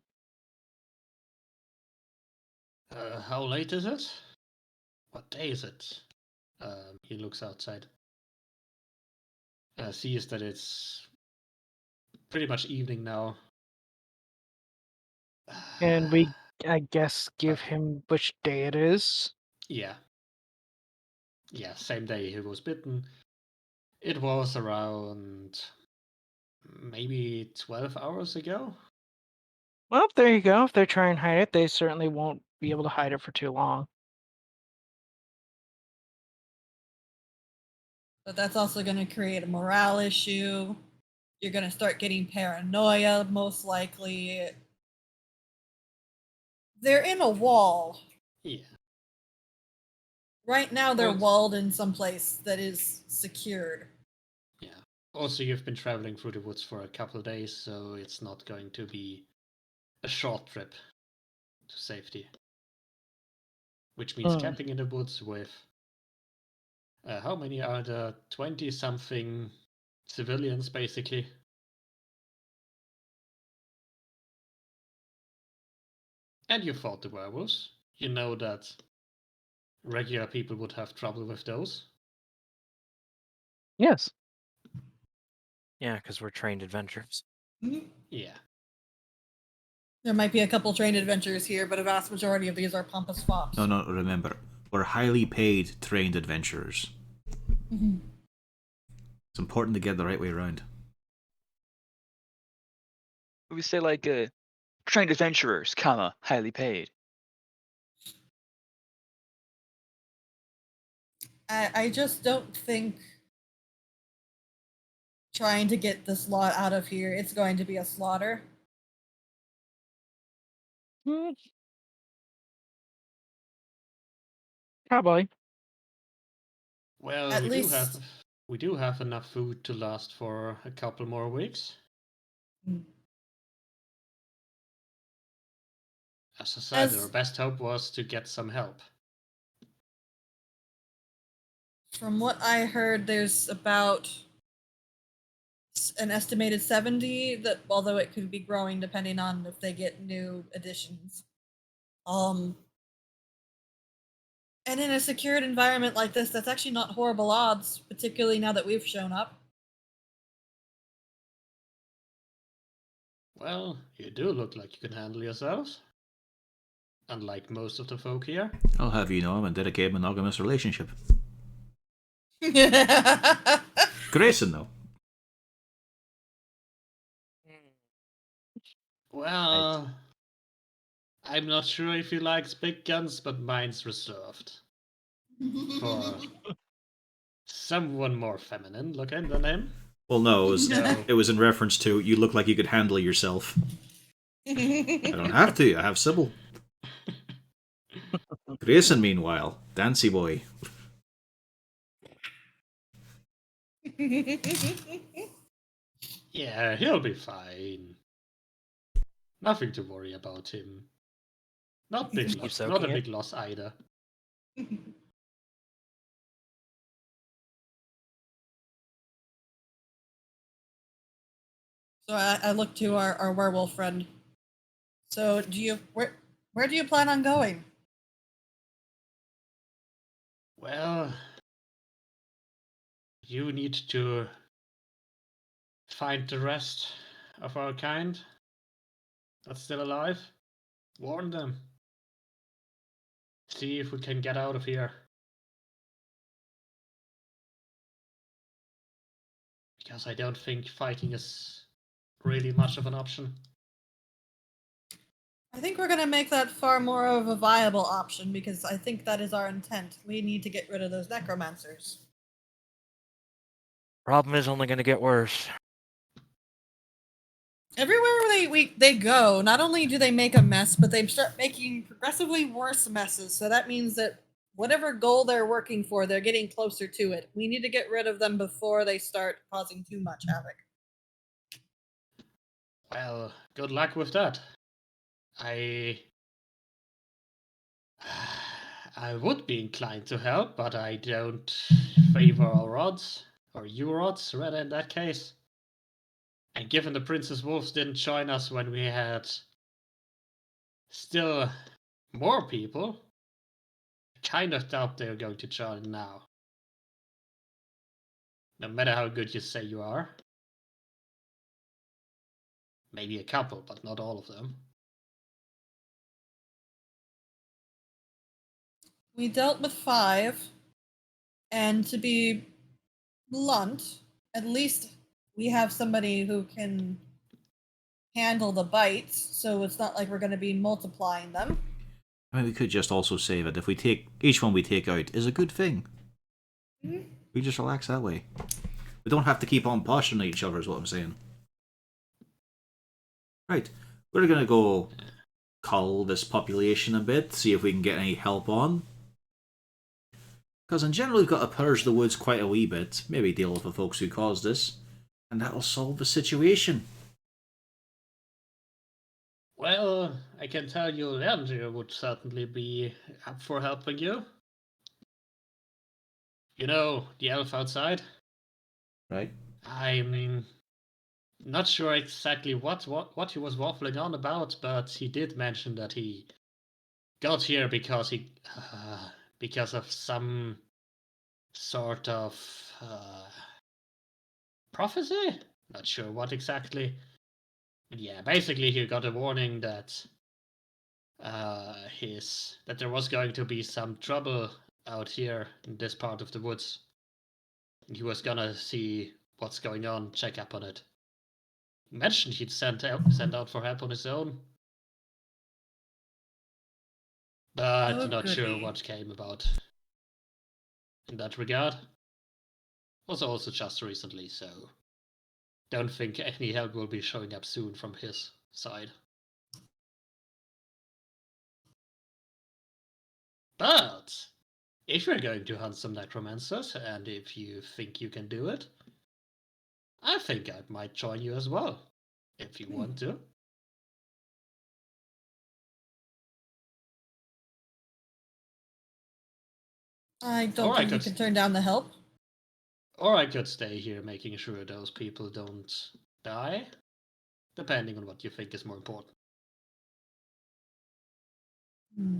How late is it? What day is it? He looks outside. Sees that it's pretty much evening now. And we, I guess, give him which day it is. Yeah. Yeah, same day he was bitten. It was around maybe 12 hours ago. Well, there you go. If they try and hide it, they certainly won't be able to hide it for too long. But that's also going to create a morale issue. You're going to start getting paranoia, most likely. They're in a wall. Yeah. Right now, they're Well- walled in some place that is secured. Yeah. Also, you've been traveling through the woods for a couple of days, so it's not going to be a short trip to safety. Which means Hmm. camping in the woods with how many are there? 20 something civilians, basically. And you fought the werewolves. You know that regular people would have trouble with those. Yes. Yeah, because we're trained adventurers. Yeah. There might be a couple trained adventurers here, but a vast majority of these are pompous fops. No, remember, we're highly paid, trained adventurers. Mhm. It's important to get the right way around. We say like trained adventurers, comma, highly paid. I just don't think trying to get this lot out of here, it's going to be a slaughter. Hmm. Probably. Well, At we least- do have enough food to last for a couple more weeks. Mm. As I said, As- our best hope was to get some help. From what I heard, there's about an estimated 70 that, although it could be growing depending on if they get new additions. And in a secured environment like this, that's actually not horrible odds, particularly now that we've shown up. Well, you do look like you can handle yourselves. Unlike most of the folk here. I'll have you know I'm in a dedicated monogamous relationship. Grayson, though. Well, I'm not sure if he likes big guns, but mine's reserved for someone more feminine looking than him. Well, no, No. it was in reference to you look like you could handle yourself. I don't have to. I have Sybil. Grayson, meanwhile, Dancy boy. Yeah, he'll be fine. Nothing to worry about him. Not big Keep loss, soaking not a it. big loss either. So I look to our werewolf friend. So where do you plan on going? Well, you need to find the rest of our kind that's still alive. Warn them. See if we can get out of here. Because I don't think fighting is really much of an option. I think we're gonna make that far more of a viable option because I think that is our intent. We need to get rid of those necromancers. Problem is only going to get worse. Everywhere they go, not only do they make a mess, but they start making progressively worse messes. So that means that whatever goal they're working for, they're getting closer to it. We need to get rid of them before they start causing too much havoc. Well, good luck with that. I would be inclined to help, but I don't favor our odds, or your odds, rather, in that case. And given the Princess Wolves didn't join us when we had still more people, I kind of doubt they're going to join now. No matter how good you say you are. Maybe a couple, but not all of them. We dealt with 5, and to be blunt, at least we have somebody who can handle the bites, so it's not like we're going to be multiplying them. I mean, we could just also say that if we take each one we take out is a good thing. Mhm. We just relax that way. We don't have to keep on pushing each other, is what I'm saying. Right, we're gonna go cull this population a bit, see if we can get any help on. Because in general, we've got to purge the woods quite a wee bit, maybe deal with the folks who caused this, and that'll solve the situation. Well, I can tell you Andrew would certainly be up for helping you. You know, the elf outside? Right? I'm not sure exactly what he was waffling on about, but he did mention that he got here because because of some sort of prophecy. Not sure what exactly. But yeah, basically he got a warning that that there was going to be some trouble out here in this part of the woods. He was gonna see what's going on, check up on it. He mentioned he'd send out for help on his own, but Oh, not sure goody. what came about in that regard. Was also just recently, so don't think any help will be showing up soon from his side. But if you're going to hunt some necromancers, and if you think you can do it, I think I might join you as well, if you want to. I don't Or I think you could, can turn down the help. or I could stay here making sure those people don't die, depending on what you think is more important. Hmm.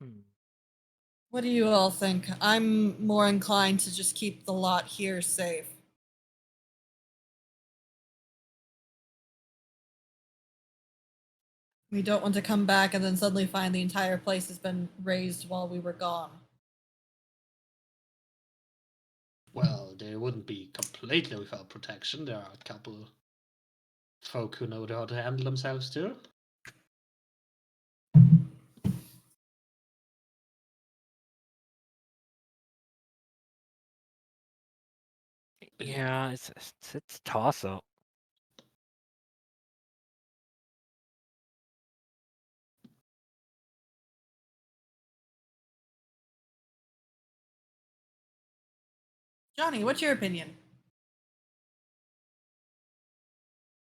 Hmm. What do you all think? I'm more inclined to just keep the lot here safe. We don't want to come back and then suddenly find the entire place has been razed while we were gone. Well, they wouldn't be completely without protection. There are a couple folk who know how to handle themselves too. Yeah, it's toss up. Johnny, what's your opinion?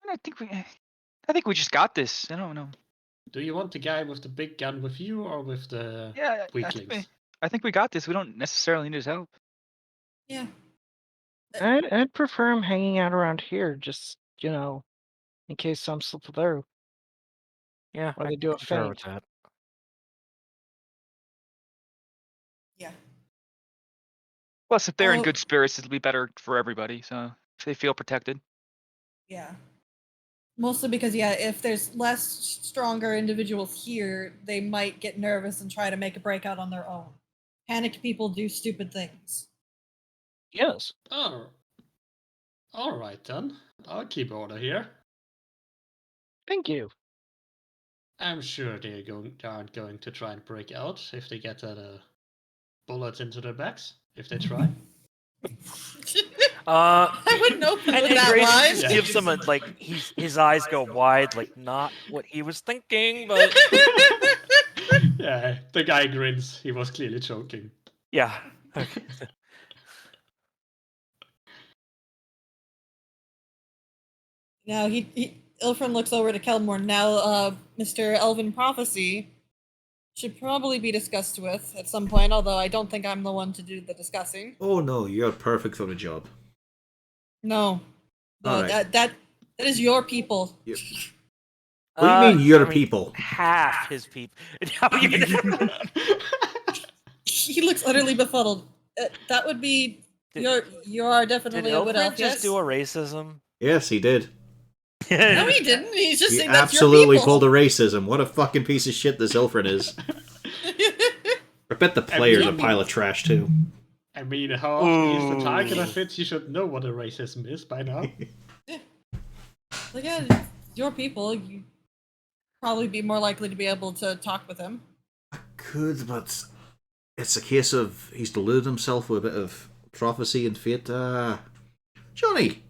I think we just got this. I don't know. Do you want the guy with the big gun with you, or with the Yeah, weaklings? I think we got this. We don't necessarily need his help. Yeah. I'd prefer him hanging out around here, just in case some slip through. Yeah, Or I they do a concur with feint. that. Yeah. Plus, if they're in Oh. good spirits, it'll be better for everybody. So if they feel protected. Yeah. Mostly because, yeah, if there's less stronger individuals here, they might get nervous and try to make a breakout on their own. Panicked people do stupid things. Yes. Oh, all right then. I'll keep order here. Thank you. I'm sure they aren't going to try and break out if they get bullets into their backs. If they try. I wouldn't open And, with and that Grayson line. just Yeah. gives him a his eyes go wide, like not what he was thinking, but Yeah, the guy grins. He was clearly joking. yeah. Okay. Now Ilfrin looks over to Kelmore. Now, Mr. Elven Prophecy should probably be discussed with at some point, although I don't think I'm the one to do the discussing. Oh no, you're perfect for the job. No. No, All right. that is your people. Yep. What do you mean, your people? Half his people. He looks utterly befuddled. That would be you are Did definitely a wood Ilfrin elf. just Yes. do a racism? Yes, he did. No, he didn't. He's just He saying that's your absolutely people. pulled a racism. What a fucking piece of shit this Ilfrin is. I bet the player's a pile of trash too. I mean, how often he's the target Ooh. of it, you should know what a racism is by now. Like, yeah, it's your people. You probably be more likely to be able to talk with him. Could, but it's a case of he's deluded himself with a bit of prophecy and fate. Johnny,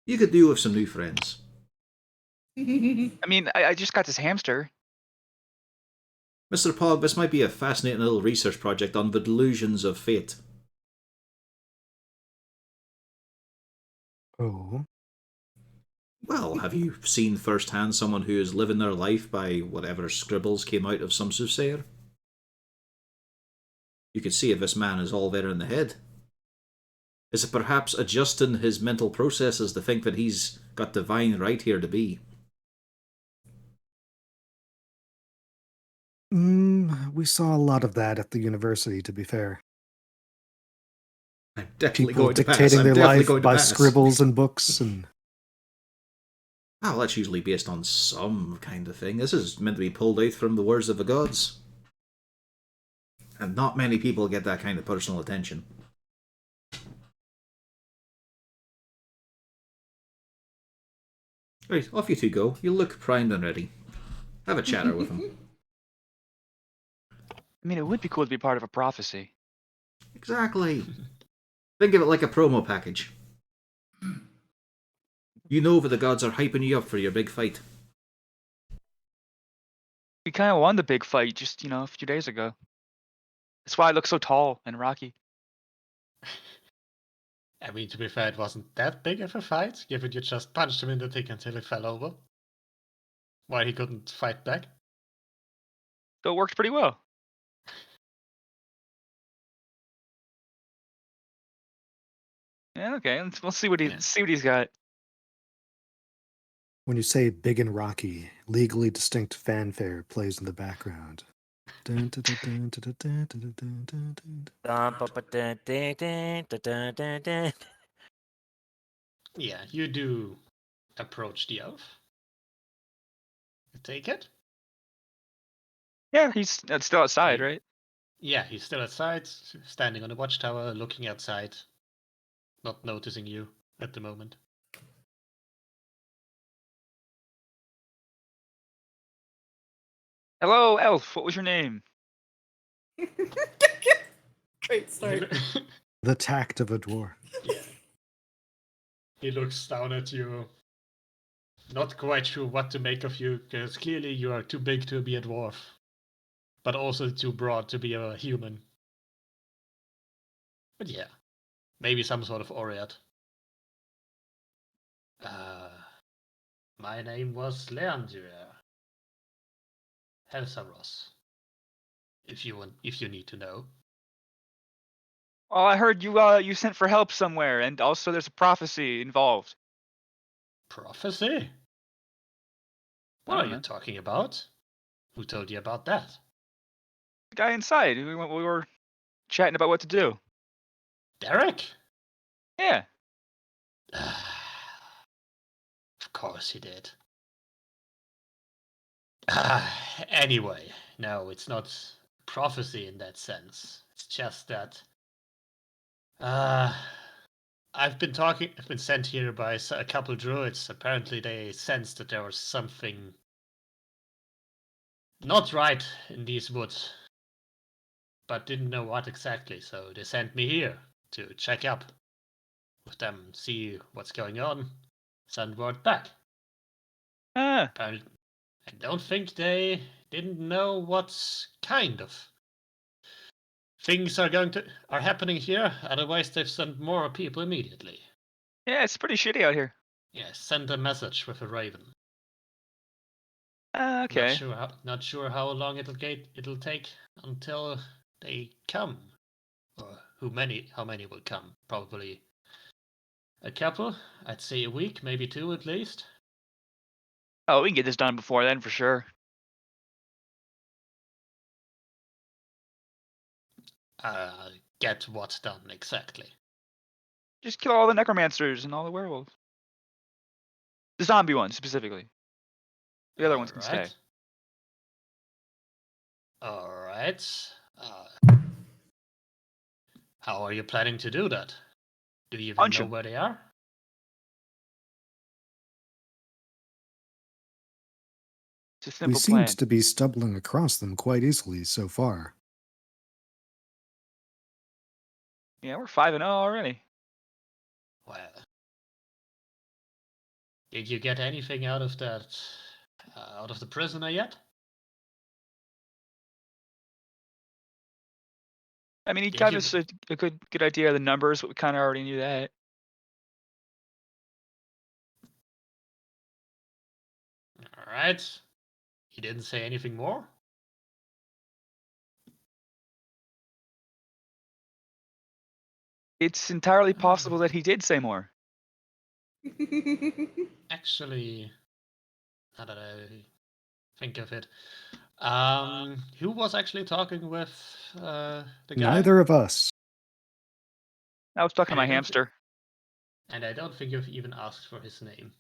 you could do with some new friends. I mean, I just got this hamster. Mr. Pog, this might be a fascinating little research project on the delusions of fate. Oh. Well, have you seen firsthand someone who is living their life by whatever scribbles came out of some soothsayer? You can see if this man is all there in the head. Is it perhaps adjusting his mental processes to think that he's got divine right here to be? We saw a lot of that at the university, to be fair. I'm definitely People going to pass. dictating I'm their definitely life going to by pass. scribbles and books and... Well, that's usually based on some kind of thing. This is meant to be pulled out from the words of the gods. And not many people get that kind of personal attention. Right, off you two go. You look primed and ready. Have a chatter with him. I mean, it would be cool to be part of a prophecy. Exactly. Think of it like a promo package. You know that the gods are hyping you up for your big fight. We kind of won the big fight just, a few days ago. That's why I look so tall and rocky. I mean, to be fair, it wasn't that big of a fight, given you just punched him in the dick until he fell over. While he couldn't fight back. So it worked pretty well. Yeah, okay. We'll see what he's got. When you say big and rocky, legally distinct fanfare plays in the background. Dun, dun, dun, dun, dun, dun, dun, dun, dun, dun. Yeah, you do approach the elf. You take it? Yeah, he's still outside, right? Yeah, he's still outside, standing on the watchtower, looking outside, not noticing you at the moment. Hello, elf. What was your name? Great start. The tact of a dwarf. Yeah. He looks down at you, not quite sure what to make of you, because clearly you are too big to be a dwarf, but also too broad to be a human. But yeah, maybe some sort of Oriat. My name was Leandria Helsaros. If you need to know. Oh, I heard you sent for help somewhere, and also there's a prophecy involved. Prophecy? What I are don't you know. talking about? Who told you about that? The guy inside. We were chatting about what to do. Derek? Yeah. Of course he did. Anyway, no, it's not prophecy in that sense. It's just that I've been sent here by a couple druids. Apparently they sensed that there was something not right in these woods, but didn't know what exactly, so they sent me here to check up with them, see what's going on, send word back. Ah. Apparently, I don't think they didn't know what kind of things are happening here. Otherwise, they've sent more people immediately. Yeah, it's pretty shitty out here. Yes, send a message with a raven. Okay. Not sure how long it'll take until they come, or how many will come. Probably a couple. I'd say a week, maybe 2 at least. Oh, we can get this done before then for sure. Get what done exactly? Just kill all the necromancers and all the werewolves. The zombie ones specifically. The other ones can stay. All right. How are you planning to do that? Do you even Punch know 'em. where they are? It's a We simple seem plan. to be stumbling across them quite easily so far. Yeah, we're 5-0 already. Well, did you get anything out of that, out of the prisoner yet? I mean, he Did gave you- us a good idea of the numbers, but we kind of already knew that. All right. He didn't say anything more? It's entirely possible that he did say more. Actually, now that I think of it, who was actually talking with the guy? Neither of us. I was talking to And my I don't hamster. And I don't think you've even asked for his name.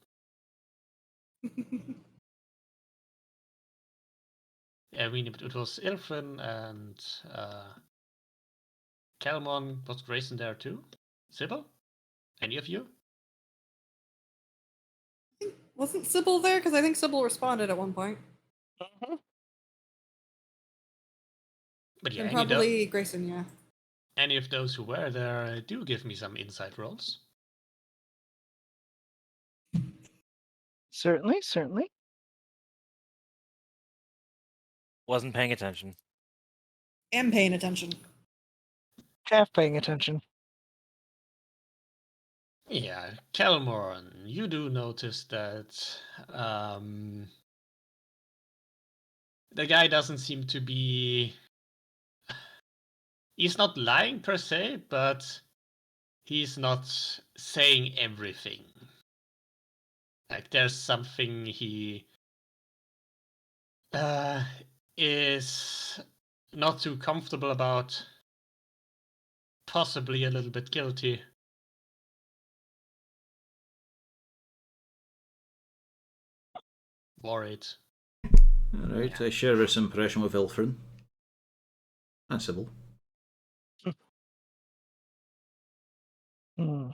I mean, it was Ilfrin and Calmon. Was Grayson there too? Sybil? Any of you? Wasn't Sybil there? Because I think Sybil responded at one point. But yeah, And probably Grayson, yeah. any of those who were there do give me some insight rolls. Certainly, certainly. Wasn't paying attention. Am paying attention. Half paying attention. Yeah, Kelmorn, you do notice that the guy doesn't seem to be. He's not lying per se, but he's not saying everything. Like there's something he is not too comfortable about, possibly a little bit guilty. Worried. Alright, I share this impression with Ilfrin. And Sybil. Hmm.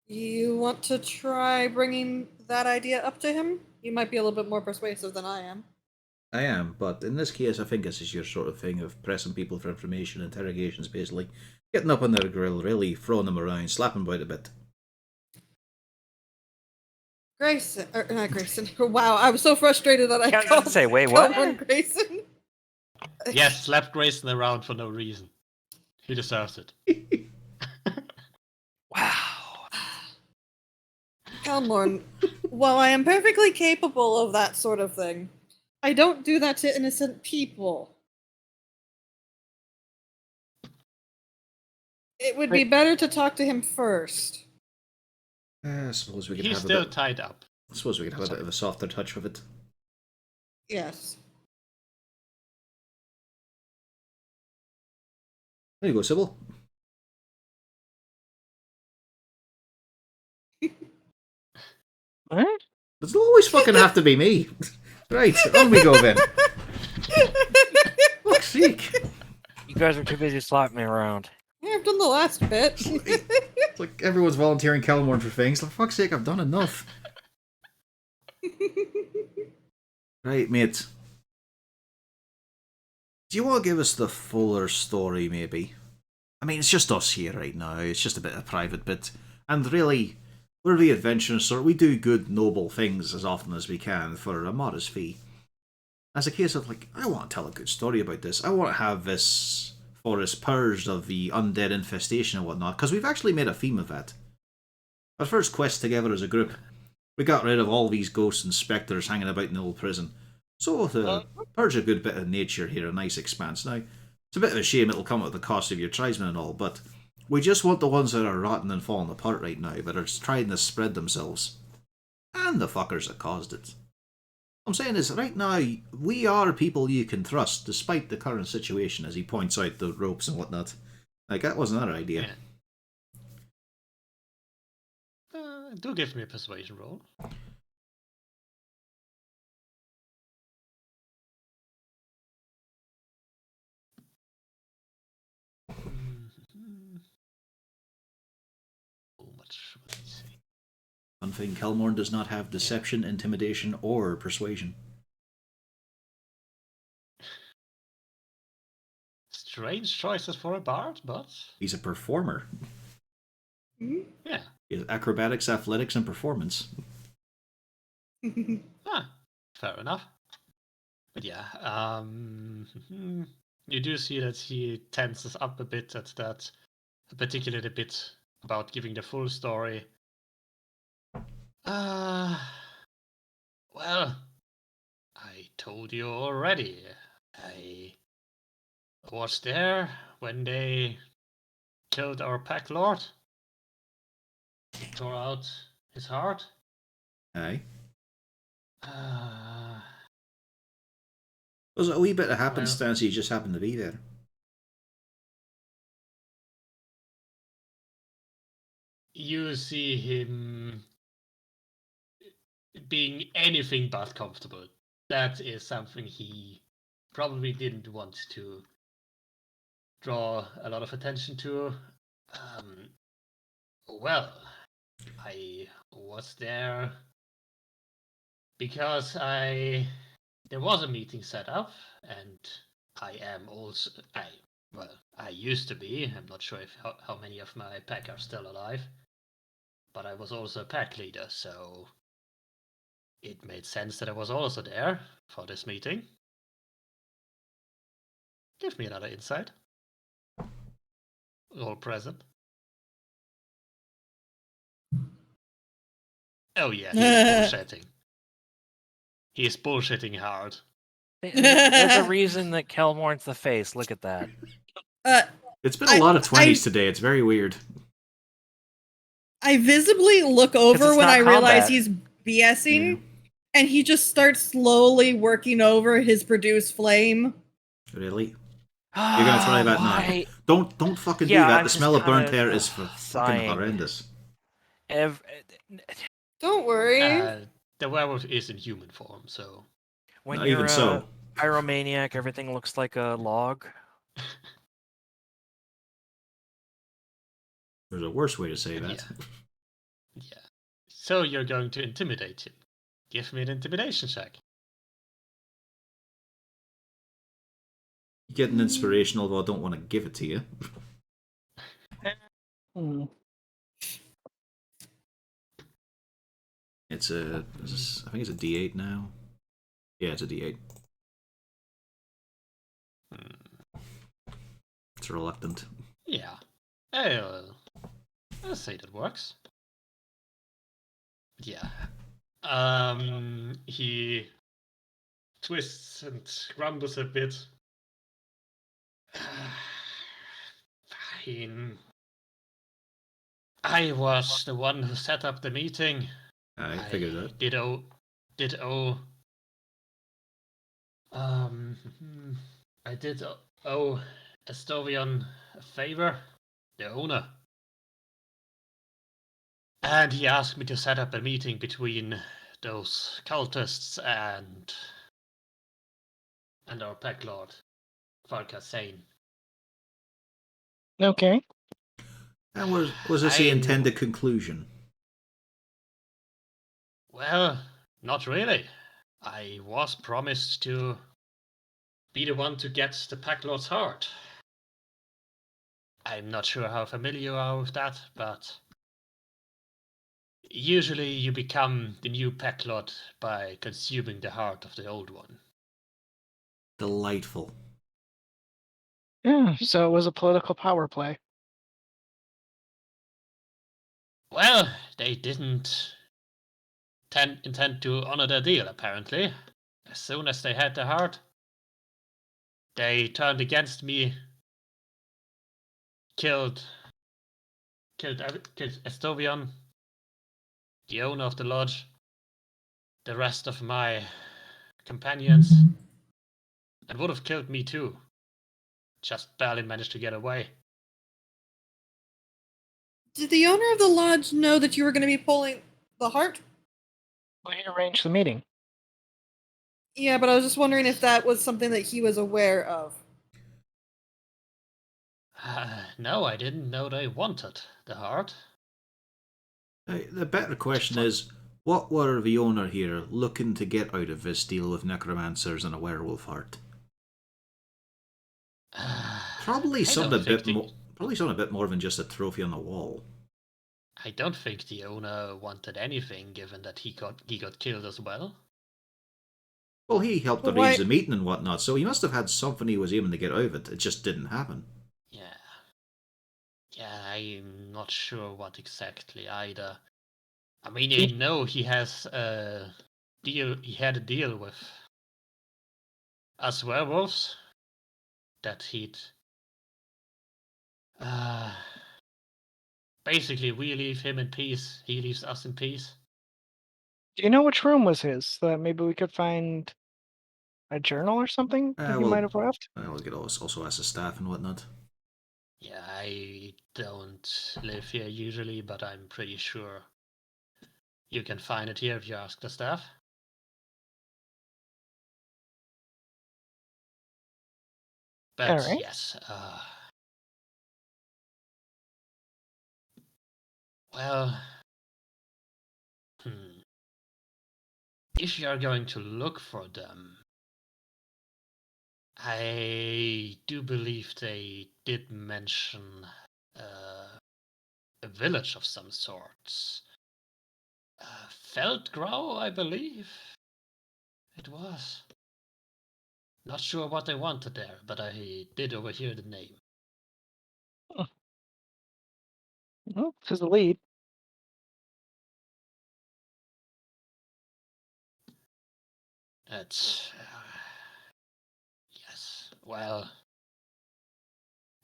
You want to try bringing that idea up to him? You might be a little bit more persuasive than I am. I am, but in this case, I think this is your sort of thing of pressing people for information, interrogations, basically. Getting up on their grill, really throwing them around, slapping about a bit. Grayson, or not Grayson. Wow, I was so frustrated that I I was gonna called say, wait, what? Calvin Grayson. Yes, slap Grayson around for no reason. He deserves it. Wow. Calmorn, while I am perfectly capable of that sort of thing, I don't do that to innocent people. It would be better to talk to him first. I suppose we could He's have still a bit. tied up. I suppose we could have a bit of a softer touch with it. Yes. There you go, Sybil. What? Does it always fucking have to be me? Right, on we go then. Fuck's sake. You guys are too busy slapping me around. Yeah, I've done the last bit. It's like everyone's volunteering Kelmorn for things. For fuck's sake, I've done enough. Right, mate. Do you want to give us the fuller story, maybe? I mean, it's just us here right now. It's just a bit of a private bit. And really, we're the adventurers, so we do good, noble things as often as we can for a modest fee. As a case of, like, I want to tell a good story about this. I want to have this forest purged of the undead infestation and whatnot, because we've actually made a theme of that. Our first quest together as a group, we got rid of all these ghosts and spectres hanging about in the old prison. So to purge a good bit of nature here, a nice expanse. Now, it's a bit of a shame it'll come at the cost of your tribesmen and all, but we just want the ones that are rotten and falling apart right now, that are trying to spread themselves. And the fuckers that caused it. What I'm saying is, right now, we are people you can trust, despite the current situation, as he points out the ropes and whatnot. Like, that wasn't our idea. Yeah. Do give me a persuasion roll. Much would I say? One thing, Kelmorn does not have deception, intimidation, or persuasion. Strange choices for a bard, but He's a performer. yeah. He has acrobatics, athletics, and performance. Fair enough. But yeah, you do see that he tenses up a bit at that, particularly bit about giving the full story. Well, I told you already. I was there when they killed our pack lord, tore out his heart. Aye. Uh, Was it a wee bit of happenstance he just happened to be there? you see him being anything but comfortable. That is something he probably didn't want to draw a lot of attention to. Well, I was there because there was a meeting set up, and I am also I used to be. I'm not sure if how many of my pack are still alive, but I was also a pack leader, so it made sense that I was also there for this meeting. Give me another insight. All present. Oh yeah, he is bullshitting. He is bullshitting hard. There's a reason that Kelmorn's the face. Look at that. It's been a lot of 20s today. It's very weird. I visibly look over it's when not I realize combat. he's BSing, and he just starts slowly working over his produced flame. Really? You're gonna try that now? Don't fucking do that. I'm The just smell of burnt kinda, hair is fucking sighing. horrendous. Don't worry. The werewolf is in human form, so When Not you're even a so. pyromaniac, everything looks like a log. There's a worse way to say that. yeah. So you're going to intimidate him. Give me an intimidation check. You get an inspiration, although I don't want to give it to you. It's a, I think it's a D8 now. Yeah, it's a D8. It's reluctant. Yeah. I'll say that works. Yeah. He twists and grumbles a bit. Fine. I was the one who set up the meeting. I figured that. Did owe. I did owe Estovian a favor, the owner. And he asked me to set up a meeting between those cultists and our pack lord, Farka Sane. Okay. And was this the intended conclusion? Well, not really. I was promised to be the one to get the pack lord's heart. I'm not sure how familiar you are with that, but usually you become the new pack lord by consuming the heart of the old one. Delightful. Yeah, so it was a political power play. Well, they didn't intend to honor their deal, apparently. As soon as they had the heart, they turned against me, killed Estovian, the owner of the lodge, the rest of my companions, and would have killed me too. Just barely managed to get away. Did the owner of the lodge know that you were going to be pulling the heart? Well, he arranged the meeting. Yeah, but I was just wondering if that was something that he was aware of. No, I didn't know they wanted the heart. The better question is, what were the owner here looking to get out of this deal with necromancers and a werewolf heart? Probably something a bit more than just a trophy on the wall. I don't think the owner wanted anything, given that he got killed as well. Well, he helped But arrange why- the meeting and whatnot, so he must have had something he was aiming to get out of it. It just didn't happen. Yeah, I'm not sure what exactly either. I mean, I know he has a deal. He had a deal with us werewolves that he'd basically we leave him in peace. He leaves us in peace. Do you know which room was his? So that maybe we could find a journal or something that he might have left? I'll get also ask the staff and whatnot. Yeah, I don't live here usually, but I'm pretty sure you can find it here if you ask the staff. But Alright. yes, well, if you are going to look for them, I do believe they did mention a village of some sorts. Feldgrau, I believe it was. Not sure what they wanted there, but I did overhear the name. Well, this is the lead. That's yes. Well,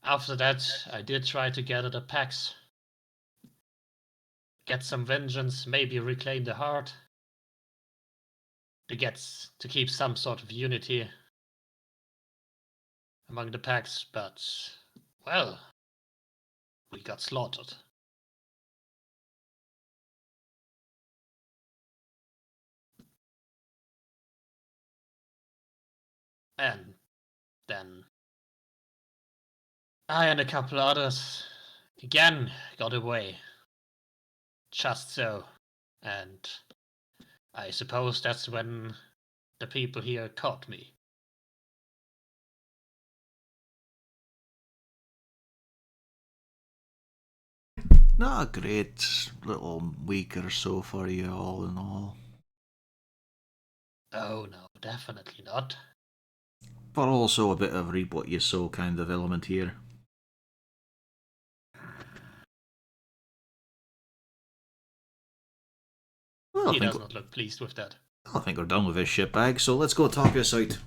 after that, I did try to gather the packs, get some vengeance, maybe reclaim the heart, to keep some sort of unity among the packs. But well, we got slaughtered. And then I and a couple others again got away. Just so. And I suppose that's when the people here caught me. Not a great little week or so for you, all in all. Oh no, definitely not. But also a bit of reap what you sow kind of element here. Well, He does not look pleased with that. I think we're done with this shitbag, so let's go talk this out.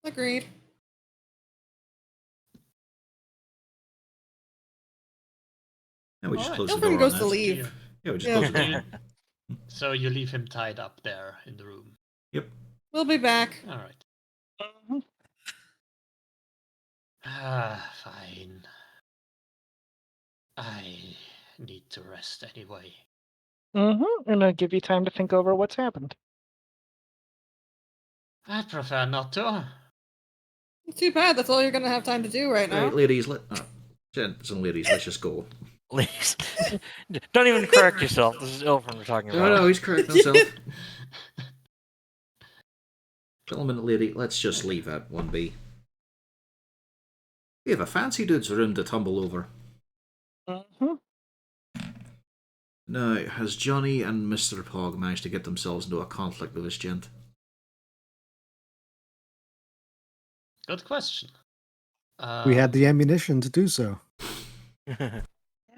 Agreed. And we just Alright. close the Ilfrin door goes on to that. leave. Yeah, we just Yeah. close the Do door. you- So you leave him tied up there in the room. Yep. We'll be back. All right. Mhm. Fine. I need to rest anyway. And I'll give you time to think over what's happened. I'd prefer not to. Too bad. That's all you're gonna have time to do right now. Right, ladies, gents and ladies, let's just go. Please. Don't even correct yourself. This is Ilfrin we're talking No, about. no, he's correcting himself. Gentleman and lady, let's just leave that one be. We have a fancy dude's room to tumble over. Mhm. Now, has Johnny and Mr. Pog managed to get themselves into a conflict with this gent? Good question. We had the ammunition to do so.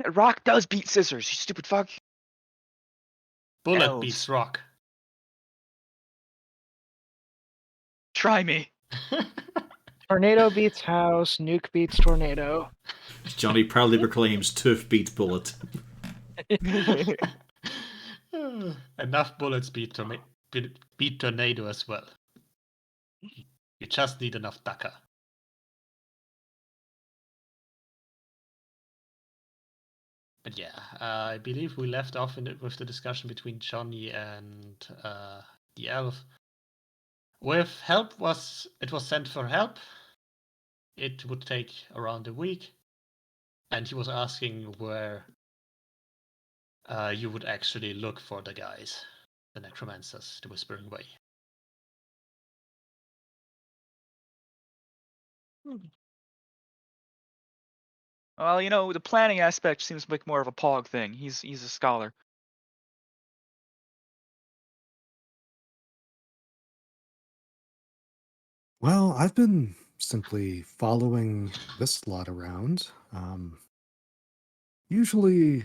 Rock does beat scissors, you stupid fuck. Bullet Elves. beats rock. Try me. Tornado beats house, nuke beats tornado. Johnny proudly proclaims tooth beats bullet. Enough bullets beat tornado as well. You just need enough Daka. But yeah, I believe we left off with the discussion between Johnny and the elf. With help it was sent for help. It would take around a week, and he was asking where you would actually look for the guys, the necromancers, the Whispering Way. Well, you know, the planning aspect seems like more of a Pog thing. He's a scholar. Well, I've been simply following this lot around. Usually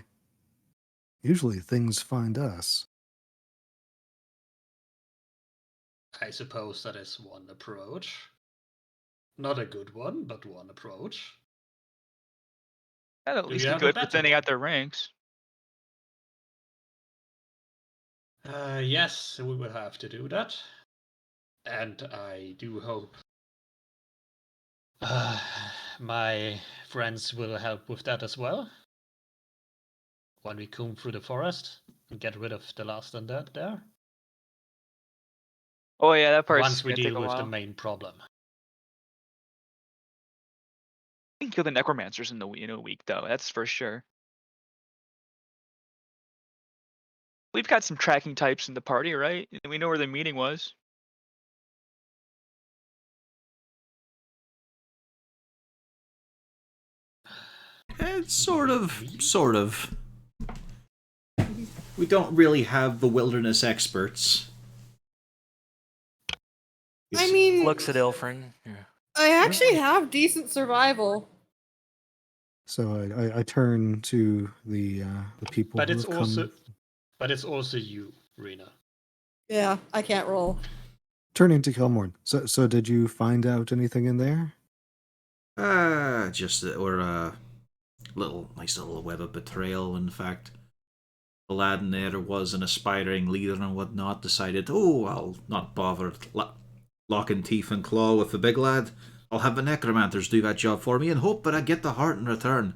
things find us. I suppose that is one approach. Not a good one, but one approach. That'd at Do least you be have a good for better thinning one? out their ranks. Yes, we will have to do that. And I do hope my friends will help with that as well. When we comb through the forest and get rid of the last undead there. Oh yeah, that part's Once we gonna take deal a with while. the main problem. We can kill the necromancers in a week, though. That's for sure. We've got some tracking types in the party, right? And we know where the meeting was. It's sort of. We don't really have the wilderness experts. I mean, Looks at Ilfrin. Yeah. I actually have decent survival. So I turn to the people But who it's have also come. but it's also you, Rena. Yeah, I can't roll. Turning to Kelmorn. So did you find out anything in there? Just that we're a nice little web of betrayal. In fact, the lad in there was an aspiring leader and whatnot. Decided, oh, I'll not bother locking teeth and claw with the big lad. I'll have the necromancers do that job for me and hope that I get the heart in return.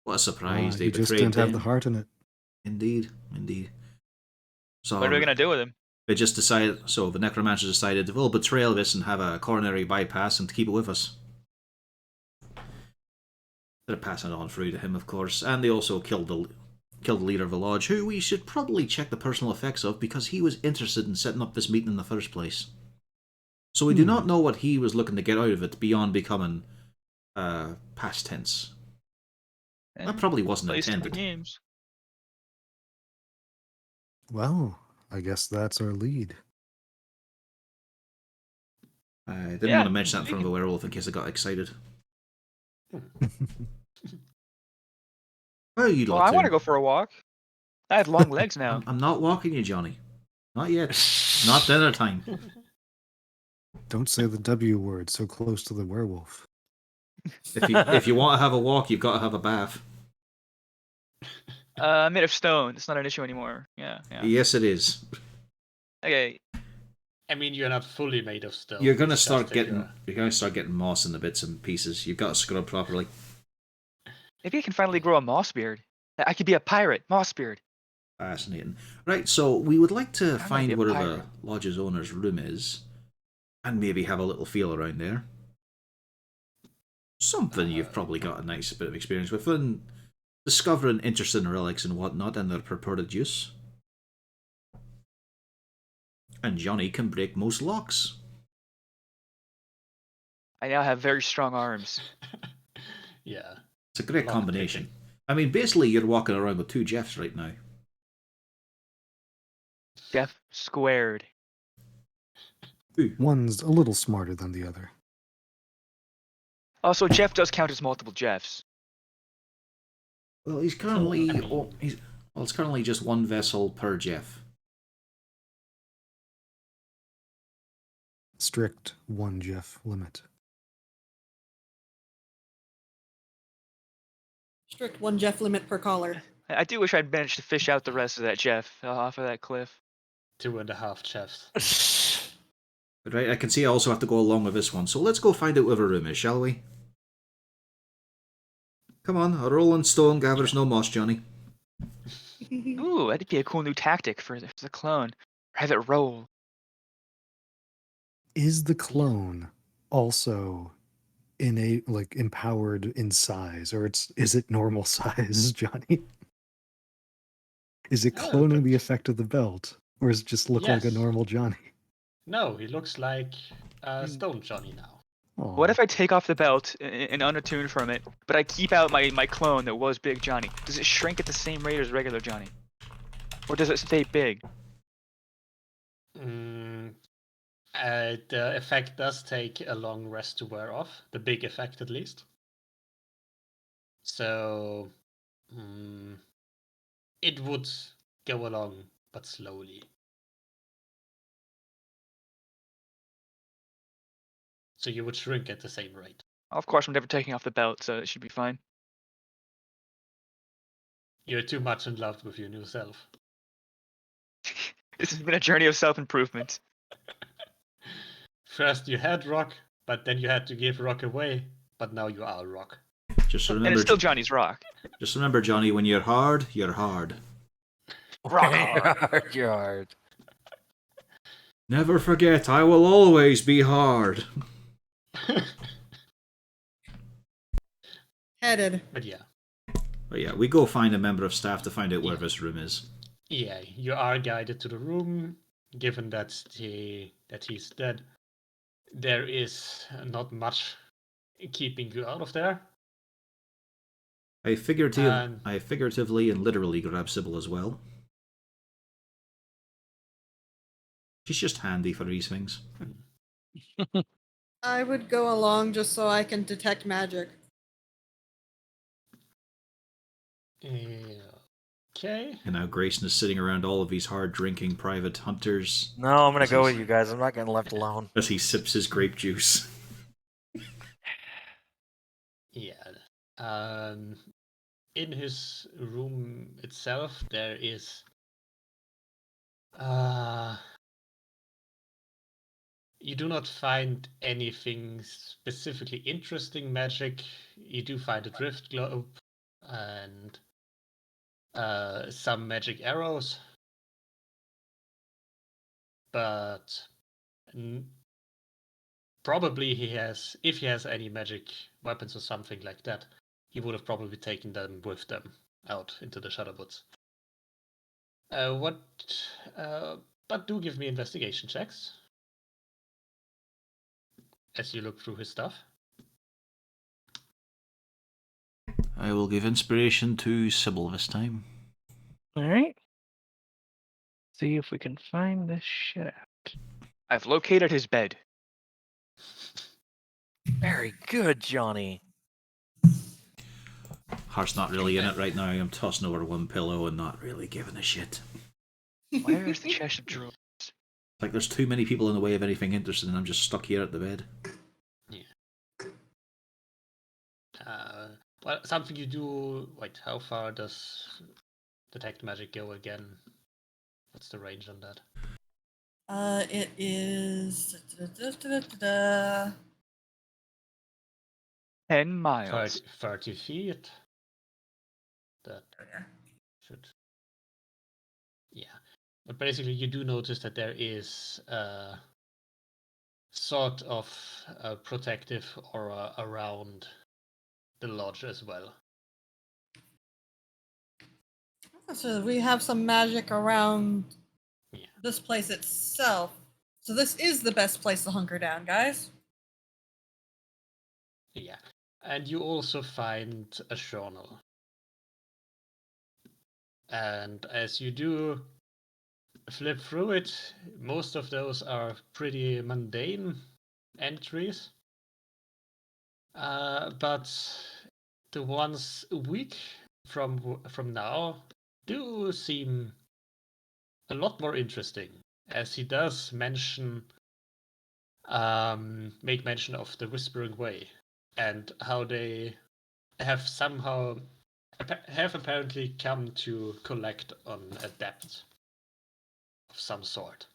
What a surprise! They He just betrayed didn't have him. the heart in it. Indeed. So What are we gonna do with him? they just decided. So the necromancers decided we'll betrayal this and have a coronary bypass and keep it with us. They're passing it on through to him, of course, and they also killed the leader of the lodge, who we should probably check the personal effects of because he was interested in setting up this meeting in the first place. So we do not know what he was looking to get out of it beyond becoming past tense. That probably wasn't Play some intended. games. Well, I guess that's our lead. I didn't Yeah, want to mention that in we front of the can- werewolf in case I got excited. Well, you Well, lot I want to do. go for a walk. I have long legs now. I'm not walking you, Johnny. Not yet. Not dinner time. Don't say the W word so close to the werewolf. If you want to have a walk, you've got to have a bath. Made of stone. It's not an issue anymore. Yeah. Yes, it is. Okay. I mean, you're not fully made of stone. You're gonna it's just start that getting moss in the bits and pieces. You've got to scrub properly. Maybe I can finally grow a moss beard. I could be a pirate. Moss beard. Fascinating. Right, so we would like to I might be find a where the pirate. lodge's owner's room is, and maybe have a little feel around there. Something you've probably got a nice bit of experience with, and discovering interesting relics and whatnot and their purported use. And Johnny can break most locks. I now have very strong arms. Yeah. It's a great Lock combination. picking. I mean, basically, you're walking around with two Jeffs right now. Jeff squared. One's a little smarter than the other. Also, Jeff does count as multiple Jeffs. Well, he's currently I mean- it's currently just one vessel per Jeff. Strict 1 Jeff limit. Strict 1 Jeff limit per caller. I do wish I'd managed to fish out the rest of that Jeff off of that cliff. 2.5 chefs. But right, I can see I also have to go along with this one, so let's go find out where the room is, shall we? Come on, a rolling stone gathers no moss, Johnny. Ooh, that'd be a cool new tactic for the clone. Have it roll. Is the clone also empowered in size, or is it normal size, Johnny? Is it cloning the effect of the belt, or does it just look like a Yes. normal Johnny? No, he looks like Stone Johnny now. What if I take off the belt and unattune from it, but I keep out my clone that was Big Johnny? Does it shrink at the same rate as regular Johnny? Or does it stay big? The effect does take a long rest to wear off. The big effect, at least. So, it would go along, but slowly. So you would shrink at the same rate. Of course, I'm never taking off the belt, so it should be fine. You're too much in love with your new self. This has been a journey of self-improvement. First you had Rock, but then you had to give Rock away, but now you are Rock. Just And remember, it's still Johnny's rock. just remember, Johnny, when you're hard, you're hard. Rock yard. Never forget, I will always be hard. Headed. But yeah. But yeah, we go find a member of staff to find out where this room is. Yeah, you are guided to the room, given that he's dead. There is not much keeping you out of there. I figuratively and literally grab Sybil as well. She's just handy for these things. I would go along just so I can detect magic. Okay. And now Grayson is sitting around all of these hard-drinking private hunters No, I'm gonna go with you guys. I'm not getting left alone. as he sips his grape juice. Yeah. In his room itself, there is you do not find anything specifically interesting magic. You do find a drift globe and some magic arrows, but probably if he has any magic weapons or something like that, he would have probably taken them with them out into the Shadowwoods. But do give me investigation checks as you look through his stuff. I will give inspiration to Sybil this time. Alright. See if we can find this shit out. I've located his bed. Very good, Johnny. Heart's not really in it right now. I'm tossing over one pillow and not really giving a shit. Where's the chest of drawers? Like there's too many people in the way of anything interesting and I'm just stuck here at the bed. Well, something you do. Wait, how far does detect magic go again? What's the range on that? It is 10 miles. 30 feet. That should. Yeah. But basically, you do notice that there is sort of a protective aura around the lodge as well. So we have some magic around Yeah. this place itself. So this is the best place to hunker down, guys. Yeah. And you also find a journal. And as you do flip through it, most of those are pretty mundane entries. But the ones a week from now do seem a lot more interesting, as he does mention, make mention of the Whispering Way and how they have somehow have apparently come to collect on a debt of some sort.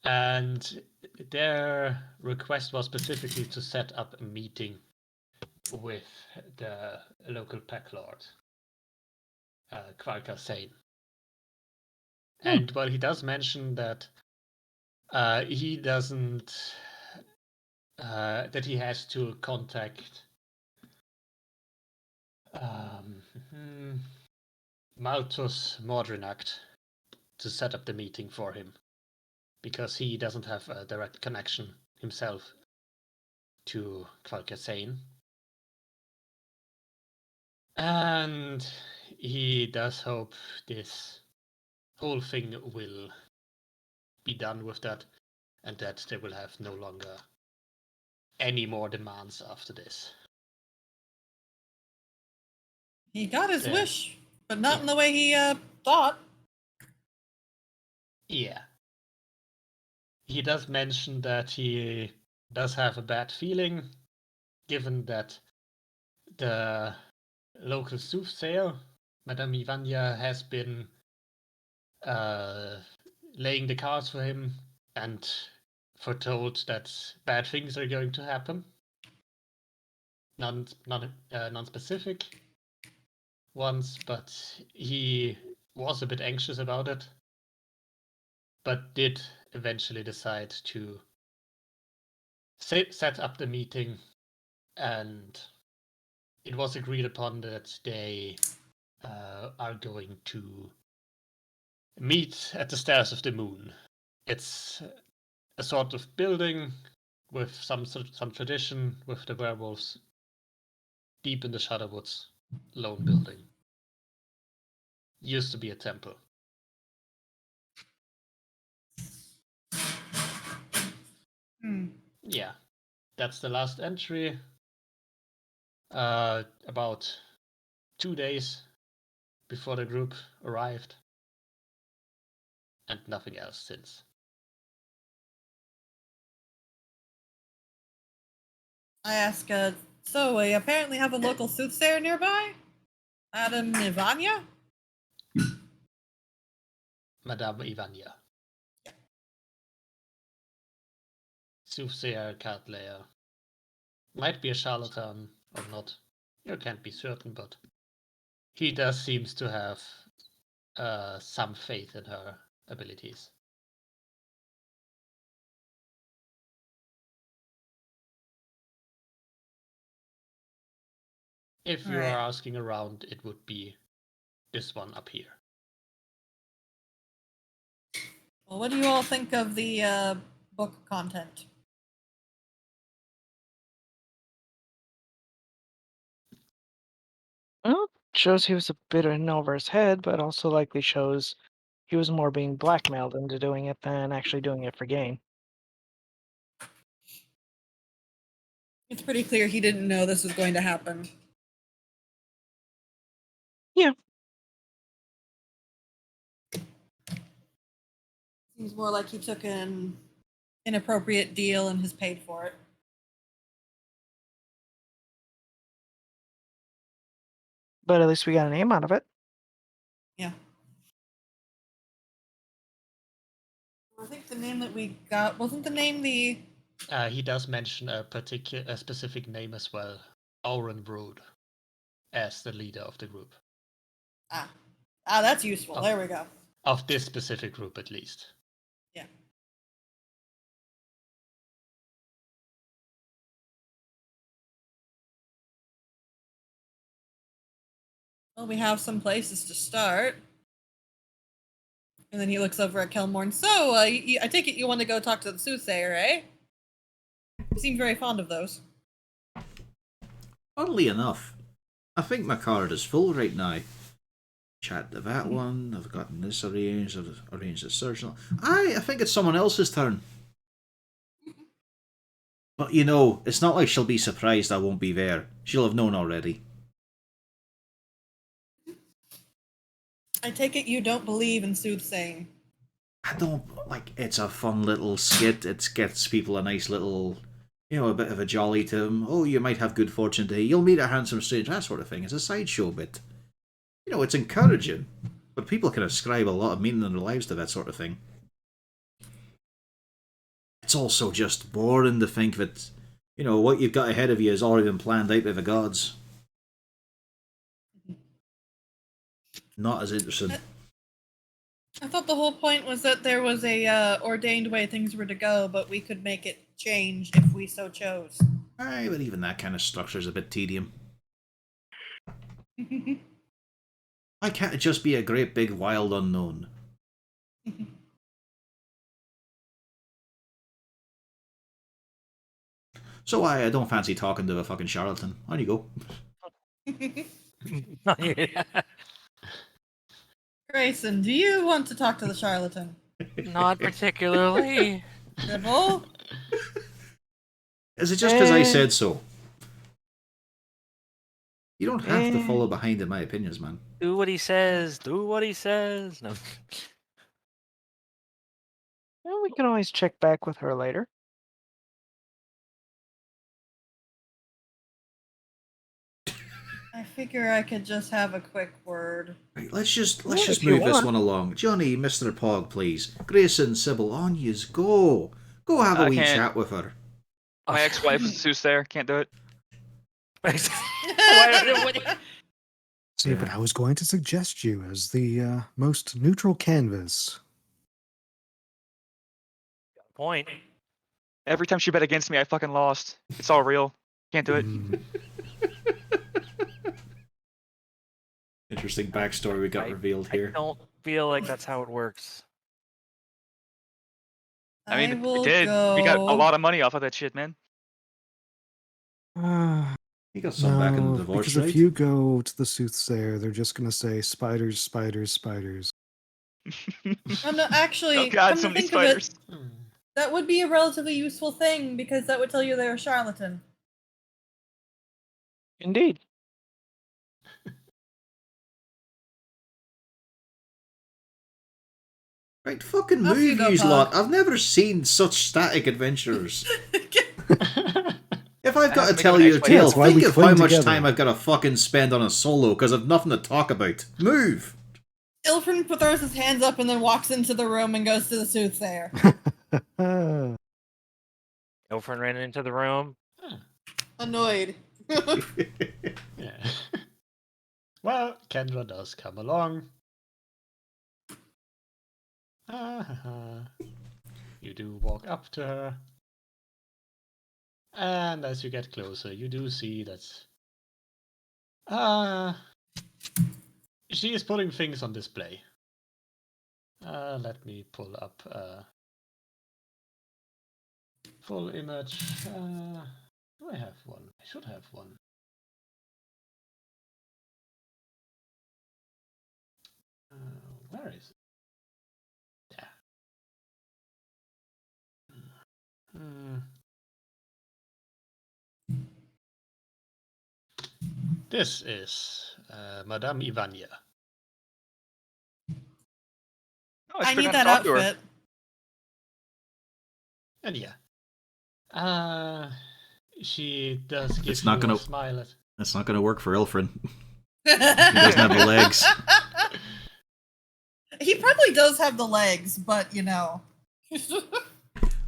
And their request was specifically to set up a meeting with the local pack lord, Kvarka Sane. And while he does mention that he doesn't, that he has to contact Malthus Mordrenacht to set up the meeting for him, because he doesn't have a direct connection himself to Kvarka Sane. And he does hope this whole thing will be done with that, and that they will have no longer any more demands after this. He got his Yeah. wish, but not in the way he thought. Yeah. He does mention that he does have a bad feeling, given that the local soothsayer, Madame Ivania, has been laying the cards for him and foretold that bad things are going to happen. Non-specific ones, but he was a bit anxious about it, but did eventually decide to set up the meeting, and it was agreed upon that they are going to meet at the Stairs of the Moon. It's a sort of building with some tradition with the werewolves, deep in the Shadowwoods, lone building. Used to be a temple. Yeah, that's the last entry. About 2 days before the group arrived, and nothing else since. I ask, so we apparently have a local soothsayer nearby? Madame Ivania? Madame Ivania. Soothsayer, card layer. Might be a charlatan or not. You can't be certain, but he does seems to have some faith in her abilities. If you Right. are asking around, it would be this one up here. Well, what do you all think of the book content? Well, shows he was a bit in over his head, but also likely shows he was more being blackmailed into doing it than actually doing it for gain. It's pretty clear he didn't know this was going to happen. Yeah. Seems more like he took an inappropriate deal and has paid for it. But at least we got a name out of it. I think the name that we got wasn't the name the. He does mention a specific name as well, Auron Brood, as the leader of the group. That's useful. Oh. There we go. Of this specific group, at least. Yeah. Well, we have some places to start. And then he looks over at Kelmorn. So, I take it you want to go talk to the soothsayer, eh? You seem very fond of those. Oddly enough, I think my card is full right now. Chat to that one. I've gotten this arranged. I've arranged the search. I think it's someone else's turn. But you know, it's not like she'll be surprised I won't be there. She'll have known already. I take it you don't believe in soothsaying. I don't like. It's a fun little skit. It gets people a nice little, a bit of a jolly to them. Oh, you might have good fortune today. You'll meet a handsome stranger. That sort of thing. It's a sideshow bit. It's encouraging, but people can ascribe a lot of meaning in their lives to that sort of thing. It's also just boring to think that, what you've got ahead of you has already been planned out by the gods. Not as interesting. I thought the whole point was that there was a ordained way things were to go, but we could make it change if we so chose. Aye, but even that kind of structure is a bit tedium. Why can't it just be a great big wild unknown? So I don't fancy talking to a fucking charlatan. On you go. Grayson, do you want to talk to the charlatan? Not particularly. Sybil? Is it just because I said so? You don't have to follow behind in my opinions, man. Do what he says. Do what he says. No. Well, we can always check back with her later. I figure I could just have a quick word. Right, let's just Well, if you move this want. one along. Johnny, Mr. Pog, please. Grayson, Sybil, on yous go. Go have a I wee can't. chat with her. My ex-wife is a soothsayer. Can't do it. See, but I was going to suggest you as the most neutral canvas. Point. Every time she bet against me, I fucking lost. It's all real. Can't do it. Mm, Interesting backstory we got revealed I here. don't feel like that's how it works. I mean, it will did. go... We got a lot of money off of that shit, man. You got some back in the no, divorce, because right? if you go to the soothsayer, they're just going to say spiders, spiders, spiders. Oh, no, actually, Oh god, come so to many think of it, spiders. that would be a relatively useful thing, because that would tell you they're a charlatan. Indeed. Right, fucking Off you move, go, yous Pog. lot. I've never seen such static adventurers. If I've got to make tell an you a ex-wife. tale, That's why think we of how cling much together. time I've got to fucking spend on a solo because I've nothing to talk about. Move! Ilfrin throws his hands up and then walks into the room and goes to the soothsayer. Ilfrin ran into the room. Annoyed. Yeah. Well, Kendra does come along. You do walk up to her. And as you get closer, you do see that she is putting things on display. Let me pull up full image. Do I have one? I should have one. Where is it? Yeah. This is Madame Ivania. Oh, I forgot need to that talk to her. outfit. And yeah. She does give It's not you gonna- a smile at... That's not going to work for Ilfrin. He doesn't have the legs. He probably does have the legs, but you know.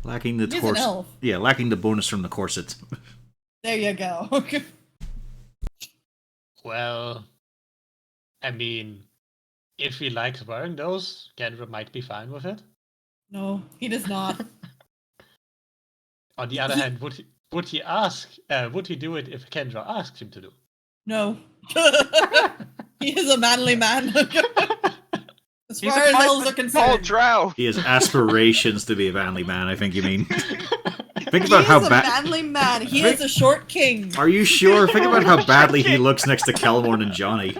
Lacking the He's an corset. elf. Yeah, lacking the bonus from the corset. There you go. Well, I mean, if he likes wearing those, Kendra might be fine with it. No, he does not. On the other hand, would he ask? Would he do it if Kendra asked him to do? No. He is a manly man. As He's far a as elves are tall concerned. drow. He has aspirations to be a manly man, I think you mean. Think He about is how a bad. manly man. He is a short king. Are you sure? Think about how badly he looks next to Kelmorn and Johnny.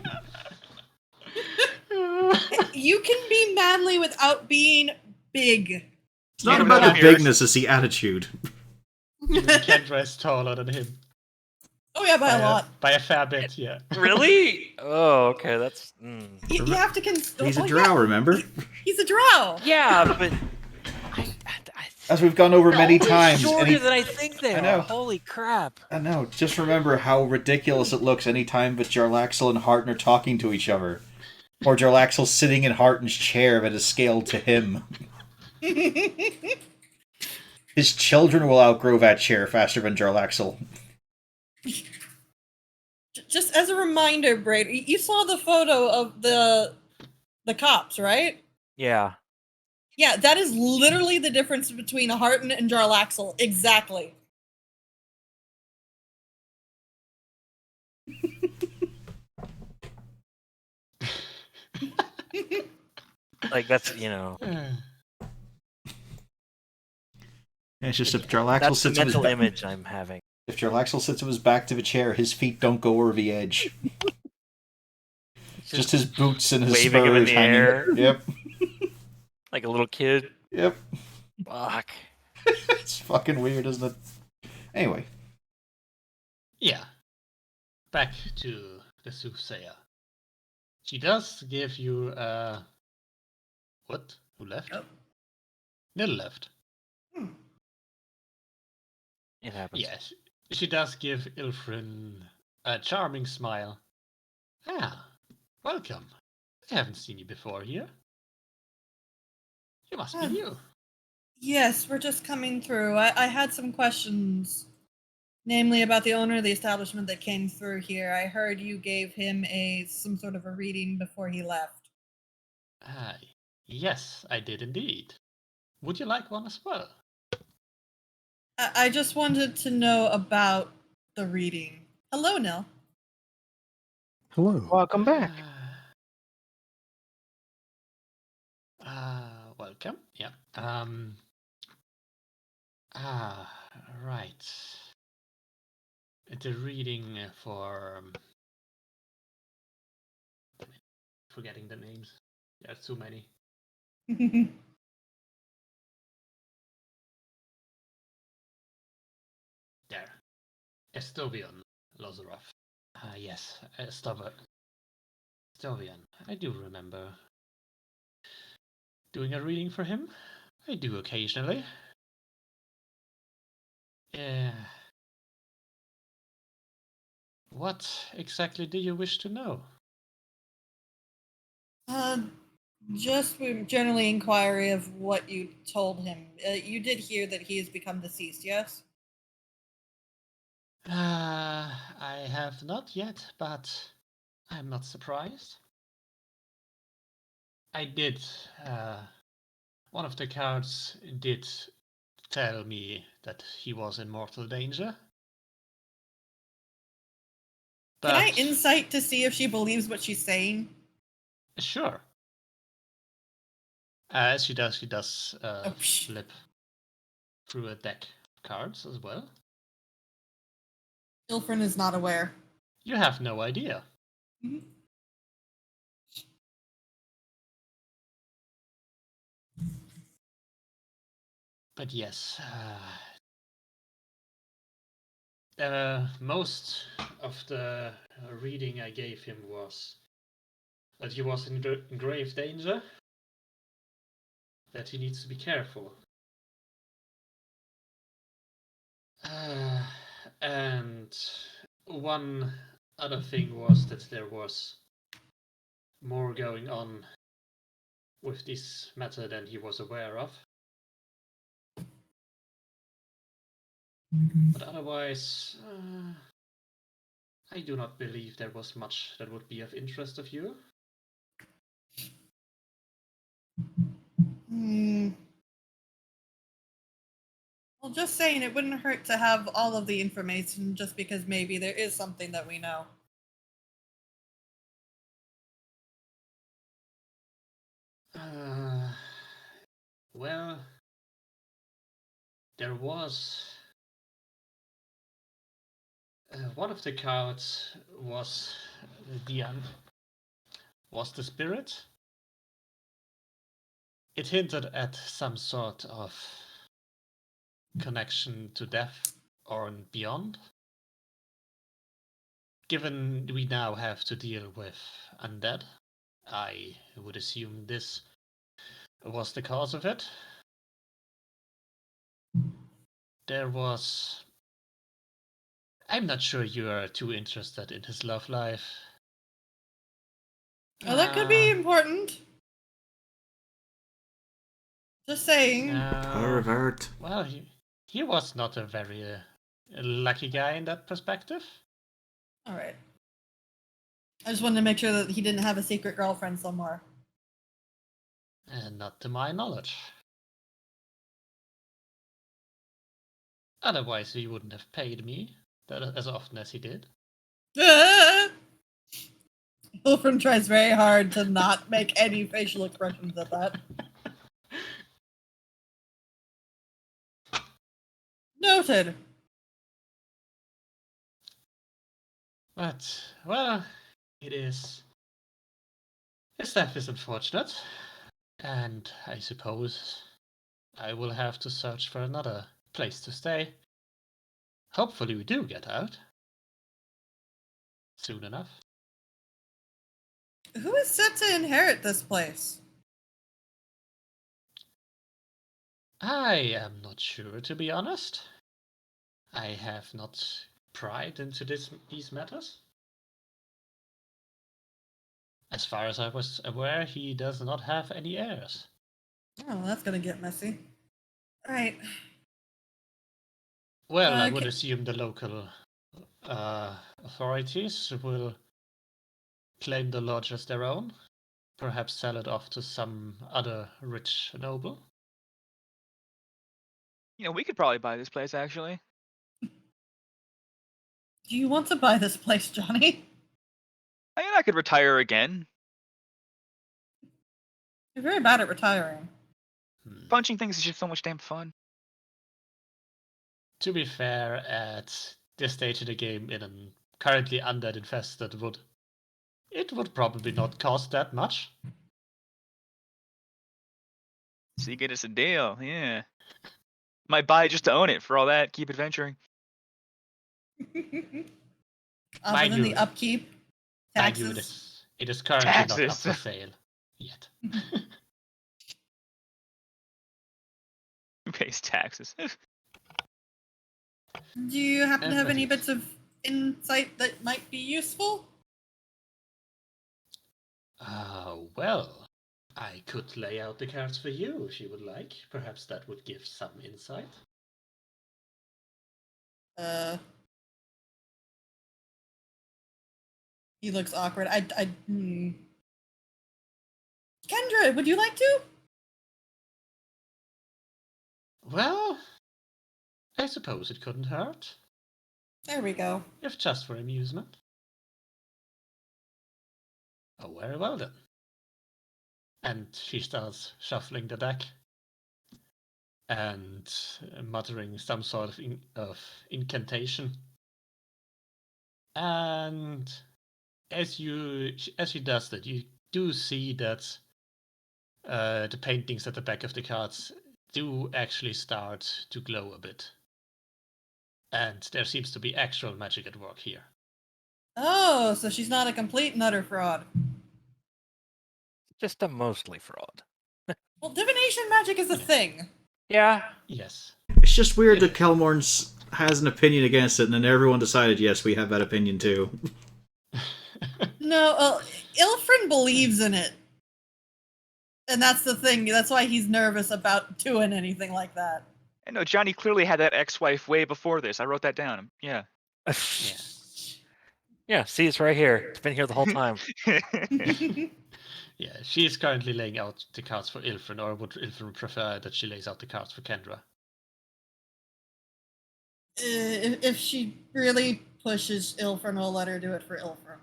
You can be manly without being big. It's not Yeah, about without the ears. bigness, it's the attitude. Even Kendra is taller than him Oh yeah, by a lot. by a fair bit. Yeah. Really? Oh, okay. That's. You have to He's a drow, remember? He's a drow. Yeah, but I As we've gone over many always times. shorter than I think they I know. are. Holy crap! I know, just remember how ridiculous it looks anytime that Jarlaxle and Harton are talking to each other. Or Jarlaxle sitting in Harton's chair that is scaled to him. His children will outgrow that chair faster than Jarlaxle. Just as a reminder, Braid, you saw the photo of the cops, right? Yeah. Yeah, that is literally the difference between Harton and Jarlaxle. Exactly. Like that's It's just if Jarlaxle that's the sits with his mental back, image I'm having. if Jarlaxle sits with his back to the chair, his feet don't go over the edge. Just his boots and his Waving him in spurs the hanging. air. Yep. Like a little kid. Yep. Fuck. It's fucking weird, isn't it? Anyway. Yeah. Back to the soothsayer. She does give you what? Who left? Oh. Nil left. It happens. Yes. She does give Ilfrin a charming smile. Ah, welcome. I haven't seen you before here. You must be new. Yes, we're just coming through. I had some questions, namely about the owner of the establishment that came through here. I heard you gave him some sort of a reading before he left. Yes, I did indeed. Would you like one as well? I just wanted to know about the reading. Hello, Nell. Hello. Welcome back. Welcome. Yeah. Right. The reading for forgetting the names. There's too many. There. Estovian Lozaroff. Yes, Estovian. I do remember doing a reading for him. I do occasionally. What exactly do you wish to know? Just generally inquiry of what you told him. You did hear that he has become deceased, yes? I have not yet, but I'm not surprised. I did. One of the cards did tell me that he was in mortal danger. Can I But- insight to see if she believes what she's saying? Sure. She does flip through a deck of cards as well. Ilfrin is not aware. You have no idea. Mhm. But yes, most of the reading I gave him was that he was in grave danger, that he needs to be careful. And one other thing was that there was more going on with this matter than he was aware of. But otherwise, I do not believe there was much that would be of interest of you. Well, just saying, it wouldn't hurt to have all of the information just because maybe there is something that we know. Well, there was one of the cards was was the spirit. It hinted at some sort of connection to death or beyond. Given we now have to deal with undead, I would assume this was the cause of it. There was... I'm not sure you are too interested in his love life. Oh, that could be important. Just saying. Pervert. Well, he was not a very lucky guy in that perspective. All right. I just wanted to make sure that he didn't have a secret girlfriend somewhere. And not to my knowledge. Otherwise, he wouldn't have paid me as often as he did. Wilfred tries very hard to not make any facial expressions at that. Noted. But, well, it is... His death is unfortunate. And I suppose I will have to search for another place to stay. Hopefully we do get out. Soon enough. Who is set to inherit this place? I am not sure, to be honest. I have not pried into these matters. As far as I was aware, he does not have any heirs. Oh, that's gonna get messy. Alright. Well, I would Okay. assume the local authorities will claim the lodge as their own. Perhaps sell it off to some other rich noble. You know, we could probably buy this place actually. Do you want to buy this place, Johnny? I mean, I could retire again. You're very bad at retiring. Punching things is just so much damn fun. To be fair, at this stage of the game, in a currently undead infested wood, it would probably not cost that much. So you get us a deal, yeah. Might buy it just to own it for all that. Keep adventuring. Other Mind than you- the upkeep, Mind you, taxes. it is currently not up Taxes. for sale yet. Who pays taxes? Do you happen to have But any yes. bits of insight that might be useful? Well, I could lay out the cards for you if you would like. Perhaps that would give some insight. He looks awkward. Kendra, would you like to? Well, I suppose it couldn't hurt, There we go. if just for amusement. Oh, very well then. And she starts shuffling the deck and muttering some sort of incantation. And as she does that, you do see that the paintings at the back of the cards do actually start to glow a bit. And there seems to be actual magic at work here. Oh, so she's not a complete and utter fraud. Just a mostly fraud. Well, divination magic is a thing. Yeah. Yes. It's just weird that Kelmorn has an opinion against it, and then everyone decided, yes, we have that opinion too. No, Ilfrin believes in it. And that's the thing. That's why he's nervous about doing anything like that. I know Johnny clearly had that ex-wife way before this. I wrote that down. Yeah. Yeah. Yeah, see, it's right here. It's been here the whole time. Yeah, she is currently laying out the cards for Ilfrin, or would Ilfrin prefer that she lays out the cards for Kendra? If she really pushes Ilfrin, we'll let her do it for Ilfrin.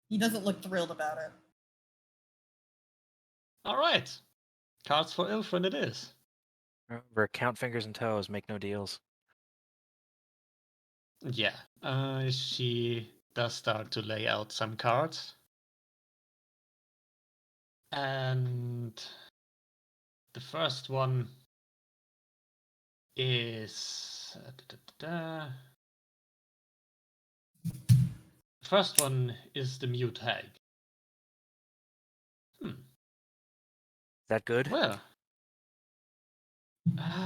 He doesn't look thrilled about it. All right, cards for Ilfrin it is. Remember, count fingers and toes, make no deals. Yeah, she does start to lay out some cards. And the first one is... The first one is the mute hag. Is that good? Well...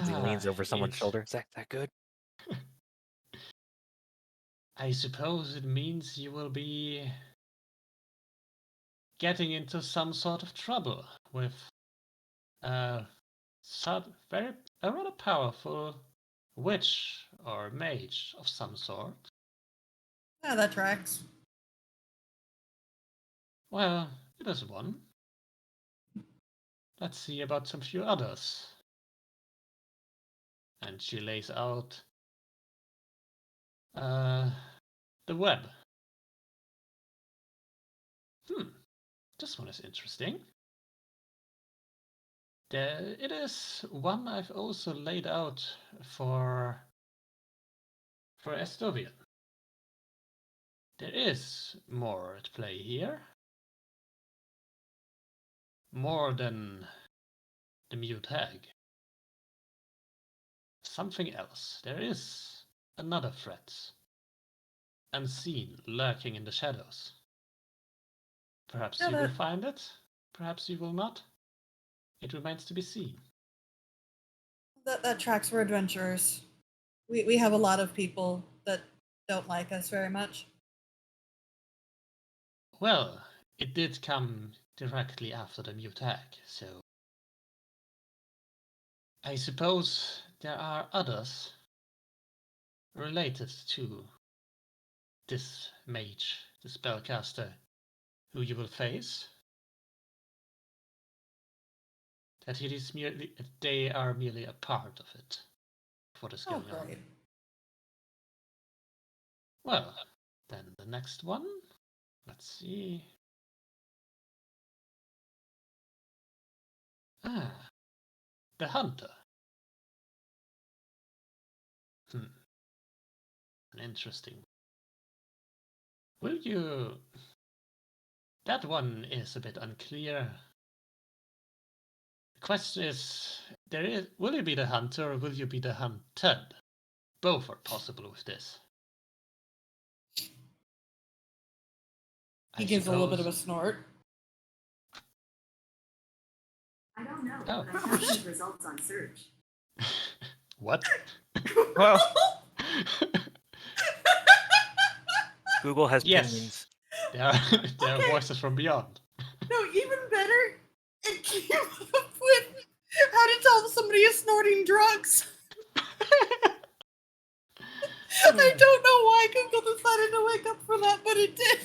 He leans over someone's it's- shoulder. Is that good? I suppose it means you will be getting into some sort of trouble with a rather powerful witch or mage of some sort. Yeah, that tracks. Well, it is one. Let's see about some few others. And she lays out the web. This one is interesting. It is one I've also laid out for Estovian. There is more at play here. More than the mute hag. Something else. There is another threat. Unseen, lurking in the shadows. Perhaps Yeah, you will find it. Perhaps you will not. It remains to be seen. That tracks for adventurers. We have a lot of people that don't like us very much. Well, it did come directly after the mute hag, so I suppose there are others related to this mage, the spellcaster, who you will face. That it is merely they are merely a part of it. What is Oh, going on? great. Well, then the next one. Let's see. The hunter. An interesting. Will you? That one is a bit unclear. The question is, will you be the hunter or will you be the hunted? Both are possible with this. He gives a little bit of a snort. I don't know, Oh. but I have these results on search. What? Well, Google has Yes. pinions. There are Okay. voices from beyond. No, even better, it came up with how to tell somebody is snorting drugs. I don't know why Google decided to wake up for that, but it did.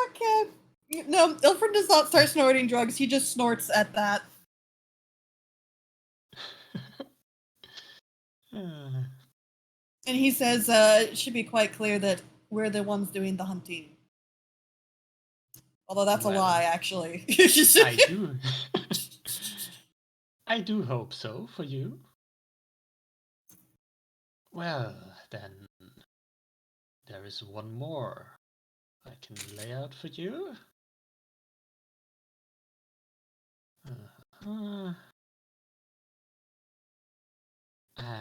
Okay. No, Ilfred does not start snorting drugs. He just snorts at that. And he says, it should be quite clear that we're the ones doing the hunting. Although that's a Well, lie, actually. I do. I do hope so for you. Well, then there is one more I can lay out for you. I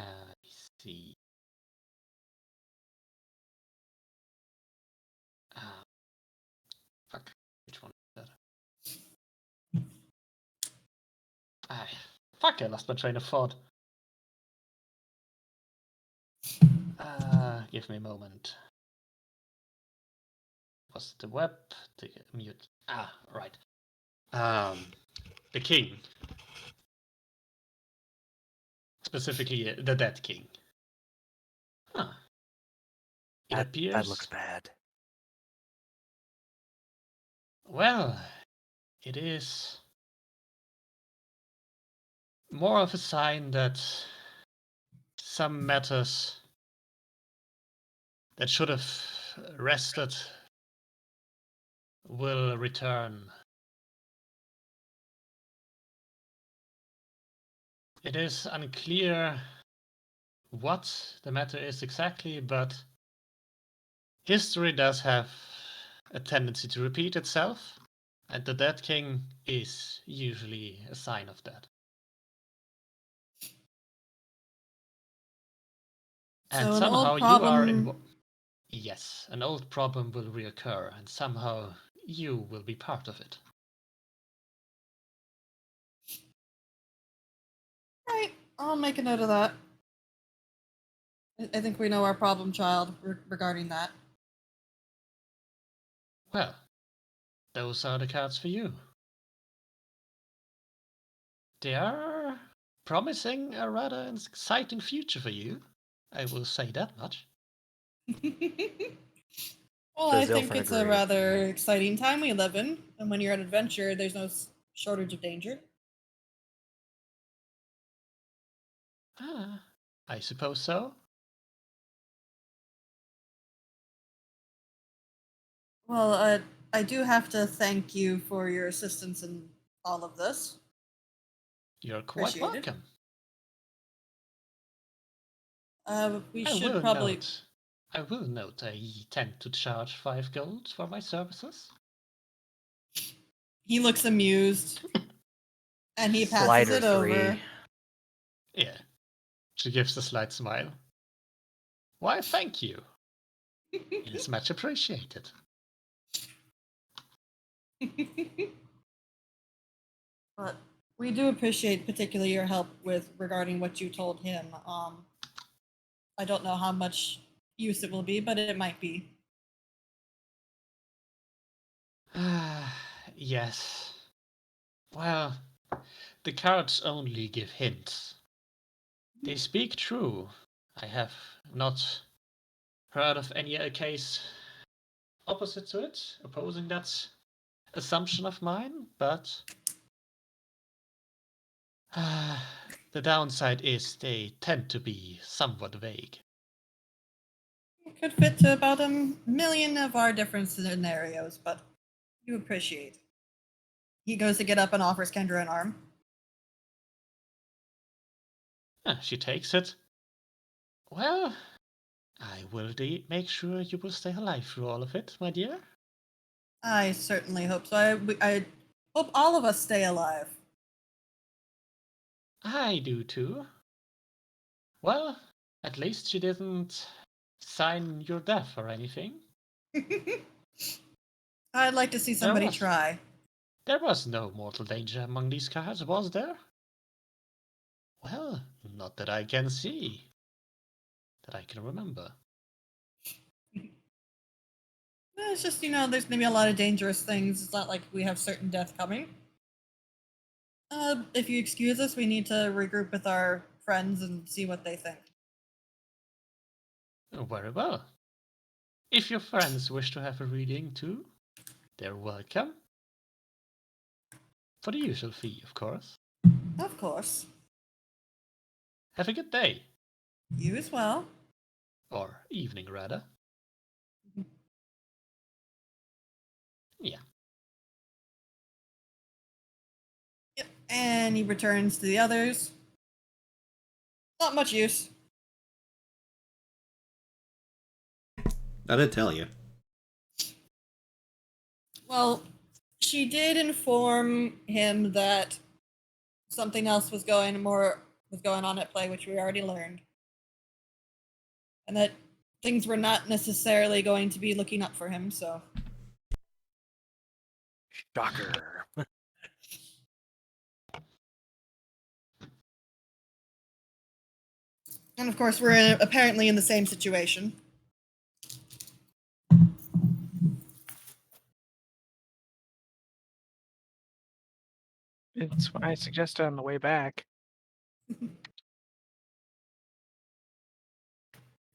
see. Fuck. Which one is that? Fuck, I lost my train of thought. Give me a moment. Was the web? The mute. Right. the king. Specifically, the dead king. Huh. It appears. That looks bad. Well, it is more of a sign that some matters that should have rested will return. It is unclear what the matter is exactly, but history does have a tendency to repeat itself, and the Dead King is usually a sign of that. And So an somehow old you are problem. Yes, an old problem will reoccur, and somehow you will be part of it. Right, I'll make a note of that. I think we know our problem child regarding that. Well, those are the cards for you. They are promising a rather exciting future for you. I will say that much. Well, Says I think Ilfrin it's a agree. rather exciting time we live in, and when you're an adventurer, there's no shortage of danger. I suppose so. Well, I do have to thank you for your assistance in all of this. You're quite Appreciate it. welcome. We I should will probably. note I tend to charge 5 gold for my services. He looks amused, and he passes Slider it over. 3. Yeah. She gives a slight smile. Why, thank you. It is much appreciated. But we do appreciate particularly your help with regarding what you told him. I don't know how much use it will be, but it might be. Yes. Well, the cards only give hints. They speak true. I have not heard of any case opposite to it, opposing that assumption of mine, but the downside is they tend to be somewhat vague. It could fit to about 1,000,000 of our different scenarios, but you appreciate. He goes to get up and offers Kendra an arm. She takes it. Well, I will make sure you will stay alive through all of it, my dear. I certainly hope so. I hope all of us stay alive. I do too. Well, at least she didn't sign your death or anything. I'd like to see somebody try. There was no mortal danger among these cards, was there? Well, not that I can see. That I can remember. It's just, there's maybe a lot of dangerous things. It's not like we have certain death coming. If you excuse us, we need to regroup with our friends and see what they think. Very well. If your friends wish to have a reading too, they're welcome. For the usual fee, of course. Of course. Have a good day. You as well. Or evening, rather. Yeah. Yep. And he returns to the others. Not much use. I did tell you. Well, she did inform him that something else was going on at play, which we already learned. And that things were not necessarily going to be looking up for him, so. Shocker. And of course, we're apparently in the same situation. It's what I suggested on the way back.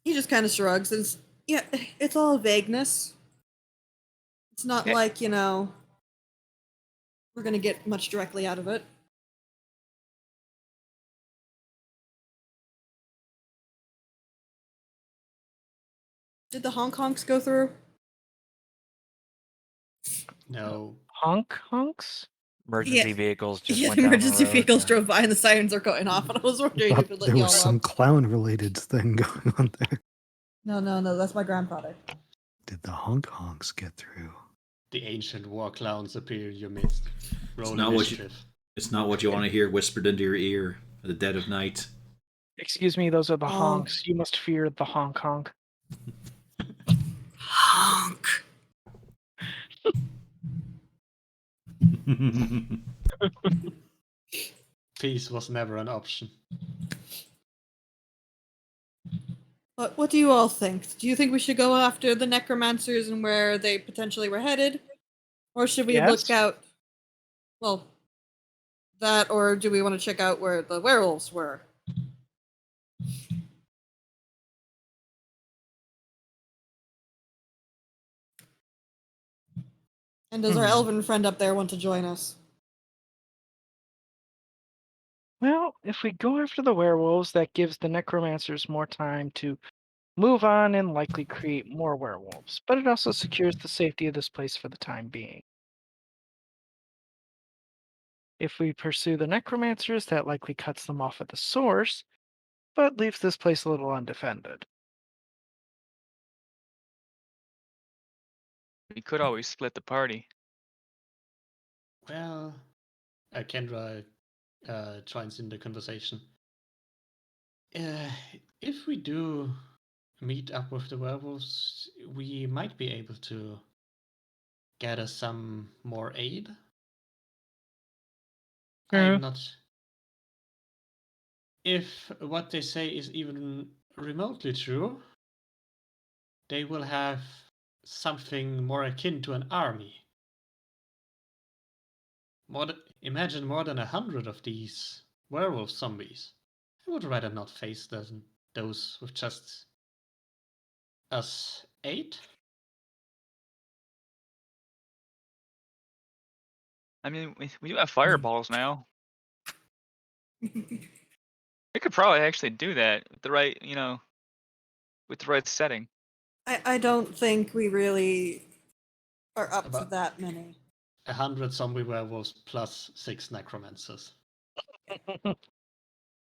He just kind of shrugs and yeah, it's all vagueness. It's not Okay. like, we're going to get much directly out of it. Did the Hong Kongs go through? No. Honks? Emergency Yeah. vehicles just Yeah, went the down emergency the road. vehicles yeah. drove by and the sirens are going off, and I was wondering Thought if it let there y'all was some up. clown-related thing going on there. No, that's my grandfather. Did the honks get through? The ancient war clowns appear in your midst. Roll not what you- initiative. It's not what you want to hear whispered into your ear at the dead of night. Excuse me, those are the Oh. honks. You must fear the honk honk. Honk! Peace was never an option. But what do you all think? Do you think we should go after the necromancers and where they potentially were headed? Or should we look Yes. out... Well, that, or do we want to check out where the werewolves were? And does our elven friend up there want to join us? Well, if we go after the werewolves, that gives the necromancers more time to move on and likely create more werewolves. But it also secures the safety of this place for the time being. If we pursue the necromancers, that likely cuts them off at the source, but leaves this place a little undefended. We could always split the party. Well, Kendra joins in the conversation. If we do meet up with the werewolves, we might be able to gather some more aid. Yeah. I'm not. If what they say is even remotely true, they will have something more akin to an army. Imagine more than 100 of these werewolf zombies. I would rather not face those with just us 8. I mean, we do have fireballs now. We could probably actually do that with the right, with the right setting. I don't think we really are up to About- that many. 100 zombie werewolves plus 6 necromancers,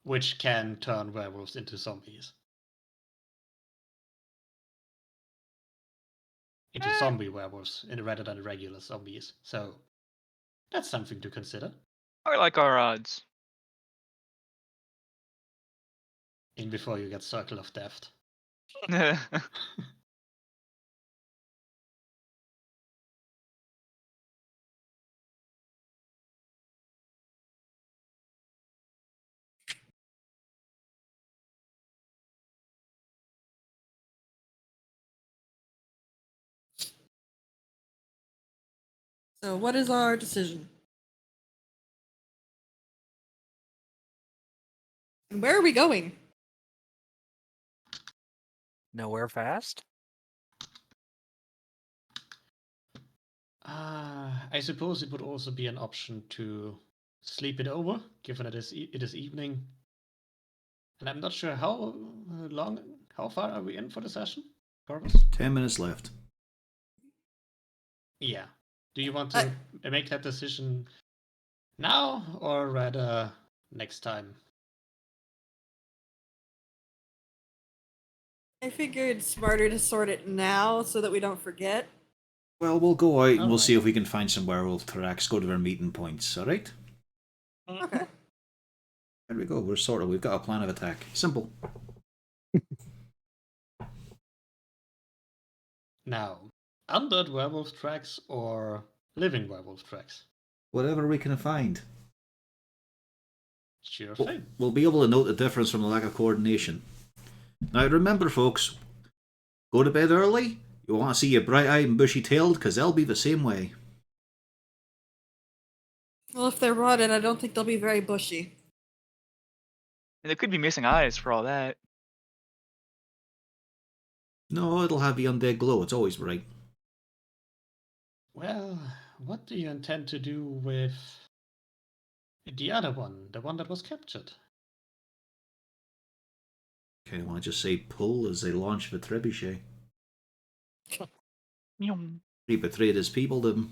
which can turn werewolves into zombies. Into zombie werewolves rather than regular zombies. So that's something to consider. I like our odds. In before you get Circle of Death. So what is our decision? And where are we going? Nowhere fast? I suppose it would also be an option to sleep it over, given it is evening. And I'm not sure how far are we in for the session, Corvus? 10 minutes left. Yeah. Do you want to make that decision now or rather next time? I figured smarter to sort it now so that we don't forget. Well, we'll go out and we'll Alright. see if we can find some werewolf tracks, go to their meeting points, alright? Okay. There we go, we've got a plan of attack. Simple. Now, undead werewolf tracks or living werewolf tracks? Whatever we can find. Sure We'll, thing. we'll be able to note the difference from the lack of coordination. Now remember folks, go to bed early. You want to see your bright-eyed and bushy-tailed, because they'll be the same way. Well, if they're rotted, I don't think they'll be very bushy. And they could be missing eyes for all that. No, it'll have the undead glow. It's always bright. Well, what do you intend to do with the other one, the one that was captured? Kind of want to just say pull as they launch the trebuchet. He betrayed his people, didn't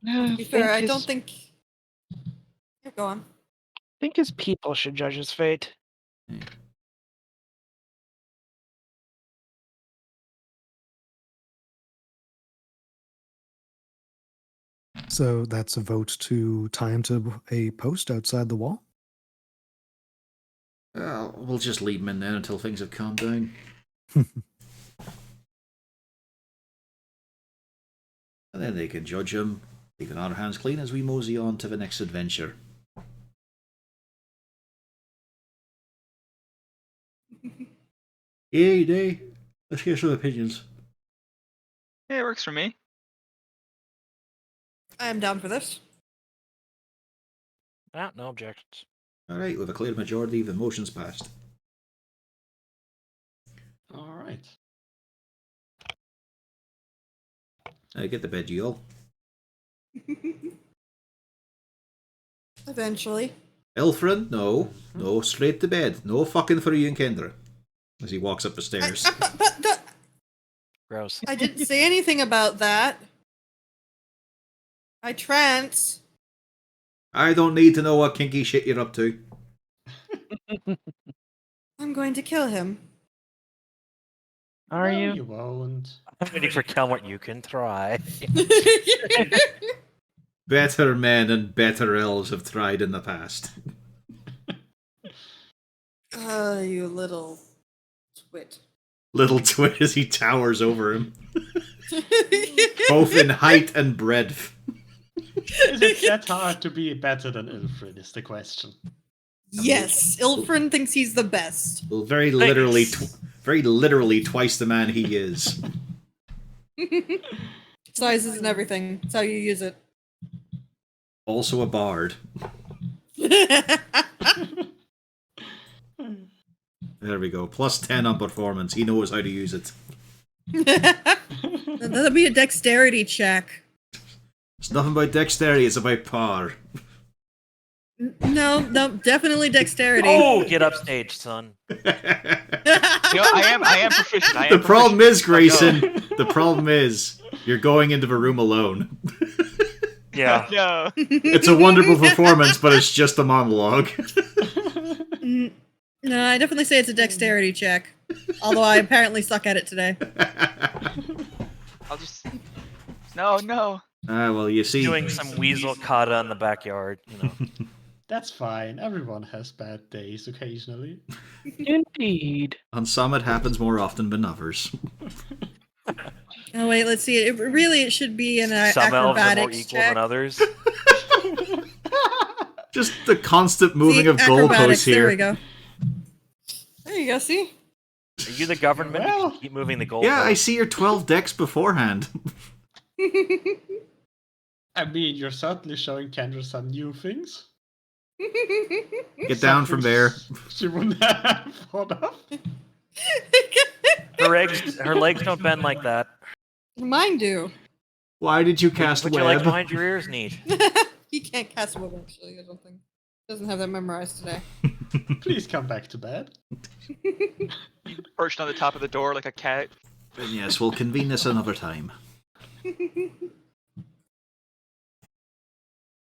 To be fair, I don't think. Yeah, go on. I think his people should judge his fate. he? So that's a vote to tie him to a post outside the wall? Well, we'll just leave him in there until things have calmed down. And then they can judge him, leaving our hands clean as we mosey on to the next adventure. Yay, day. Let's hear some opinions. Yeah, it works for me. I am down for this. Ah, no objections. Alright, with a clear majority, the motion's passed. All right. Get to bed, you all. Eventually. Elfrin, no. No, straight to bed. No fucking for you and Kendra. As he walks up the stairs. Gross. I didn't say anything about that. I trance. I don't need to know what kinky shit you're up to. I'm going to kill him. Are No, you? You won't. I'm waiting for count what you can try. Better men and better elves have tried in the past. You little twit. Little twit as he towers over him. Both in height and breadth. Is it that hard to be better than Ilfrid is the question. Yes, Ilfrin thinks he's the best. Well, very literally twice the man he is. Sizes and everything. That's how you use it. Also a bard. There we go. Plus 10 on performance. He knows how to use it. That'll be a dexterity check. It's nothing about dexterity, it's about power. No, definitely dexterity. Oh, get upstage, son. You know, I am proficient. The problem is, Grayson, the problem is, you're going into the room alone. Yeah. No. It's a wonderful performance, but it's just a monologue. No, I definitely say it's a dexterity check. Although I apparently suck at it today. I'll just. No. Well, you see... Doing some weasel kata in the backyard, you know. That's fine. Everyone has bad days occasionally. Indeed. On some, it happens more often than others. Oh wait, let's see. It should be an Some elves are more acrobatics equal check. than others. Just the constant moving See, of acrobatics, goalposts here. There we go. There you go. See. Are you the government? You Well, can keep moving the goalposts. Yeah, I see your 12 decks beforehand. I mean, you're certainly showing Kendra some new things. Get down from there. She wouldn't have thought of. Her legs don't bend like that. Mine do. Why did you cast Put your legs web? behind your ears, neat. He can't cast web actually. I don't think. Doesn't have that memorized today. Please come back to bed. Perched on the top of the door like a cat. Yes, we'll convene this another time.